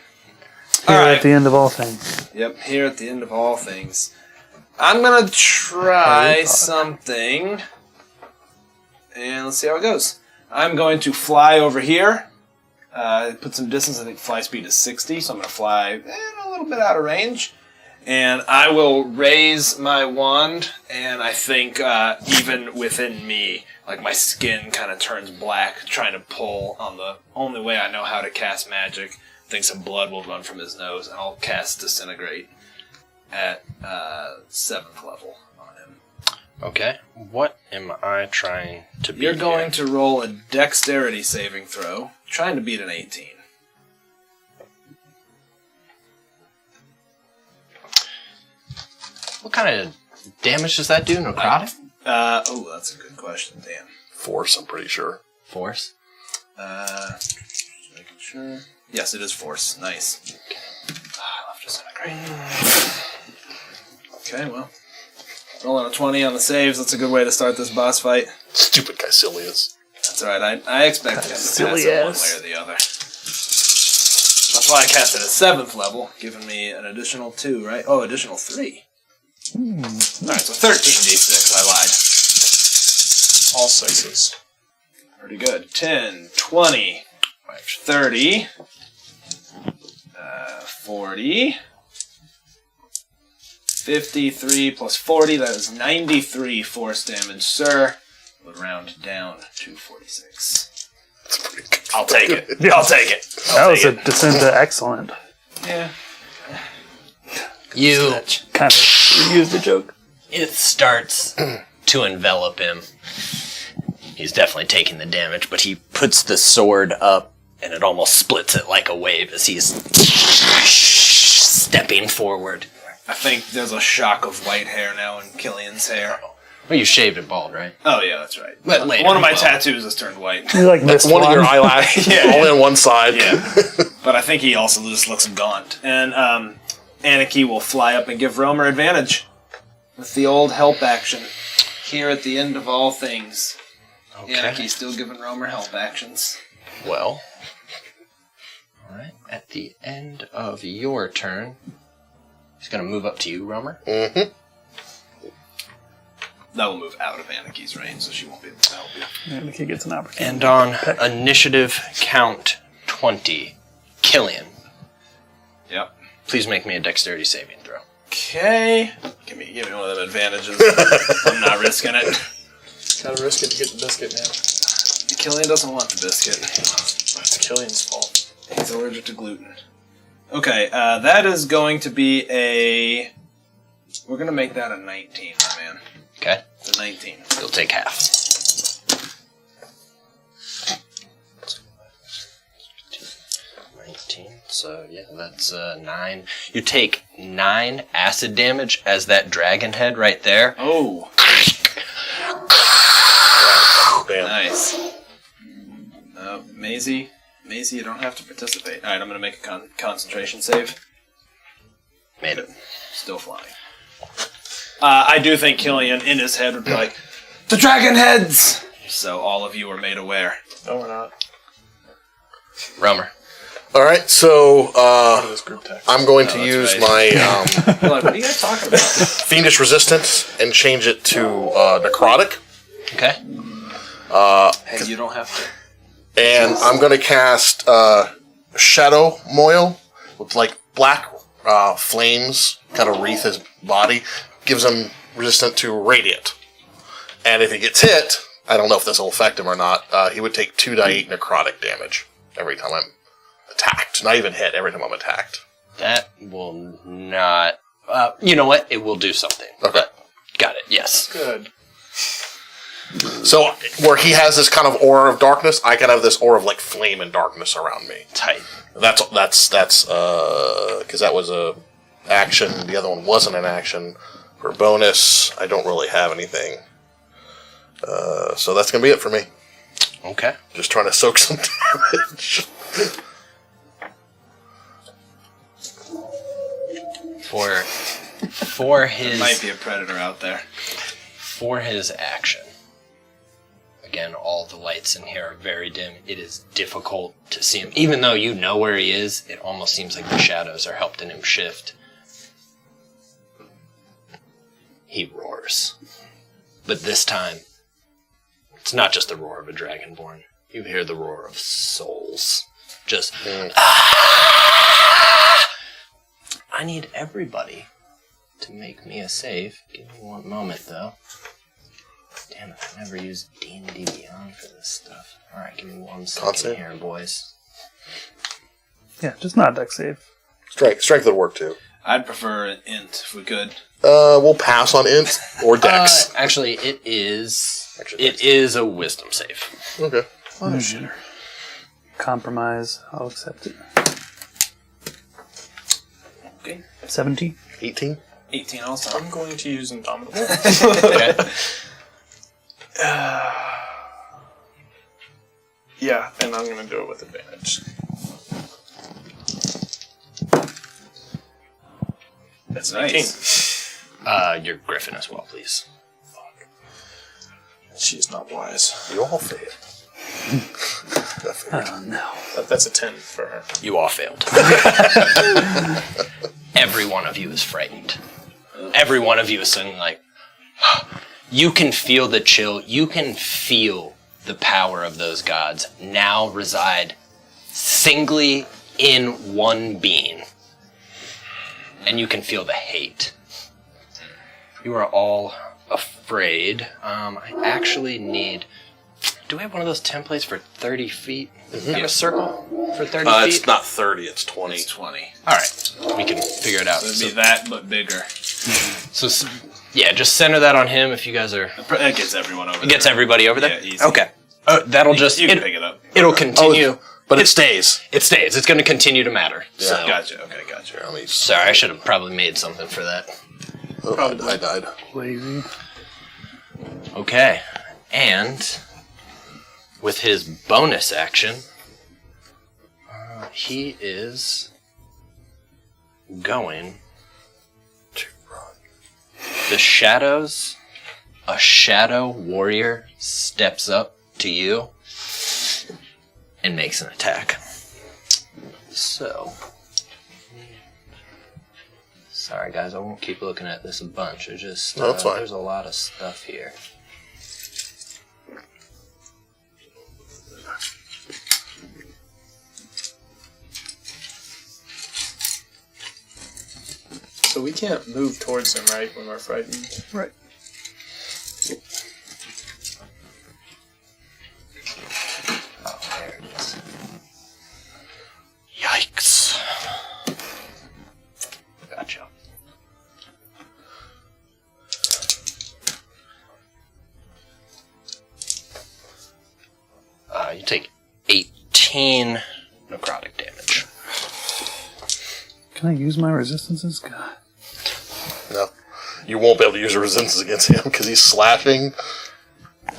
Here All right. at the end of all things. Yep. Here at the end of all things, I'm gonna try something. And let's see how it goes. I'm going to fly over here. Put some distance. I think fly speed is 60, so I'm going to fly a little bit out of range. And I will raise my wand, and I think even within me, like my skin kind of turns black, trying to pull on the only way I know how to cast magic. I think some blood will run from his nose, and I'll cast Disintegrate at 7th level on him. Okay. What am I trying to beat? You're going here? to roll a dexterity saving throw, trying to beat an 18. What kind of damage does that do? Necrotic? That's a good question. Damn. Force, I'm pretty sure. Force? Just making sure. Yes, it is force. Nice. I love Disintegrate. Okay, well. Rolling a 20 on the saves. That's a good way to start this boss fight. Stupid Caecilius. That's alright. I expect him to pass it one way or the other. That's why I cast it at 7th level, giving me an additional 2, right? Oh, additional 3. Alright, so 13d6. I lied. All 6s. Pretty good. 10, 20, 30, 40, 53 plus 40, that is 93 force damage, sir. Would round down to 46. That's pretty good. I'll take it. Yeah. I'll take it. That was a descent to excellent. Yeah. You... Kind of use the joke. It starts to envelop him. He's definitely taking the damage, but he puts the sword up and it almost splits it like a wave as he's stepping forward. I think there's a shock of white hair now in Killian's hair. Well, you shaved it bald, right? Oh yeah, that's right. But later, one of my well. tattoos has turned white. You like missed One of your eyelashes, Yeah. only on one side. Yeah, but I think he also just looks gaunt. And Anarchy will fly up and give Romer advantage with the old help action. Here at the end of all things, Anarchy's still giving Romer help actions. Well, all right. At the end of your turn, he's going to move up to you, Romer. Mm-hmm. That will move out of Anarchy's range, so she won't be able to help you. And the kid gets an opportunity. And on initiative count 20, Killian, Yep. please make me a dexterity saving throw. Okay. Give me one of them advantages. I'm not risking it. Gotta risk it to get the biscuit, man. Killian doesn't want the biscuit. It's Killian's fault. He's allergic to gluten. Okay, that is going to be a... We're going to make that a 19, my man. Okay? It's a 19. You'll take half. 19. So, yeah, that's 9. You take 9 acid damage as that dragon head right there. Oh, Bam. nice. Maisie, you don't have to participate. Alright, I'm going to make a concentration save. Made it. Still flying. I do think Killian, in his head, would be like, the dragon heads! So all of you are made aware. No, we're not. Romer. All right, so This group text. I'm going to that's use right. my You're like, what are you guys talking about? Fiendish Resistance and change it to Necrotic. Okay? And you don't have to. And I'm going to cast Shadow Moil with like black flames kind of wreath his body. Gives him resistant to Radiant. And if he gets hit, I don't know if this will affect him or not, he would take 2d8 necrotic damage every time I'm attacked. Not even hit, every time I'm attacked. That will not... you know what? It will do something. Okay. Got it, yes. Good. So where he has this kind of aura of darkness, I can have this aura of like flame and darkness around me. Tight. That's because that was a action. The other one wasn't an action. For bonus, I don't really have anything. So that's gonna be it for me. Okay. Just trying to soak some damage. For his... Might be a predator out there. For his action, again, all the lights in here are very dim. It is difficult to see him. Even though you know where he is, it almost seems like the shadows are helping him shift. He roars. But this time, it's not just the roar of a dragonborn. You hear the roar of souls. Just, I need everybody to make me a save. Give me one moment, though. Damn it, I never used D&D Beyond for this stuff. Alright, give me 1 second Constant? here, boys. Yeah, just not deck save. Strength would work too. I'd prefer an int if we could. We'll pass on int or dex. Actually, it is... Actually, It is a wisdom save. Okay. Compromise. I'll accept it. Okay. 17. 18. 18 also. I'm going to use Indomitable. Okay. Yeah, and I'm going to do it with advantage. That's Nice. 19. Your griffin as well, please. She's not wise. You all fail. Oh, no. That's a 10 for her. You all failed. Every one of you is frightened. Every one of you is suddenly like, you can feel the chill. You can feel the power of those gods now reside singly in one being. And you can feel the hate. You are all afraid. I actually need... Do we have one of those templates for 30 feet? Is that a circle for 30 feet? It's not 30, it's 20. It's 20. All right, we can figure it out. It'd be that, but bigger. So, yeah, just center that on him if you guys are... It gets everyone over there. It gets everybody over there? Yeah, easy. Okay. That'll just... You can pick it up. It'll continue. But it stays. It stays. It's going to continue to matter. Yeah. So. Gotcha. Okay, gotcha. Let me- Sorry, I should have probably made something for that. Oh, I died. Lazy. Okay. And with his bonus action, he is going to run. The shadows, a shadow warrior steps up to you and makes an attack. So, sorry guys, I won't keep looking at this a bunch. It's just No, that's fine. there's a lot of stuff here. So we can't move towards him, right, when we're frightened? Right. Oh, there it is. Yikes. Gotcha. You take 18 necrotic damage. Can I use my resistances? God. No. You won't be able to use a resistance against him because he's slashing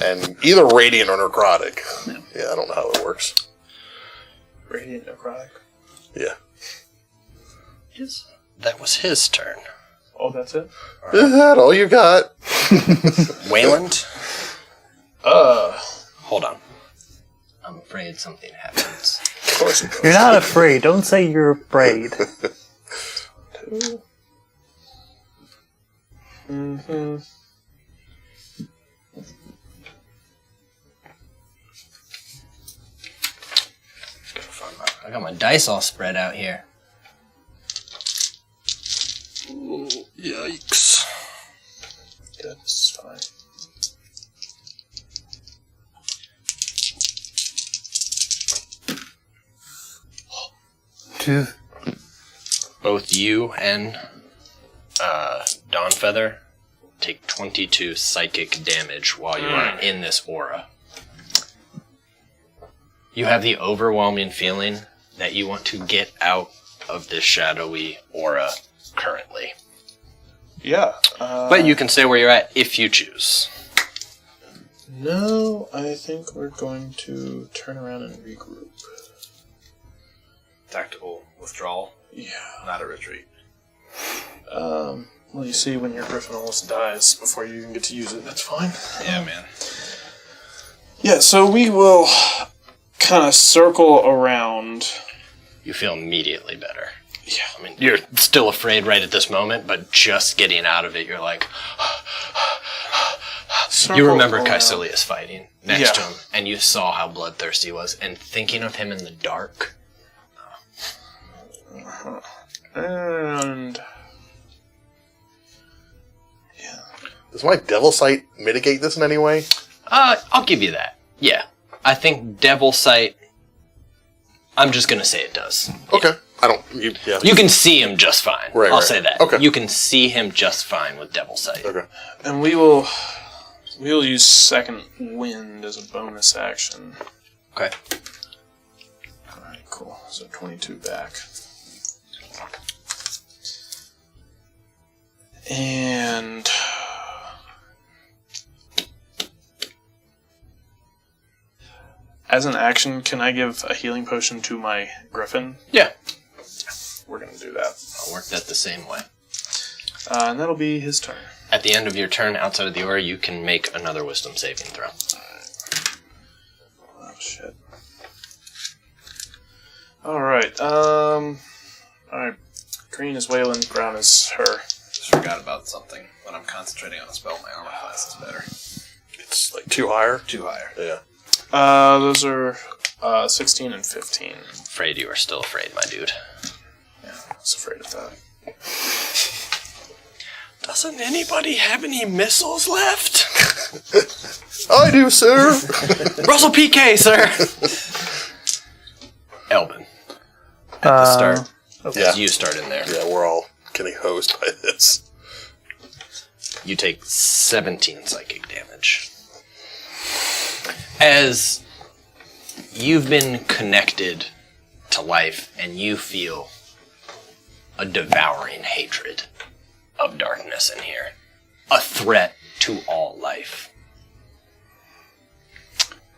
and either radiant or necrotic. Yeah, I don't know how it works. Radiant necrotic. Yeah. Yes. That was his turn. Oh, that's it? Is that all you got? Wayland? Hold on. I'm afraid something happens. Of course it goes. You're not afraid. Don't say you're afraid. Mm-hmm. I got my dice all spread out here. Ooh, yikes. That's fine. Two. Both you and Dawnfeather take 22 psychic damage while you are in this aura. You have the overwhelming feeling that you want to get out of this shadowy aura currently. Yeah. But you can stay where you're at if you choose. No, I think we're going to turn around and regroup. Tactical withdrawal, Yeah. not a retreat. Well, you see, when your griffin almost dies before you even get to use it, that's fine. Yeah, man. Yeah, so we will kind of circle around. You feel immediately better. Yeah. I mean, you're still afraid right at this moment, but just getting out of it, you're like... You remember Caecilius fighting next to him, and you saw how bloodthirsty he was, and thinking of him in the dark. And... Does my devil sight mitigate this in any way? I'll give you that. Yeah. I think Devil Sight... I'm just gonna say it does. Okay. I don't... yeah. You can see him just fine. Right, I'll right. say that. Okay. You can see him just fine with Devil Sight. Okay. And we will use Second Wind as a bonus action. Okay. Alright, cool. So 22 back. And... as an action, can I give a healing potion to my griffin? Yeah. We're going to do that. I'll work that the same way. And that'll be his turn. At the end of your turn outside of the aura, you can make another wisdom saving throw. Oh, shit. Alright, alright. Green is Wayland, brown is her. Just forgot about something. When I'm concentrating on a spell, my armor class is better. It's like 2 higher? 2 higher. Yeah. Those are 16 and 15. Afraid you are still afraid, my dude. Yeah, I was afraid of that. Doesn't anybody have any missiles left? I do, sir! Russell PK, sir! Elvin. At the start. Yeah. You start in there. Yeah, we're all getting hosed by this. You take 17 psychic damage. As you've been connected to life, and you feel a devouring hatred of darkness in here. A threat to all life.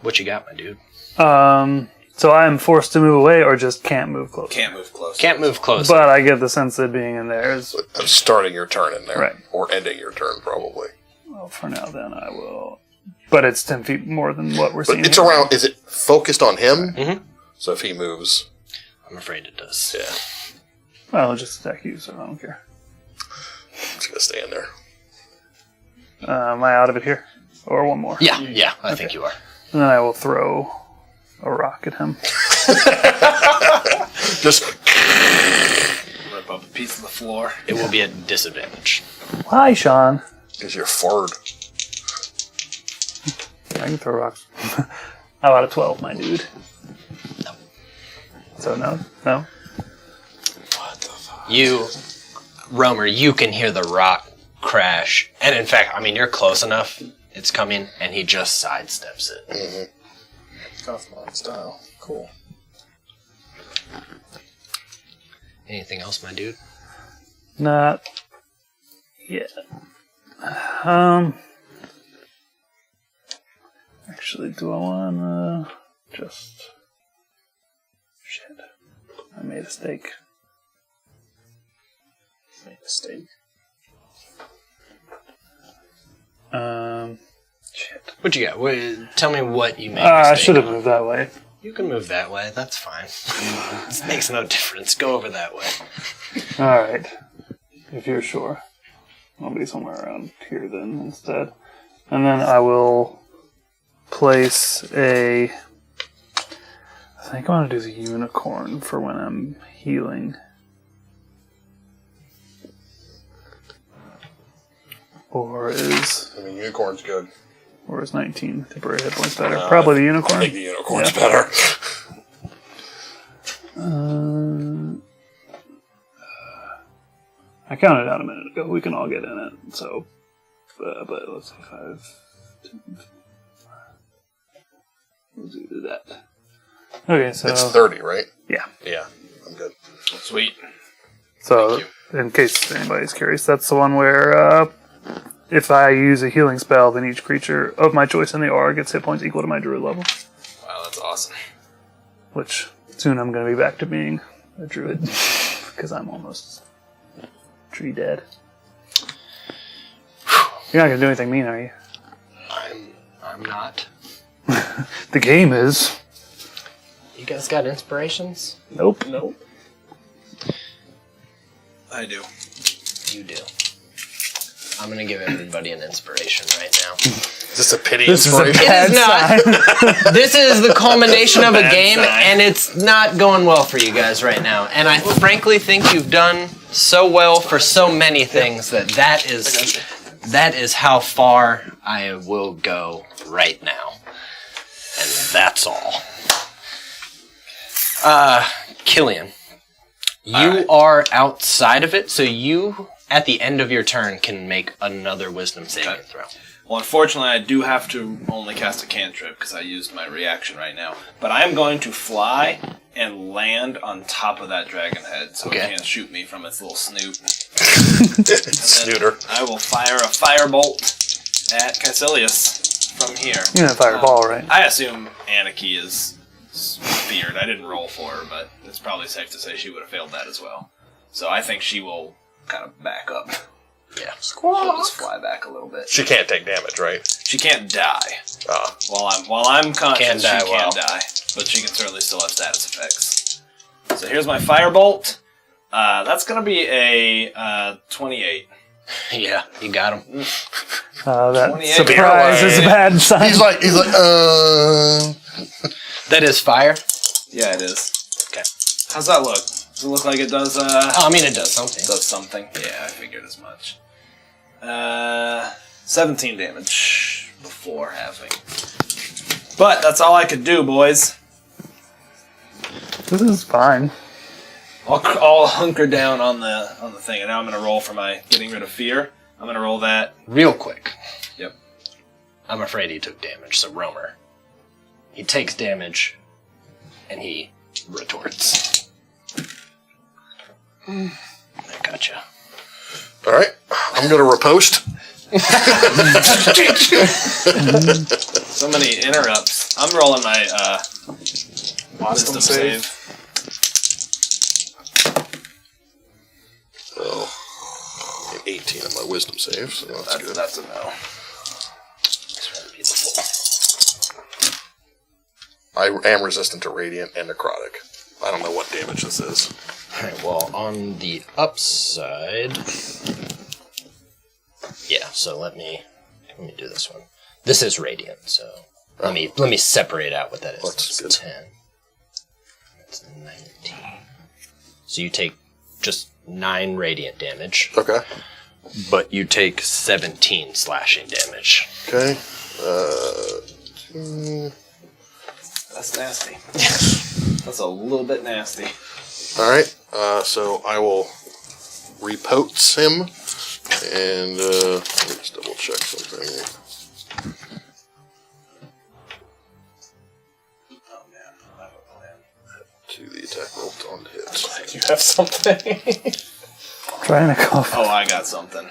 What you got, my dude? So I am forced to move away or just can't move close? Can't move close. Can't move close. But I get the sense that being in there is... Starting your turn in there. Right. Or ending your turn, probably. Well, for now then I will... But it's 10 feet more than what we're seeing But it's here. around... Is it focused on him? Mhm. So if he moves... I'm afraid it does. Yeah. Well, I'll just attack you, so I don't care. It's going to stay in there. Am I out of it here? Or one more? Yeah, I think you are. And then I will throw a rock at him. Just... Rip up a piece of the floor. It will be at disadvantage. Hi, Sean. Because you're forward. I can throw rocks. How about a 12, my dude? No. So no? No? What the fuck? You, Romer, you can hear the rock crash. And in fact, I mean, you're close enough. It's coming, and he just sidesteps it. Mm-hmm. Gothmon style. Cool. Anything else, my dude? Not yet. Actually, do I wanna just... Shit. I made a stake. Make a steak. Shit. What you got? Tell me what you made. I should have moved that way. You can move that way. That's fine. This makes no difference. Go over that way. Alright. If you're sure. I'll be somewhere around here then instead. And then I will place a... I think I want to do the unicorn for when I'm healing. Or is... I mean, unicorn's good. Or is 19 temporary hit points better? Probably the unicorn. I think the unicorn's better. I counted out a minute ago. We can all get in it. So, but let's see, 5, 10, 5. We'll do that. Okay, so It's 30, right? yeah. Yeah, I'm good. Sweet. So, in case anybody's curious, that's the one where if I use a healing spell, then each creature of my choice in the aura gets hit points equal to my druid level. Wow, that's awesome. Which soon I'm going to be back to being a druid because I'm almost tree dead. You're not going to do anything mean, are you? I'm not. The game is. You guys got inspirations? Nope. I do. You do. I'm gonna give everybody an inspiration right now. Is this a pity This is a inspiration? bad not. This is the culmination of a Bad game, sign. and it's not going well for you guys right now. And I frankly think you've done so well for so many things that is how far I will go right now. And that's all. Killian, you are outside of it, so you, at the end of your turn, can make another wisdom saving throw. Well, unfortunately, I do have to only cast a cantrip because I used my reaction right now. But I am going to fly and land on top of that dragon head so Okay. it can't shoot me from its little snoot. Snooter. I will fire a firebolt at Caecilius from here. You didn't fire a ball, right? I assume Anarchy is feared. I didn't roll for her, but it's probably safe to say she would have failed that as well. So I think she will kind of back up. Yeah. She'll just fly back a little bit. She can't take damage, right? She can't die. Ah. While I'm conscious, Can't die she can well. die, but she can certainly still have status effects. So here's my firebolt. That's gonna be a 28. Yeah, you got him. That 28. surprise is a bad sign. He's like, That is fire. Yeah, it is. Okay. How's that look? Does it look like it does? I mean, it does something. Does something. Yeah, I figured as much. 17 damage before halving. But that's all I could do, boys. This is fine. I'll hunker down on the thing, and now I'm gonna roll for my getting rid of fear. I'm gonna roll that. Real quick. Yep. I'm afraid he took damage, so Romer. He takes damage And he retorts. I gotcha. All right, I'm gonna riposte. So many interrupts. I'm rolling my wisdom save. Well, 18 on my wisdom save, so that's good. That's a no. I am resistant to radiant and necrotic. I don't know what damage this is. Alright, well, on the upside... Yeah, so let me do this one. This is radiant, so let me separate out what that is. That's good. 10. That's 19. So you take just 9 radiant damage, Okay. but you take 17 slashing damage. Okay. That's nasty. That's a little bit nasty. All right. So I will repotes him, and let me just double check something. Oh man, I have a plan. To the attack roll on to hit. You have something. Trying to cough. Oh, I got something.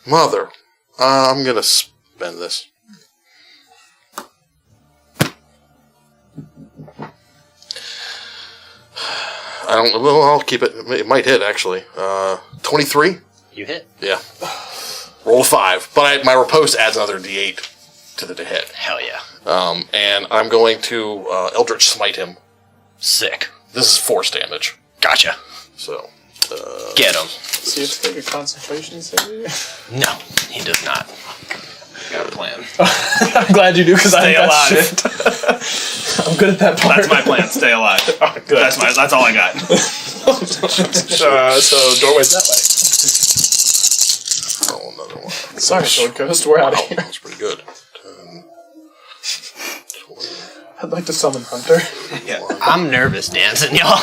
Mother, I'm gonna spend this. I don't. Well, I'll keep it. It might hit actually. 23. You hit. Yeah. Roll a 5, but my riposte adds another D8 to the hit. Hell yeah. And I'm going to Eldritch Smite him. Sick. This is force damage. Gotcha. So. Get him. So you have to take a concentration save? No, he does not. Got a plan. I'm glad you do, because I Stay think alive. that's I'm good at that part. That's my plan. Stay alive. Oh, good. That's all I got. So doorway's that Oh, another one. way. Sorry, Sword Coast. We're out of here. That's pretty good. 10, 20. I'd like to summon Hunter. Yeah. I'm nervous dancing, y'all.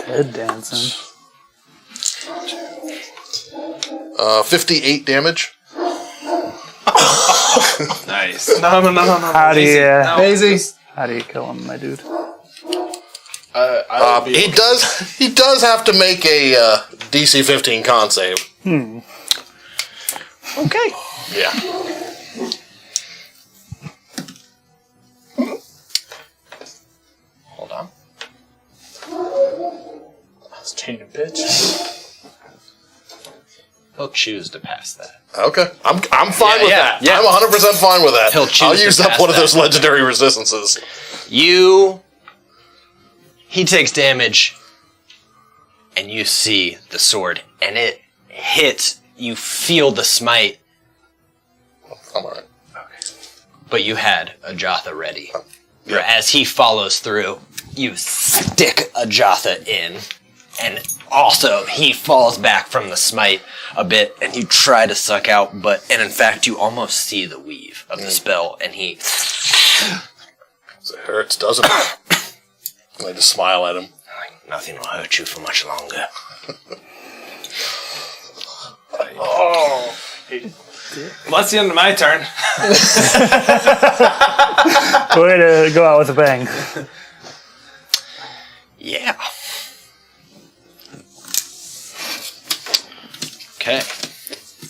Ted dancing. 58 damage. Nice. No. How do you? Daisy. How do you kill him, my dude? He does have to make a DC 15 con save. Okay. Yeah. Hold on. Let's change a pitch. He'll choose to pass that. Okay. I'm fine with that. yeah. I'm 100% fine with that. He'll choose I'll to use up pass one of that. those legendary resistances. He takes damage, and you see the sword, and it hits. You feel the smite, I'm alright. but you had Ajatha ready. Yeah. As he follows through, you stick Ajatha in, and also he falls back from the smite a bit, and you try to suck out, and in fact you almost see the weave of the spell, and he... It hurts, doesn't it? I just smile at him. Nothing will hurt you for much longer. Oh. Well, that's the end of my turn. Way to go out with a bang. Yeah. Okay.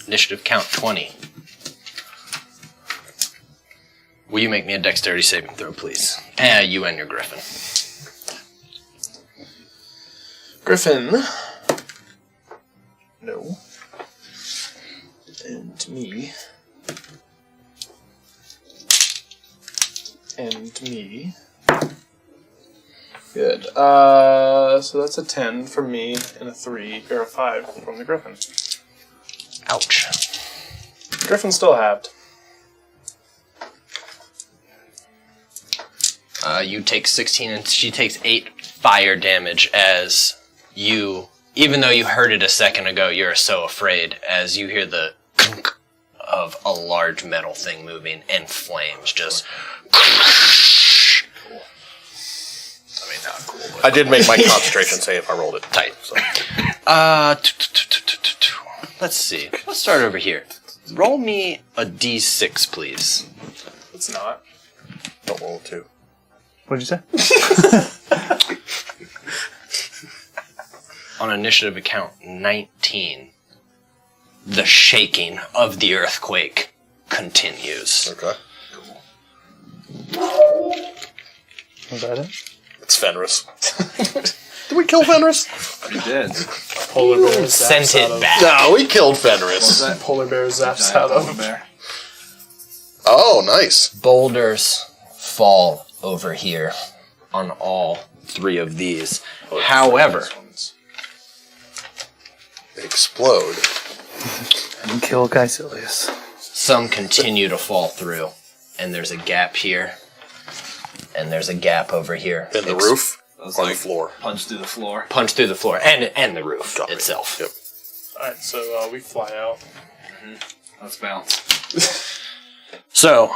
Initiative count 20. Will you make me a dexterity saving throw, please? You and your griffin. Griffin. No. And me. And me. Good. So that's a 10 from me and a 3 or a 5 from the Griffin. Ouch. Griffin's still halved. You take 16 and she takes 8 fire damage as you, even though you heard it a second ago, you're so afraid as you hear the clunk of a large metal thing moving and flames just... I mean, not cool, but... I did make my concentration save. I rolled it tight. So. Let's see. Let's start over here. Roll me a d6, please. It's not. Don't roll 2. What'd you say? On initiative account 19, the shaking of the earthquake continues. Okay. Was that it? It's Fenris. Did we kill Fenris? You did. Polar bear Sent zaps out it of. back. No, we killed Fenris. That polar bear zaps Giant out polar of. bear. Oh, nice. Boulders fall over here on all 3 of these. However, They explode. And kill Caecilius. some continue to fall through. And there's a gap here. And there's a gap over here. In the roof? was On like the floor. punch through the floor. Punch through the floor. And the roof Copy. itself. Yep. Alright, so we fly out. Let's bounce. So,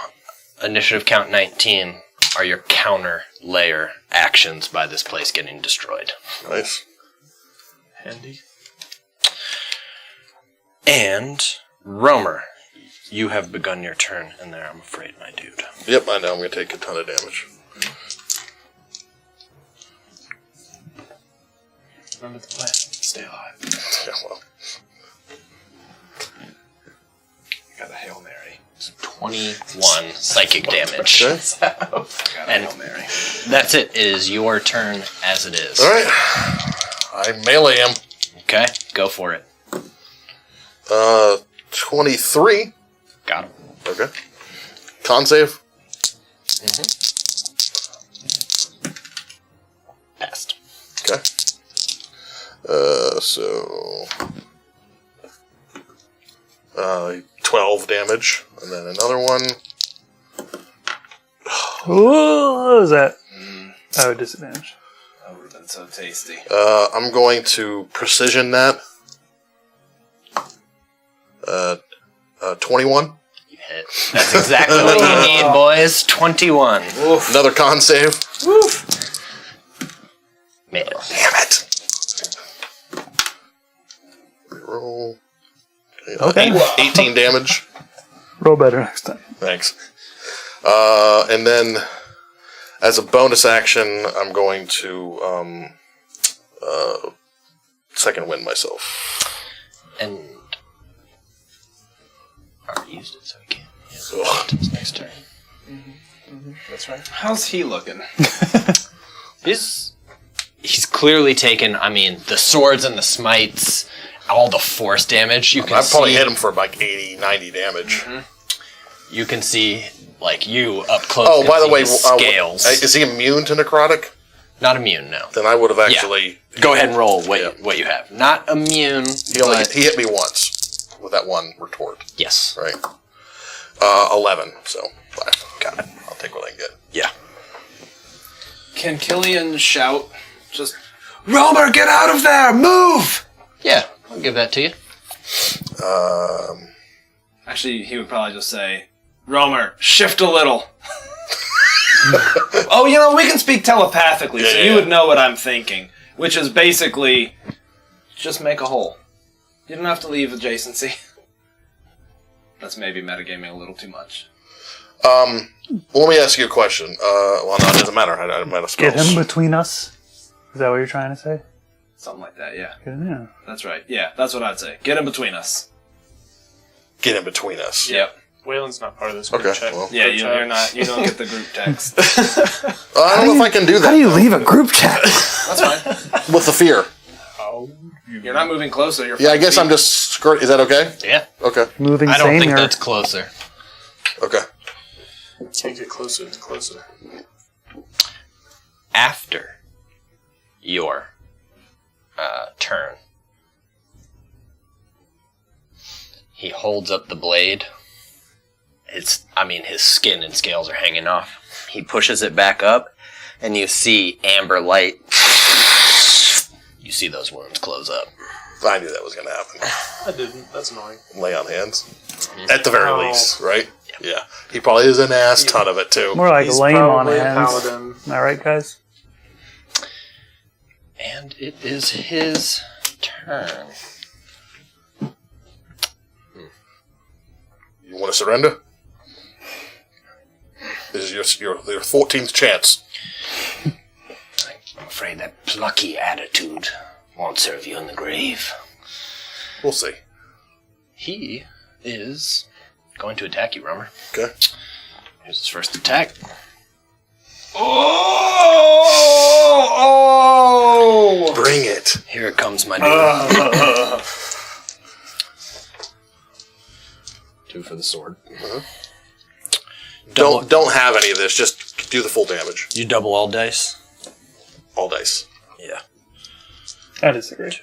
initiative count 19 are your counter layer actions by this place getting destroyed. Nice. Handy. And, Romer, you have begun your turn in there, I'm afraid, my dude. Yep, I know. I'm going to take a ton of damage. Remember the plan. Stay alive. Yeah, well. Got a Hail Mary. 21 psychic damage. Okay. Got a And- Hail Mary. That's it. It is your turn as it is. All right. I melee him. Okay, go for it. 23. Got him. Okay. Con save. Passed. Okay. So 12 damage, and then another one. Ooh, what was that? Oh, disadvantage. That would have been so tasty. I'm going to precision that. 21. You hit. That's exactly what you need, boys. 21. Another con save. Made it. Damn it. Reroll. Okay. 18 damage. Roll better next time. Thanks. And then, as a bonus action, I'm going to second wind myself. And already used it, so we can't. Ugh. To his next turn. That's right. How's he looking? He's clearly taken, I mean, the swords and the smites, all the force damage. You can I've probably see, hit him for like 80, 90 damage. You can see, like, you up close. Oh, can by the see way, his scales. is he immune to necrotic? Not immune, no. Then I would have actually. Go ahead and roll what, Yeah. what you have. Not immune, He hit me once with that one retort, yes. right? 11. So 5. Got it. I'll take what I can get. Yeah. Can Killian shout just, Romer, get out of there! Move! Yeah, I'll give that to you. Actually, he would probably just say, Romer, shift a little. Oh, you know, we can speak telepathically, so you would know what I'm thinking. Which is basically, just make a hole. You don't have to leave adjacency. That's maybe metagaming a little too much. Well, let me ask you a question. Well, no, it doesn't matter. I'm out of spells. Get him between us. Is that what you're trying to say? Something like that, yeah. Get him in. That's right. Yeah, that's what I'd say. Get in between us. Get in between us. Yep. Waylon's not part of this group Okay, chat. well. Yeah, Group chat. you're not. You don't get the group text. I don't know if I can do that. How do you leave a group chat? That's fine. With the fear. You're not moving closer. You're Yeah, I 5 guess feet. I'm just skirt. Is that okay? Yeah. Okay. Moving I don't same think or that's closer. Okay. Can't get closer. It's closer. After your turn, he holds up the blade. His skin and scales are hanging off. He pushes it back up, and you see amber light. You see those wounds close up. I knew that was going to happen. I didn't. That's annoying. Lay on hands. At the very least, right? Yeah. He probably is an ass ton of it, too. more like He's lame on probably a hands? paladin. Am I right, guys? And it is his turn. You want to surrender? This is your 14th chance. I'm afraid that plucky attitude won't serve you in the grave. We'll see. He is going to attack you, Rummer. Okay. Here's his first attack. Oh! Bring it. Here comes my dude. 2 for the sword. Don't have any of this. Just do the full damage. You double all dice? All dice. Yeah. I disagree. 2, 3,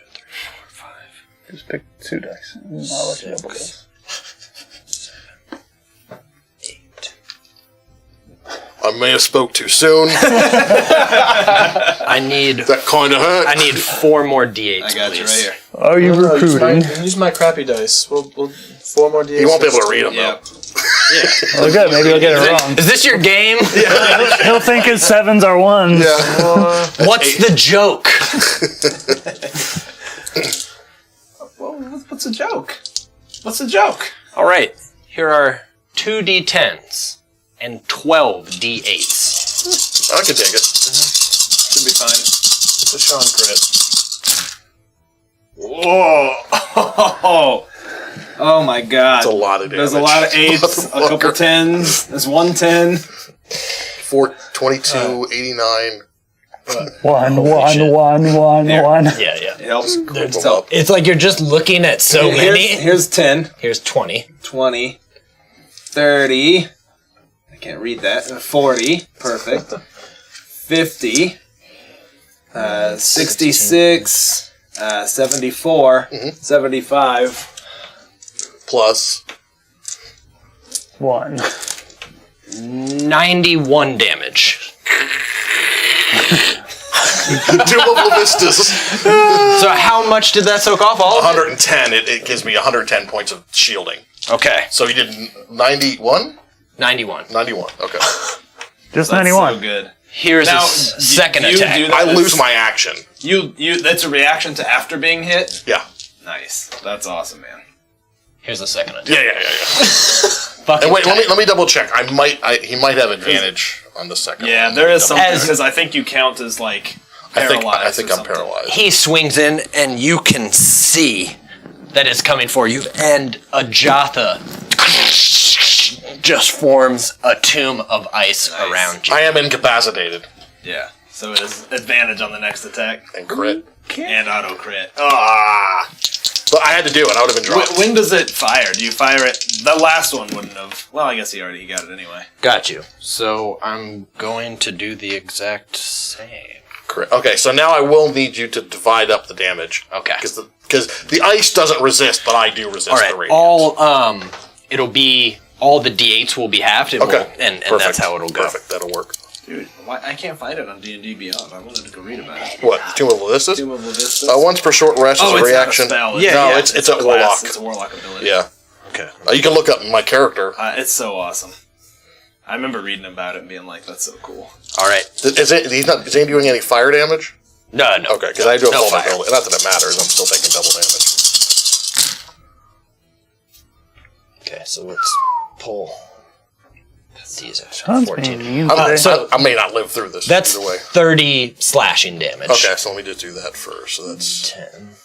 4, 5. Just pick 2 dice. And I'll let you double dice. 8. I may have spoke too soon. I need That kind of hurt. I need 4 more d8s, I got please. you right here. Are you recruiting? Use my crappy dice. We'll 4 more d8s. You won't be able to read them, Yep. Well, good. Maybe he'll get it wrong. Is this your game? He'll think his 7s are 1s. Yeah. What's the joke? Well, what's the joke? What's the joke? All right. Here are 2 d10s and 12 d8s. I can take it. Should be fine. It's a Sean crit. Whoa! Oh my god. It's a lot of damage. There's a lot of 8s, a couple Motherfucker. 10s. There's 1 10. 4, 22, 89. 1, 1, 1, 1, There. 1. Yeah. It helps. Group them So up. It's like you're just looking at so many. Here's 10, Here's 20. 20, 30. I can't read that. 40. Perfect. 50. 66. 74. 75. Plus. 1. 91 damage. 2 level vistas. So how much did that soak off? All of it? 110. It gives me 110 points of shielding. Okay. So you did 91? 91. 91. Okay. Just That's 91. so good. Here's Now, his second you attack. do that- I lose my action. You. That's a reaction to after being hit. Yeah. Nice. That's awesome, man. Here's the second attack. Yeah. Fucking And wait, attack. let me double check. He might have advantage on the second Yeah, one. there is something As- because I think you count as like I paralyzed. think or I'm something. paralyzed. He swings in, and you can see that it's coming for you. And Ajatha just forms a tomb of ice Nice. around you. I am incapacitated. Yeah. So it is advantage on the next attack And crit. and auto crit. Ah! But I had to do it. I would have been dropped. When does it fire? Do you fire it? The last one wouldn't have. Well, I guess he got it anyway. Got you. So I'm going to do the exact same. Crit. Okay, so now I will need you to divide up the damage. Okay. Because the ice doesn't resist, but I do resist All the right. radiant. It'll be all the d8s will be halved. It Okay. will, and Perfect. that's how it'll go. Perfect. That'll work. Dude, why, I can't find it on D&D Beyond. I wanted to go read about it. What? Tomb of Levistus? Tomb of Levistus. Once per short rest Oh, as a it's reaction. not a spell. No, it's a class. warlock. It's a warlock ability. Yeah. Okay. You can look up my character. It's so awesome. I remember reading about it and being like, that's so cool. All right. Is he doing any fire damage? No. Okay, because I do a No full fire. double. Not that it matters. I'm still taking double damage. Okay, so let's pull. These are Sean's 14. being mean today. So- I may not live through this. That's either way. 30 slashing damage. Okay, so let me just do that first. So that's 10,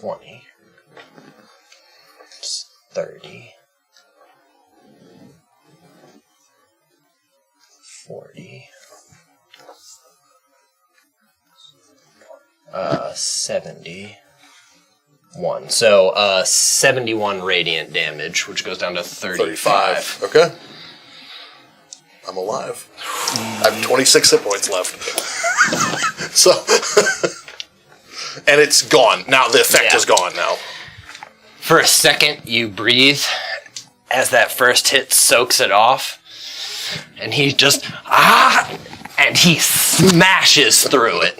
20, 30, 40, 71. So 71 radiant damage, which goes down to 35. Okay. I'm alive. I have 26 hit points left. So, and it's gone now. The effect is gone now. For a second, you breathe as that first hit soaks it off, and he just and he smashes through it.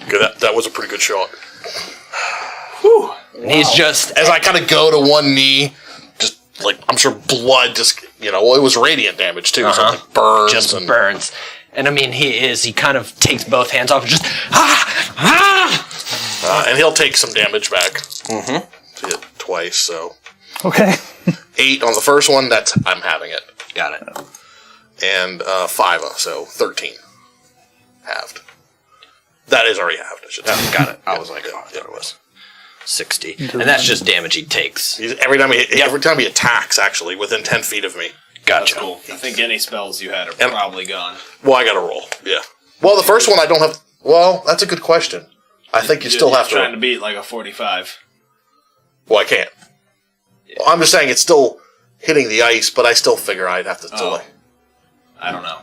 Good. That was a pretty good shot. And he's just As I kind of go to one knee, just like I'm sure blood just well, it was radiant damage too, so it like burns. just and, burns. And I mean, he kind of takes both hands off and just and he'll take some damage back. Mm-hmm. Hit twice, so Okay. 8 on the first one. I'm having it. Got it. And 5, so 13. Halved. That is already halved. I should have. Got it. I was like, oh, I thought it was 60. And that's just damage he takes. Every time he attacks, actually, within 10 feet of me. Gotcha. That's cool. I think any spells you had are probably gone. Well, I got to roll. Yeah. Well, the first one I don't have. Well, that's a good question. I think you still have to. Trying to beat like a 45. Well, I can't. Yeah. Well, I'm just saying it's still hitting the ice, but I still figure I'd have to delay. I don't know.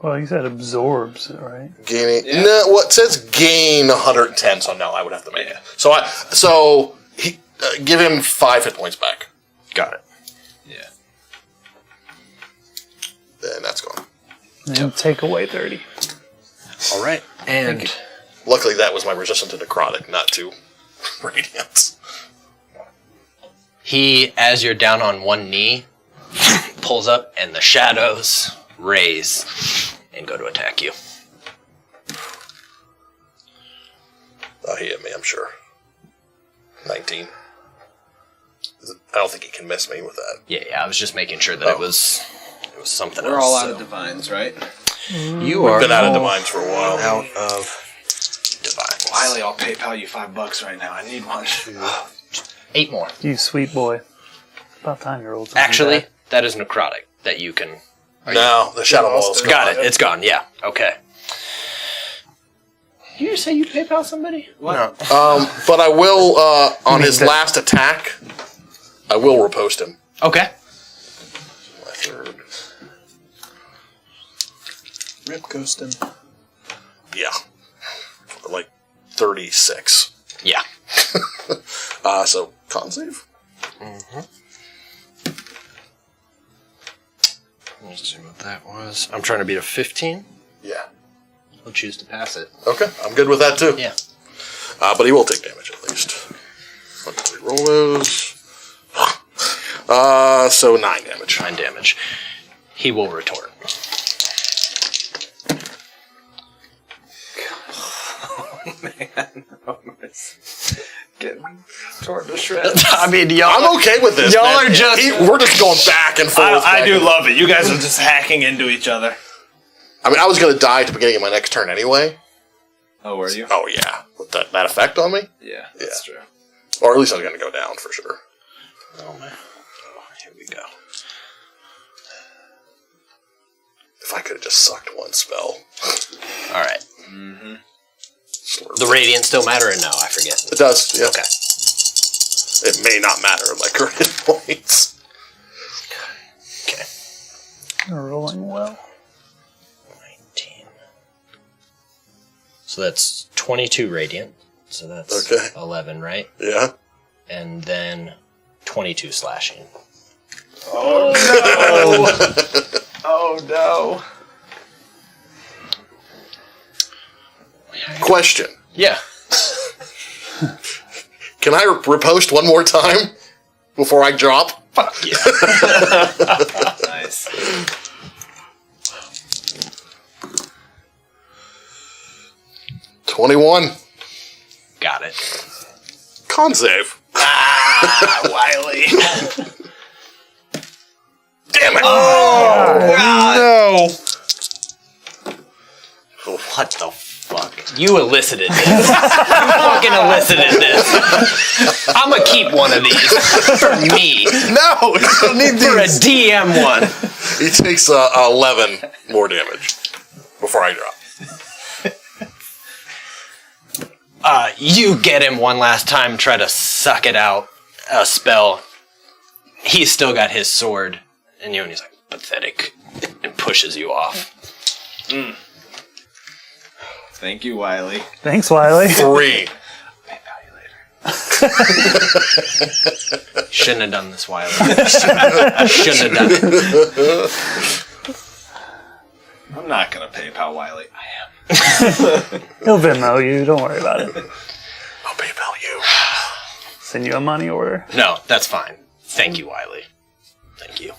Well, you said absorbs it, right? Gaining. Yeah. No, well, it says gain 110, so no, I would have to make it. So he give him 5 hit points back. Got it. Yeah. Then that's gone. And take away 30. All right. And luckily that was my resistance to necrotic, not to radiance. He, as you're down on one knee, pulls up and the shadows raise and go to attack you. Oh, he hit me, I'm sure. 19. I don't think he can miss me with that. Yeah, I was just making sure that it was something else. We're all out of divines, right? You We've are been out of divines for a while. out of divines. Wiley, I'll PayPal you $5 right now. I need one. 8 more. You sweet boy. About time you're old. Actually, that is necrotic that you can... No, the shadow wall's gone. Got it. It's gone. Yeah. Okay. Did you just say you'd PayPal somebody? What? No. But I will, on his last attack, I will riposte him. Okay. My third. Rip ghosting. Yeah. Like 36. Yeah. So, con save? Mm-hmm. Let's see what that was. I'm trying to beat a 15. Yeah. I'll choose to pass it. Okay, I'm good with that too. Yeah. But he will take damage at least. Let's roll those. So 9 damage. 9 damage. He will retort. Oh, man. Getting torn to shreds. I mean, y'all. I'm okay with this. Y'all man. are just. We're just going back and forth. I do love it. You guys are just hacking into each other. I mean, I was going to die at the beginning of my next turn anyway. Oh, were you? Oh, yeah. With that effect on me? Yeah, that's true. Or at least I was going to go down for sure. Oh, man. Oh, here we go. If I could have just sucked one spell. All right. Mm-hmm. The radiant still matter or no? I forget. It does, yeah. Okay. It may not matter, like hit points. Okay. You're rolling well. 19. So that's 22 radiant. So that's Okay. 11, right? Yeah. And then 22 slashing. Oh, no. Oh, no. Question. Yeah. Can I riposte one more time before I drop? Fuck yeah. Nice. $21. Got it. Con save. Wiley. Damn it! Oh, no. What the fuck? You elicited this. You fucking elicited this. I'm gonna keep one of these for me. No, you don't need For a these. DM one. He takes 11 more damage before I drop. You get him one last time, try to suck it out, a spell. He's still got his sword, and he's like, pathetic, and pushes you off. Mm. Thank you, Wiley. Thanks, Wiley. 3. PayPal you later. Shouldn't have done this, Wiley. Shouldn't have done it. I'm not going to PayPal Wiley. I am. He'll Venmo you. Don't worry about it. I'll PayPal you. Send you a money order. No, that's fine. Thank you, Wiley. Thank you.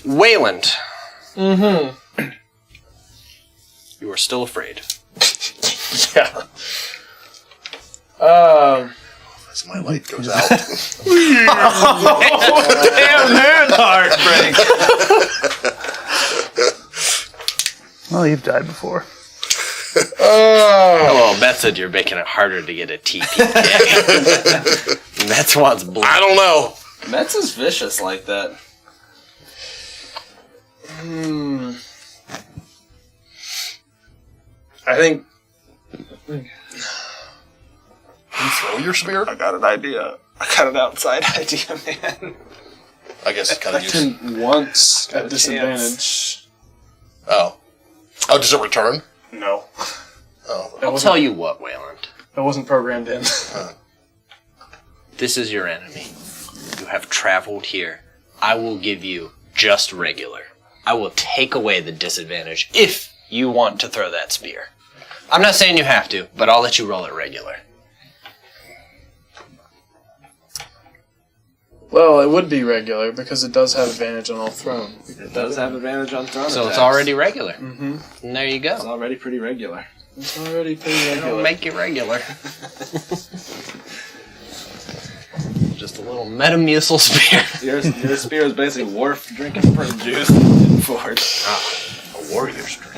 Wayland. Mm-hmm. You are still afraid. Yeah. As my light goes out. Damn, there's heartbreak. Well, you've died before. Well, Beth said you're making it harder to get a TPK. Mets wants blood. I don't know. Mets is vicious like that. I think You throw your spear? I got an idea. I got an outside idea, man. I guess it's kind of I useless. can once Got at a disadvantage. Oh. Oh, does it return? No, Oh. I'll tell you what, Wayland. that wasn't programmed in. This is your enemy. You have traveled here. I will give you just regular. I will take away the disadvantage if you want to throw that spear. I'm not saying you have to, but I'll let you roll it regular. Well, it would be regular because it does have advantage on all thrown. It does have advantage on throne So it's attacks. already regular. Mm-hmm. And there you It's go. already pretty regular. It's already pretty It'll regular. make it regular. Just a little Metamucil spear. Your spear is basically Worf drinking prune juice in Forge. A warrior's drink.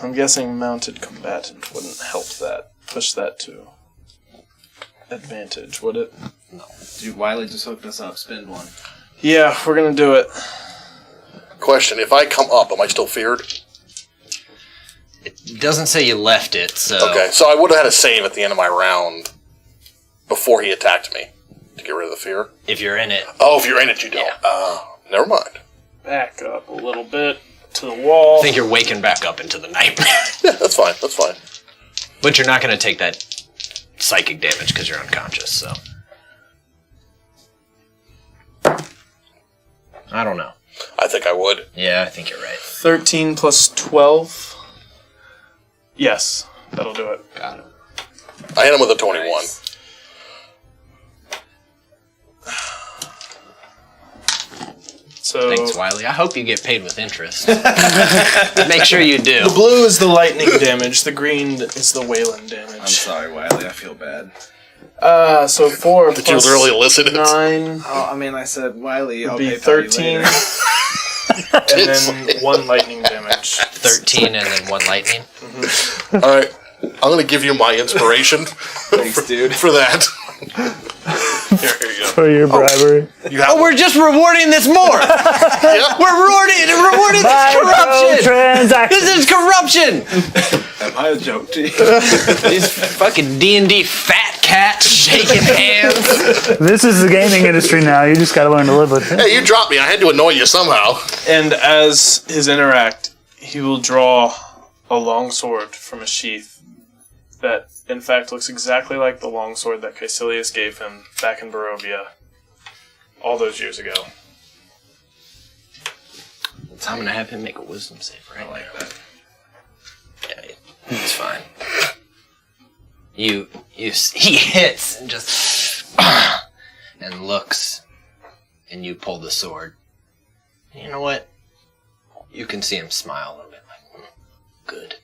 I'm guessing mounted combatant wouldn't help that. Push that to advantage, would it? Dude, Wiley just hooked us up. Spin one. Yeah, we're gonna do it. Question, if I come up, am I still feared? It doesn't say you left it, so... Okay, so I would have had a save at the end of my round before he attacked me to get rid of the fear. If you're in it, Oh, if you're in it, you don't. Yeah. Never mind. Back up a little bit to the wall. I think you're waking back up into the nightmare. Yeah, that's fine. That's fine. But you're not going to take that psychic damage because you're unconscious, so... I don't know. I think I would. Yeah, I think you're right. 13 plus 12. Yes, that'll do it. Got it. I hit him with a 21. Nice. So Thanks, Wiley. I hope you get paid with interest. Make sure you do. the blue is the lightning damage. The green is the Wayland damage. I'm sorry, Wiley. I feel bad. So 4 Did you plus really listen? 9 Oh, I mean, I said Wiley. I'll would be pay for you 13, later. and then 1 lightning damage. 13 and then 1 lightning. All right. I'm going to give you my inspiration Thanks, dude. for that. Here you go. For your bribery. You have Oh, we're just rewarding this more! Yep. We're rewarding this corruption! Transaction. This is corruption! Am I a joke to you? These fucking D&D fat cats shaking hands. This is the gaming industry now. You just gotta learn to live with it. Hey, you dropped me. I had to annoy you somehow. And as his interact, he will draw a longsword from a sheath that, in fact, looks exactly like the longsword that Caecilius gave him back in Barovia all those years ago. I'm gonna have him make a wisdom save right now. Yeah, it's fine. He hits and just and looks, and you pull the sword. You know what? You can see him smile a little bit, like, good.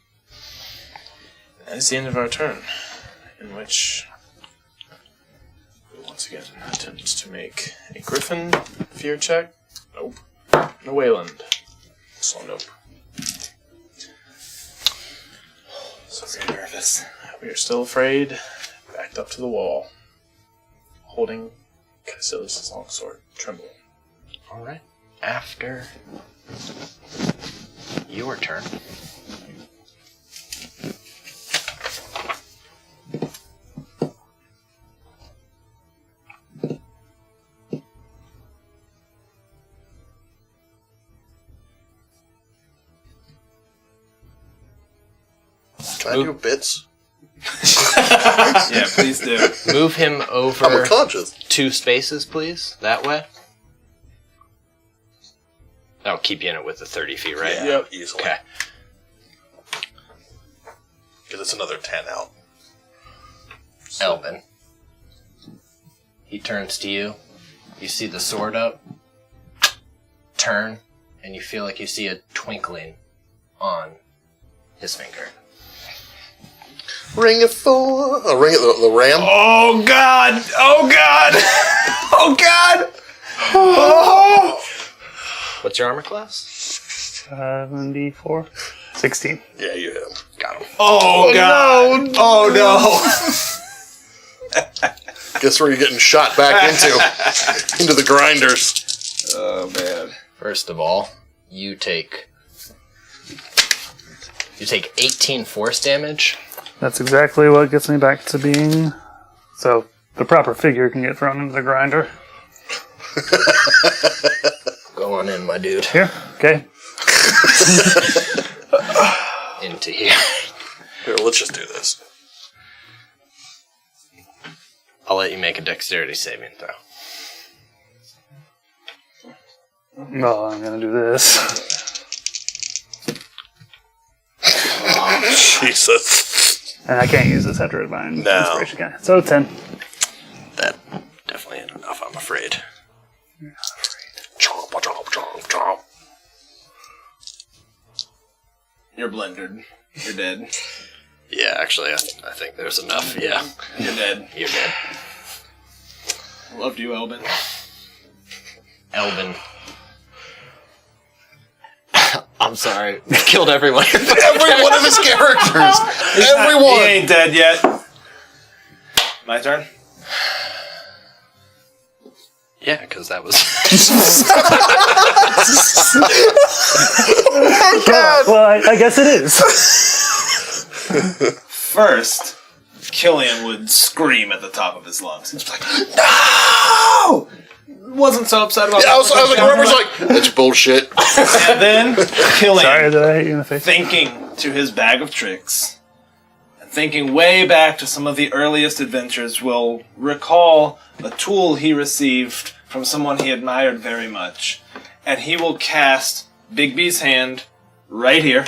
That is the end of our turn, in which we once again attempt to make a Griffin fear check. Nope. No Wayland. So nope. So I'm nervous. we are still afraid, backed up to the wall, holding Caecilius' longsword, trembling. All right. After your turn. Can I do bits? Yeah, please do. Move him I'm over unconscious. 2 spaces, please. That way. That'll keep you in it with the 30 feet, right? Yeah, Yep. easily. Okay. Because it's another 10 out. Elvin. He turns to you. You see the sword up. Turn. And you feel like you see a twinkling on his finger. Ring of Thor. Ring of the Ram. Oh God! Oh God! Oh God! Oh! What's your armor class? 74. 16. Yeah, you hit him. Got him. Oh God! No. Oh no! Guess where you're getting shot back into the grinders. Oh man! First of all, you take 18 force damage. That's exactly what gets me back to being... So, the proper figure can get thrown into the grinder. Go on in, my dude. Here? Okay. Into here. Here, let's just do this. I'll let you make a dexterity saving throw. Well, I'm gonna do this. Jesus. And I can't use this after Divine No. Inspiration, can I? So, 10. That definitely ain't enough, I'm afraid. Chomp, chomp, chomp, chomp. You're blendered. You're dead. Yeah, actually, I think there's enough. Yeah, You're dead. you're dead. Loved you, Elvin. Elvin. I'm sorry. Killed everyone. Every one of his characters. He Everyone. ain't dead yet. My turn. Yeah, because that was... Well, I guess it is. First, Killian would scream at the top of his lungs. He was like, "No!" Wasn't so upset about Yeah, I was like, Robert's like, that's bullshit. And then Killian, Sorry, did I hit you in the face? thinking to his bag of tricks, and thinking way back to some of the earliest adventures, will recall a tool he received from someone he admired very much. And he will cast Bigby's hand right here.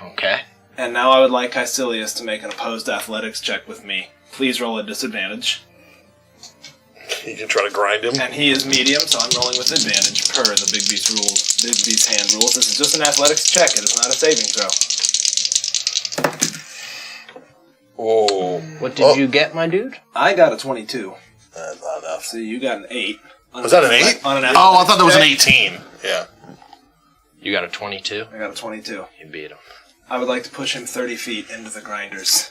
Okay. And now I would like Caecilius to make an opposed athletics check with me. Please roll a disadvantage. You can try to grind him. And he is medium, so I'm rolling with advantage per the Bigby's rules. Bigby's hand rules. This is just an athletics check. It is not a saving throw. Oh. What did you get, my dude? I got a 22. That's not enough. So you got an 8. Was that an 8? On an Oh, I thought that was an athletics 18. Yeah. You got a 22? check. I got a 22. You beat him. I would like to push him 30 feet into the grinders.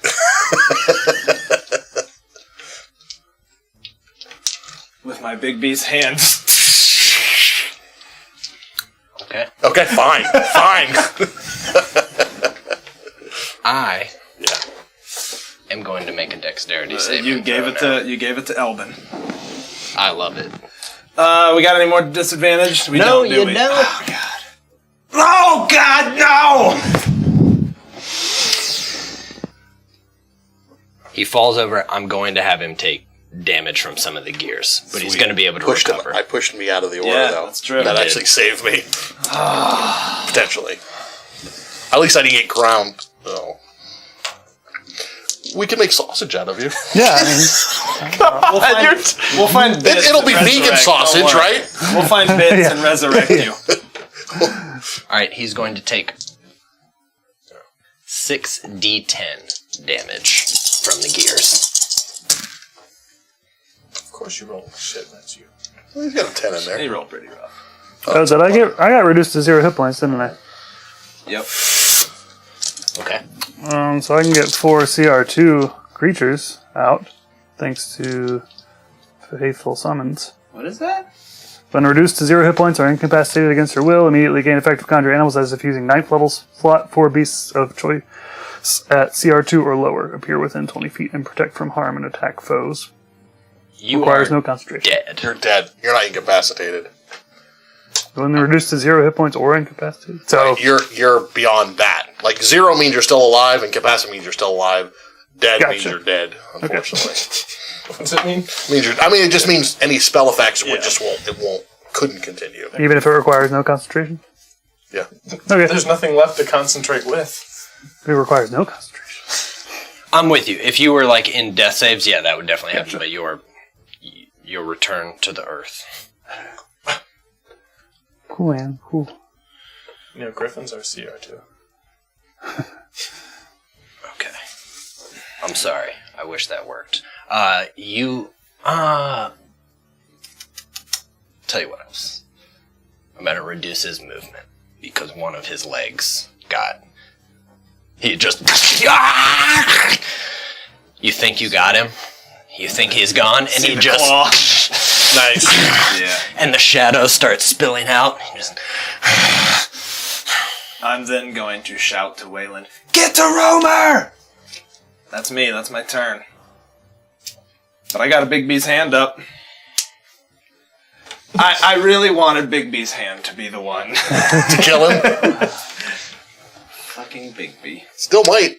With my Bigby's hands. Okay. Okay, fine. Fine. I am going to make a dexterity save. you gave it to Elvin. I love it. We got any more disadvantage? We No, don't, do you we? don't. Oh God. Oh God, no! He falls over. I'm going to have him take damage from some of the gears, but he's Sweet. going to be able to recover. I pushed me out of the order, Yeah, though. that's true. That You actually did. saved me. Potentially. At least I didn't get ground. So. We can make sausage out of you. Yeah, I mean, We'll find bits. It'll be and vegan resurrect, sausage, don't worry. right? We'll find bits Yeah. and resurrect you. All right, he's going to take 6d10 damage from the gears. Of course you roll shit, that's you. Well, he's got a 10 in He there. rolled pretty rough. oh, did I got reduced to 0 hit points, didn't I? Yep. Okay. So I can get 4 CR2 creatures out, thanks to Faithful Summons. What is that? When reduced to 0 hit points or incapacitated against your will, immediately gain effective conjure animals as if using 9th level slot. 4 beasts of choice at CR2 or lower appear within 20 feet and protect from harm and attack foes. You Requires are no concentration. dead. You're dead. You're not incapacitated. When they're reduced to 0 hit points or incapacitated. So, You're beyond that. Like 0 means you're still alive, incapacity means you're still alive. Dead means Gotcha. you're dead. Unfortunately, What's it mean? it just means any spell effects couldn't continue. even if it requires no concentration? Yeah. Okay. There's nothing left to concentrate with. If it requires no concentration. I'm with you. If you were like in death saves, yeah, that would definitely happen. But your return to the earth. Cool, man. Cool. You know, griffins are CR2. Okay. I'm sorry. I wish that worked. Tell you what else. I'm going to reduce his movement because one of his legs got... He just... You think you got him? You think he's gone? And he just... Nice. Yeah. And the shadows start spilling out. He just... I'm then going to shout to Waylon, "Get to Romer!" That's me. That's my turn. But I got a Big B's hand up. I really wanted Big B's hand to be the one. To kill him? Fucking Big B. Still might.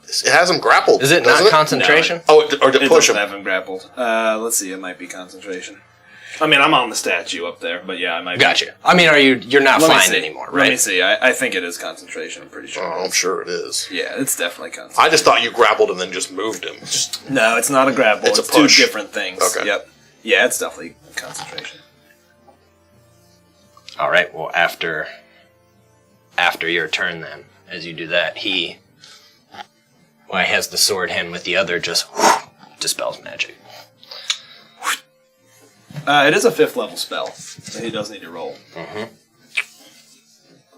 It has him grappled. Is it doesn't not concentration? Oh, or to It push him. doesn't have him grappled. Let's see. It might be concentration. I mean, I'm on the statue up there, but yeah, I might. Gotcha. I mean, you're not flying anymore, right? Let me see. I think it is concentration. I'm pretty sure. Oh, I'm sure it is. Yeah, it's definitely concentration. I just thought you grappled and then just moved him. No, it's not a grapple. It's a two push. different things. Okay. Yep. Yeah, it's definitely concentration. All right. Well, after your turn, then, as you do that, he has the sword hand with the other, just dispels magic. It is a 5th level spell, so he does need to roll. Mm-hmm.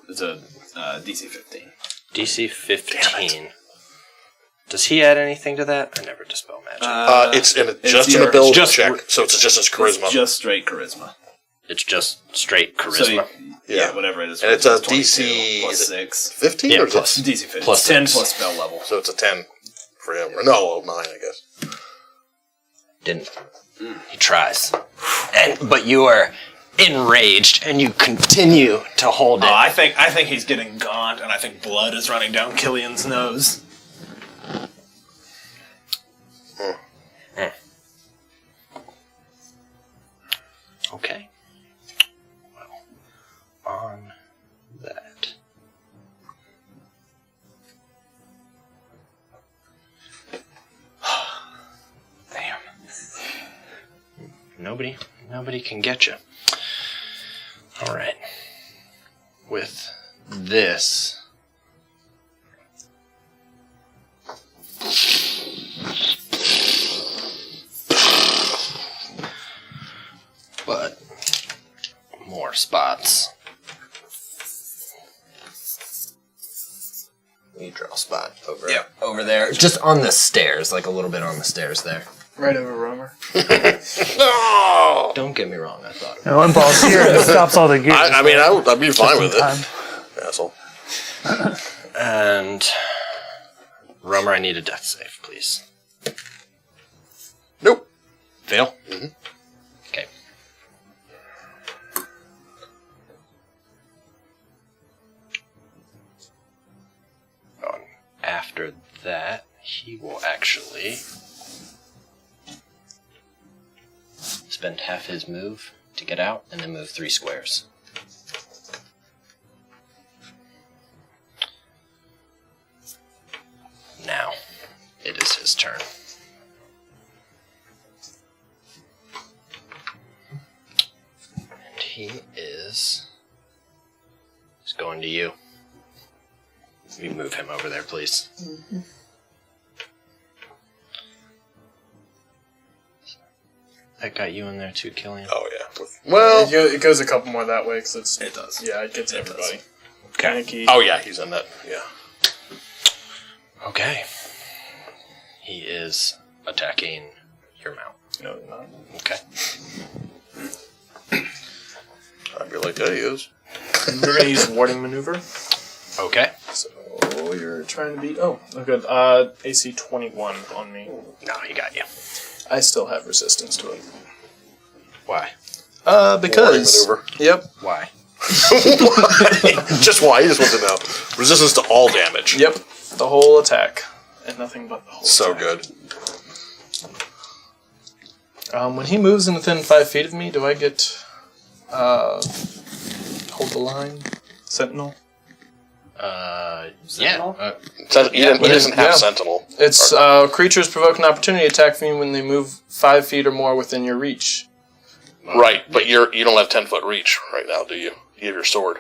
It's a DC 15. DC 15. Does he add anything to that? I never dispel magic. It's just an ability just check, so it's just his charisma. It's just straight charisma. It's just straight charisma. So yeah, whatever it is. And it's a 22 DC plus is it 6. 15 Yeah, or is plus. it? DC 15. Plus 10 6. plus spell level. So it's a 10 for him. Or no, 9, I guess. Didn't. He tries. But you are enraged, and you continue to hold it. I think he's getting gaunt, and I think blood is running down Killian's nose. Okay. Well, on that. Damn. Nobody can get you. All right. With this. But more spots. You draw a spot over there. Just on the stairs, like a little bit on the stairs there. Right over Romer. No! Don't get me wrong, I thought. No, and Paul's here and stops all the gears. I mean, I'd be fine with Time. it. Asshole. And Romer, I need a death save, please. Nope. Fail? Mm-hmm. Okay. After that, he will actually spend half his move to get out and then move 3 squares. Now, it is his turn. And he is going to you. You move him over there, please. Mm-hmm. That got you in there too, Killian? Oh, yeah. Well... It goes a couple more that way, because It does. Yeah, it gets everybody. Okay. Yankee. Oh, yeah, he's in that. Yeah. Okay. He is attacking your mount. No, not. Okay. I'd be like, yeah, he is. We're going to use warding maneuver. Okay. So you're trying to beat... Oh, good. AC 21 on me. No, he got you. I still have resistance to it. Why? Because... Warding maneuver. Yep. Why? Just why? He just wants to know. Resistance to all damage. Yep. The whole attack. And nothing but the whole So attack. good. When he moves in within 5 feet of me, do I get... hold the line? Sentinel? Yeah. He doesn't have Yeah. Sentinel. It's creatures provoke an opportunity attack from you when they move 5 feet or more within your reach. Right, but you don't have 10-foot reach right now, do you? You have your sword.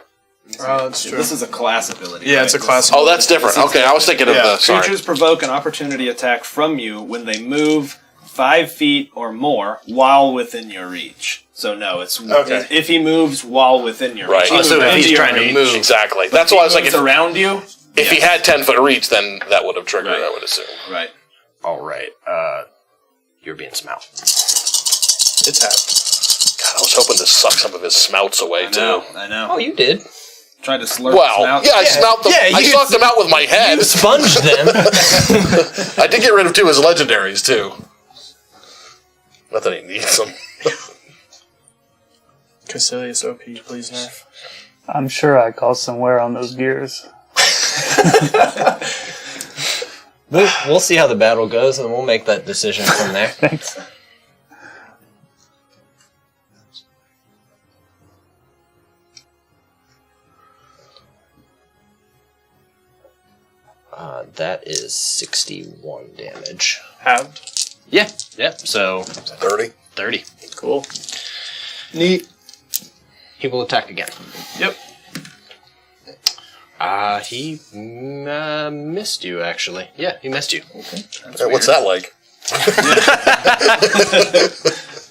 Oh, that's true. This is a class ability. Yeah, right? it's a class. Oh, that's different. Okay, I was thinking of Yeah. the. Sorry. Creatures provoke an opportunity attack from you when they move 5 feet or more while within your reach. So no, it's Okay. if he moves while within your Right. reach. Oh, so if Into he's your trying to reach. move. Exactly. But That's if why I he was like, moves around you. if he had 10-foot reach, then that would have triggered. Right. I would assume. Right. All right. You're being smelt. It's half. God, I was hoping to suck some of his smouts away too. I know. Oh, you did. Tried to slurp Well, his mouth. yeah, I smelt them. yeah, I you- sucked them out with my head. You sponged them. I did get rid of 2 of his legendaries too. Not that he needs them. Caecilius OP, please nerf. I'm sure I caused some wear on those gears. We'll see how the battle goes, and we'll make that decision from there. Thanks. That is 61 damage. Halved. Yeah. So 30. 30. Cool. Neat. He will attack again. Yep. He missed you, actually. Yeah, he missed you. Hey, what's that like?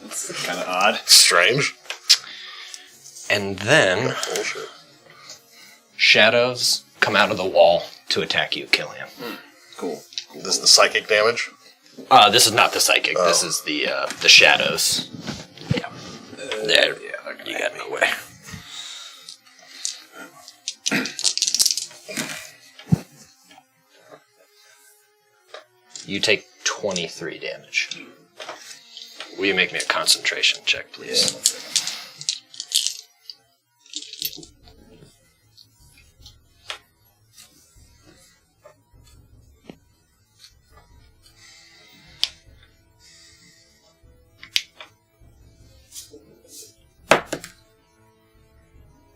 It's kind of odd. Strange. And then Bullshit. shadows come out of the wall to attack you, Killian. Cool. This is the psychic damage. This is not the psychic. This is the shadows. Yeah. There. You got no way. You take 23 damage. Will you make me a concentration check, please?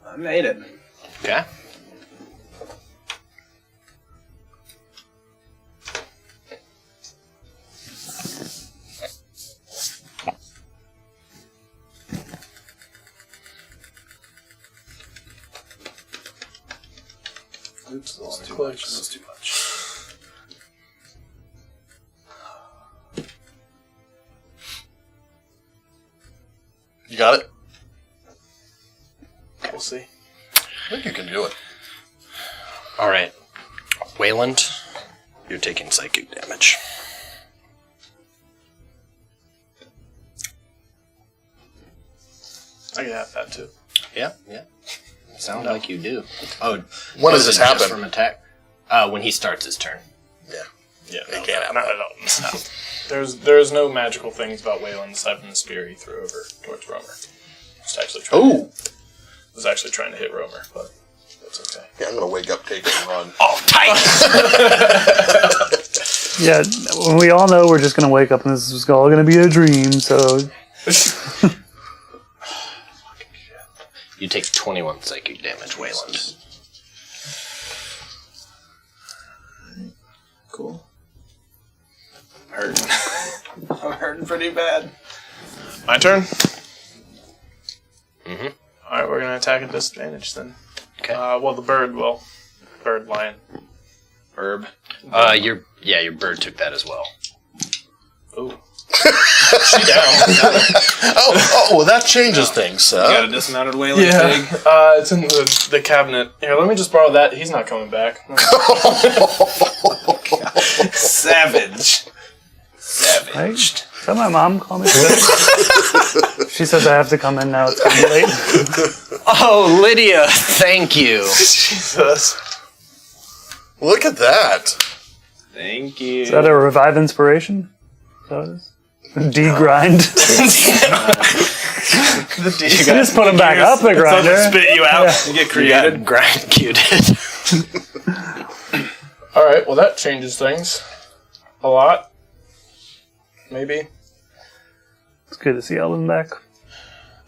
I made it. Okay. Oops, That's too much. That's too much. You got it? We'll see. I think you can do it. All right. Wayland, you're taking psychic damage. I can have that too. Yeah. Sounds like you do. Oh, When does was this it just happen? From attack? When he starts his turn. Yeah, It can't happen. not at all. No. There's no magical things about Wayland aside from the spear he threw over towards Romer. Was actually trying to hit Romer, but that's okay. Yeah, I'm gonna wake up, take it, and run. Oh, tight! Yeah, we all know we're just going to wake up and this is all going to be a dream, so... You take 21 psychic damage, Wayland. Cool. Hurting. I'm hurting pretty bad. My turn? Mm-hmm. Alright, we're gonna attack at disadvantage then. Okay. Bird, lion. Herb. Your bird took that as well. Ooh. She down. Oh, that changes things. You got a dismounted Wayland pig? It's in the cabinet. Here, let me just borrow that. He's not coming back. Savage. Right? Is that my mom calling me? She says I have to come in now. It's getting late. Oh, Lydia, thank you. Jesus. Look at that. Thank you. Is that a revive inspiration? Is that what it is? Degrind. You just put him back up the grinder. Spit you out. You get created. Grind cuted. Alright, well that changes things. A lot. Maybe. It's good to see Elvin back.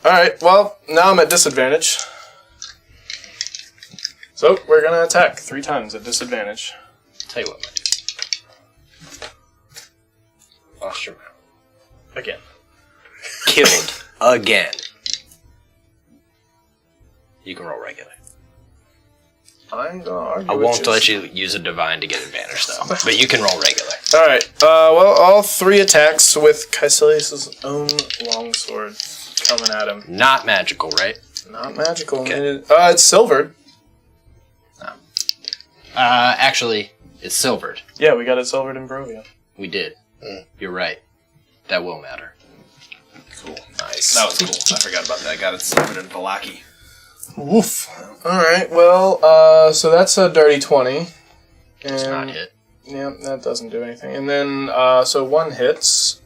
Alright, well, now I'm at disadvantage. So, we're gonna attack 3 times at disadvantage. Tell you what, my dude. Lost your mouth. Again. Killed again. You can roll regular. I'm gonna argue. I with won't let you use a divine to get advantage, though. But you can roll regular. All right. Well, all 3 attacks with Caecilius' own longsword coming at him. Not magical, right? Not magical. Okay. It's silvered. Actually, it's silvered. Yeah, we got it silvered in Barovia. We did. You're right. That will matter. Cool. Nice. That was cool. I forgot about that. I got it silvered in Valaki. Woof. All right. Well, so that's a dirty 20. It's not hit. Yeah, that doesn't do anything. And then, so 1 hits.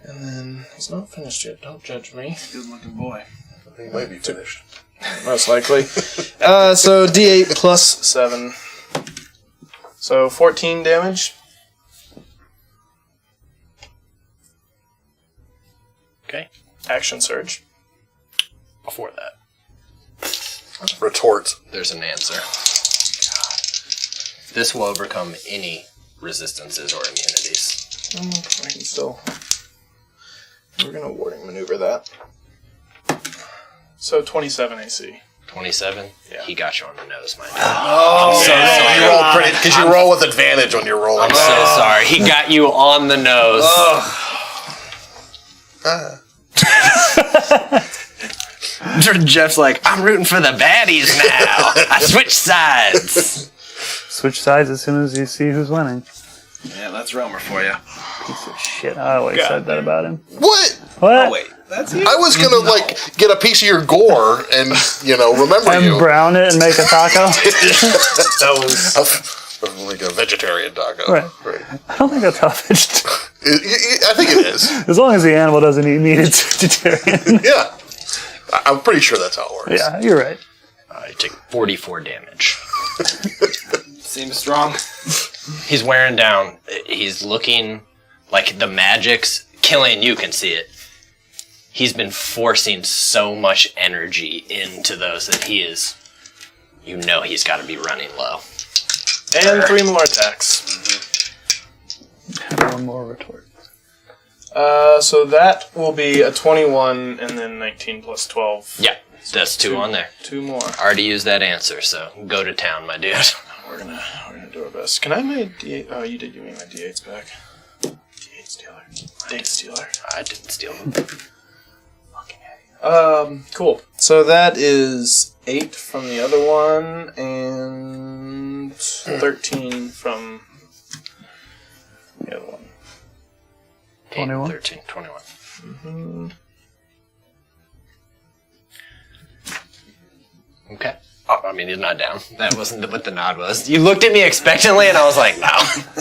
And then he's not finished yet. Don't judge me. Good looking boy. He might be finished. Most likely. So D8 plus 7. So 14 damage. Okay. Action surge. Before that, Retorts. there's an answer. This will overcome any resistances or immunities. I can still... We're going to warding maneuver that. So 27 AC. 27? Yeah. He got you on the nose, my dude. So you roll pretty because you roll with advantage when you're rolling. I'm so sorry. He got you on the nose. Jeff's like, I'm rooting for the baddies now. I switched sides. Switch sides as soon as you see who's winning. Yeah, that's Romer for you. Piece of shit. I always said that about him. What? What? Oh, wait. That's you? I was gonna get a piece of your gore and remember And you. brown it and make a taco? That was... Like a vegetarian taco. Right. I don't think that's how fish. I think it is. As long as the animal doesn't eat meat, it's vegetarian. Yeah. I'm pretty sure that's how it works. Yeah, you're right. You take 44 damage. Seems strong. He's wearing down. He's looking like the magic's killing. You can see it. He's been forcing so much energy into those that he is... he's got to be running low. And 3 more attacks. One more retort. So that will be a 21 and then 19 plus 12. Yeah, that's 2 on there. 2 more. I already used that answer, so go to town, my dude. We're gonna do our best. Can I have my D8? Oh, you did give me my D8s back. D8 stealer. D8 stealer. I didn't steal them. Cool. So that is 8 from the other one and 13 from the other one. 21? 13, 21. Mm-hmm. Okay. Oh, I mean, he's not down. That wasn't what the nod was. You looked at me expectantly, and I was like, no.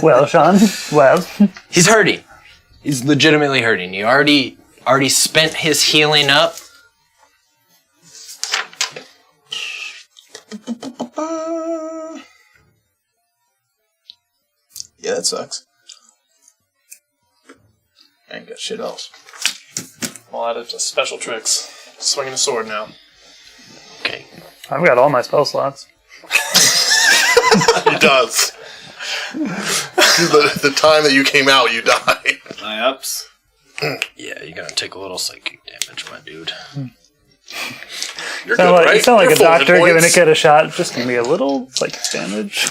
Well, Sean, well. He's hurting. He's legitimately hurting. You already spent his healing up. Yeah, that sucks. I ain't got shit else. I'll add it to special tricks. Swinging a sword now. Okay. I've got all my spell slots. He does. the time that you came out, you died. My ups. Yeah, you're gonna take a little psychic damage, my dude. You're Sound good, like, right? You sound like You're a full hit doctor giving a points. kid a shot. Just give me a little psychic damage.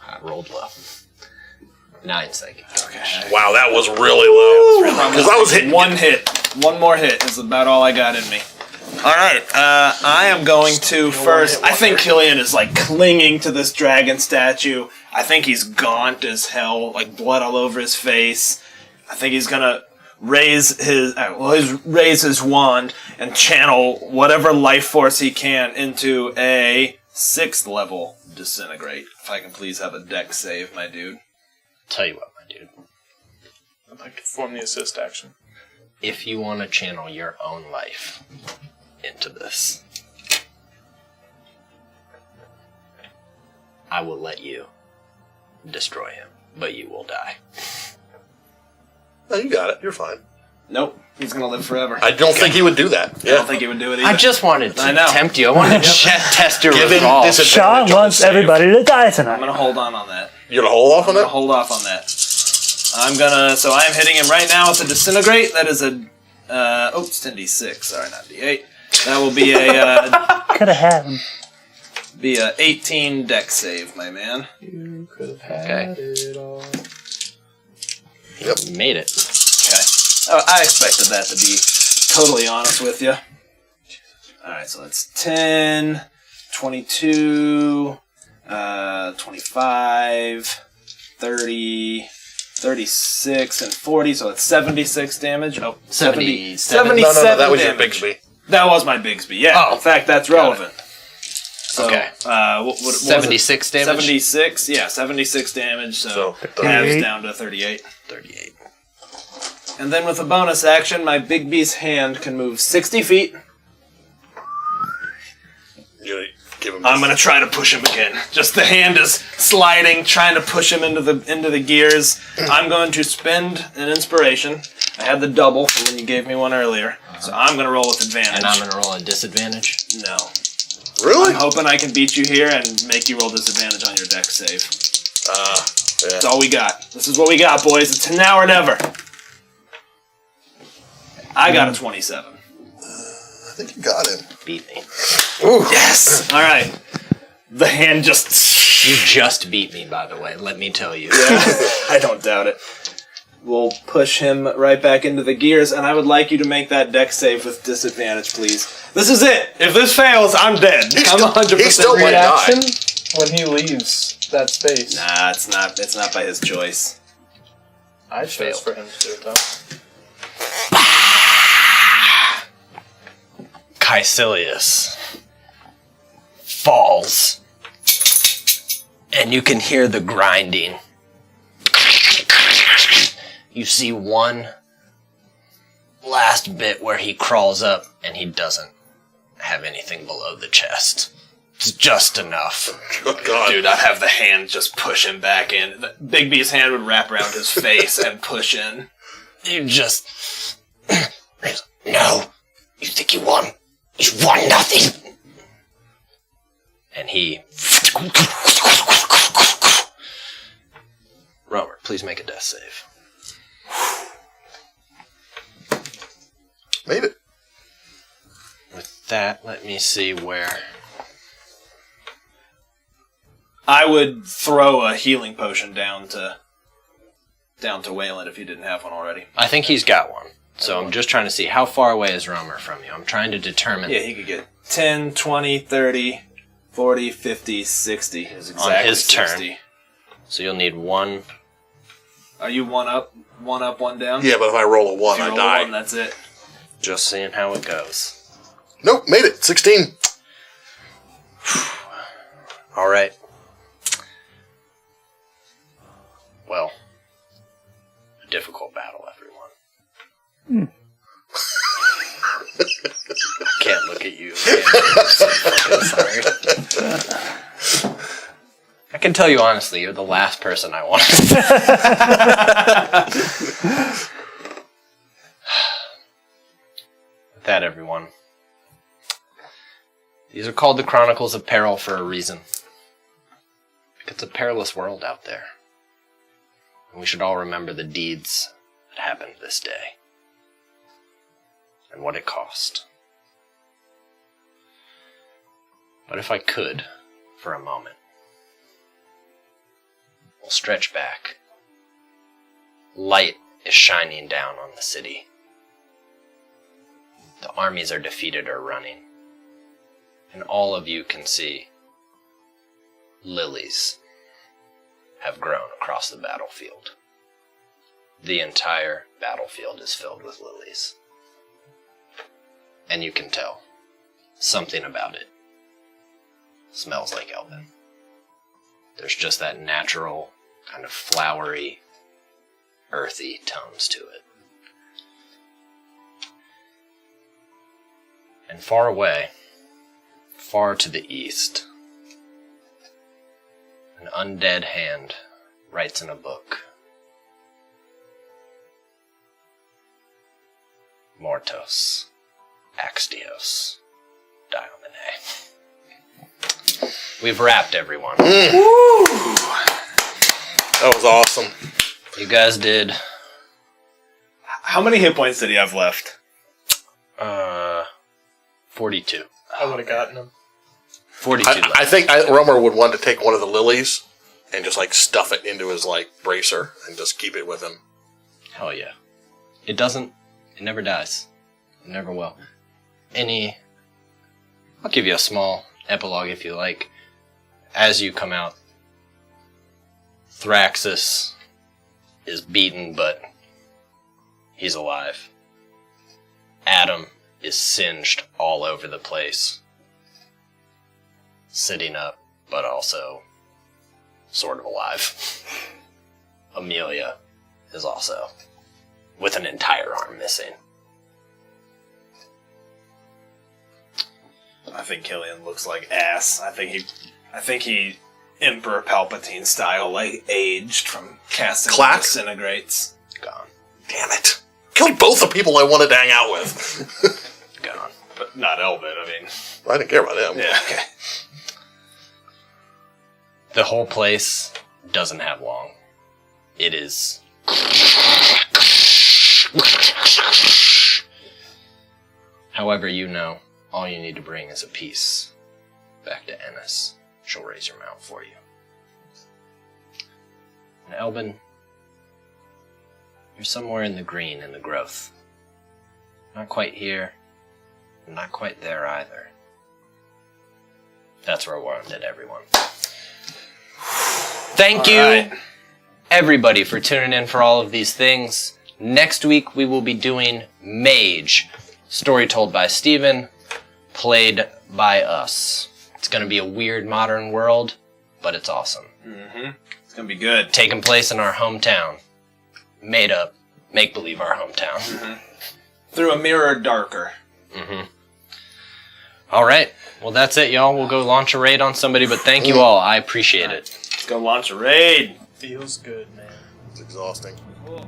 I rolled low. 9 psychic damage. Wow, that was really low. Because I was hitting One hit. One more hit is about all I got in me. Alright, I am going to first... I think Killian is, clinging to this dragon statue. I think he's gaunt as hell, blood all over his face. I think he's gonna raise his wand and channel whatever life force he can into a 6th level disintegrate. If I can please have a dex save, my dude. Tell you what, my dude. I'd like to perform the assist action. If you want to channel your own life into this, I will let you destroy him, but you will die. No, you got it. You're fine. Nope, he's gonna live forever. I don't think he would do that. I don't think he would do it either. I just wanted to I know. tempt you. I wanted to test your Give him resolve. disadvantage Sean on the wants save. everybody to die I'm tonight. gonna hold on that. You're gonna hold off on I'm gonna that? hold off on that. So I am hitting him right now with a disintegrate. That is a, it's 10d6. Sorry, not d8. That will be a Could have had him. 18 deck save, my man. You could have had Okay. it all. You made it. Okay. Oh, I expected that, to be totally honest with you. Alright, so that's 10, 22, 25, 30, 36, and 40, so that's 76 damage. Oh, 77. 77 No, that was your damage. Bigsby. That was my Bigsby, yeah. Oh. In fact, that's relevant. So, Okay. what was it? 76 damage? 76, yeah, 76 damage, so So, halves down to 38. 38. And then with a bonus action, my Bigby's hand can move 60 feet. You give him I'm gonna try to push him again. Just the hand is sliding, trying to push him into the gears. I'm going to spend an inspiration. I had the double from when you gave me one earlier, so I'm gonna roll with advantage. And I'm going to roll a disadvantage. No, Really? I'm hoping I can beat you here and make you roll disadvantage on your deck save. Yeah. That's all we got. This is what we got, boys. It's now or never. I got a 27. I think you got him. Beat me. Yes. All right. The hand just. You just beat me, by the way. Let me tell you. I don't doubt it. We'll push him right back into the gears, and I would like you to make that deck save with disadvantage, please. This is it. If this fails, I'm dead. I'm 100% he still might die. Reaction when he leaves that space. Nah, it's not. It's not by his choice. I chose for him to do it though. Caecilius falls, and you can hear the grinding. You see one last bit where he crawls up, and he doesn't have anything below the chest. It's just enough. Oh, God. Dude, I'd have the hand just push him back in. Bigby's hand would wrap around his face and push in. You just... No. You think you won? You won nothing. And he... Romer, please make a death save. Made it. With that, let me see where... I would throw a healing potion down to Wayland if he didn't have one already. I think he's got one. So I'm just trying to see how far away is Romer from you. I'm trying to determine... Yeah, he could get 10, 20, 30, 40, 50, 60. Is exactly on his 60. turn. So you'll need one... Are you one up, one down? Yeah, but if I roll a 1, If you I roll die. one, that's it. Just seeing how it goes. Nope, made it. 16. All right. Well, a difficult battle, everyone. Can't look at you. I'm so fucking sorry. I can tell you honestly, you're the last person I want. With that, everyone. These are called the Chronicles of Peril for a reason. It's a perilous world out there. And we should all remember the deeds that happened this day. And what it cost. But if I could, for a moment, we'll stretch back. Light is shining down on the city. The armies are defeated or running. And all of you can see lilies have grown across the battlefield. The entire battlefield is filled with lilies. And you can tell something about it smells like Elven. There's just that natural, kind of flowery, earthy tones to it. And far away, far to the east, an undead hand writes in a book. Mortos, Axtios, Diomene. We've wrapped, everyone. That was awesome. You guys did, How many hit points did he have left? 42. I would have gotten him. 42 left. I think Romer would want to take one of the lilies and just like stuff it into his like bracer and just keep it with him. Hell yeah. It doesn't. It never dies. It never will. I'll give you a small epilogue if you like. As you come out, Thraxus is beaten, but he's alive. Adam is singed all over the place. Sitting up, but also sort of alive. Amelia is also with an entire arm missing. I think Killian looks like ass. I think he Emperor Palpatine style, like aged from casting Clack. disintegrates. Gone. Damn it! Killed both the people I wanted to hang out with. Gone. But not Elvin, I mean. I didn't care about him. Yeah, okay. The whole place doesn't have long. It is... However, you know, all you need to bring is a piece back to Ennis. She'll raise your mount for you. And Elbin, you're somewhere in the green in the growth. Not quite here, not quite there either. That's where we're at, everyone. Thank you, everybody, for tuning in for all of these things. Next week, we will be doing Mage, story told by Steven, played by us. It's going to be a weird modern world, but it's awesome. Mm-hmm. It's gonna be good. Taking place in our hometown. Made up, make-believe our hometown. Mm-hmm. Through a mirror darker. Mm-hmm. All right. Well, that's it, y'all. We'll go launch a raid on somebody, but thank you all. I appreciate it. Let's go launch a raid. Feels good, man. It's exhausting. Cool.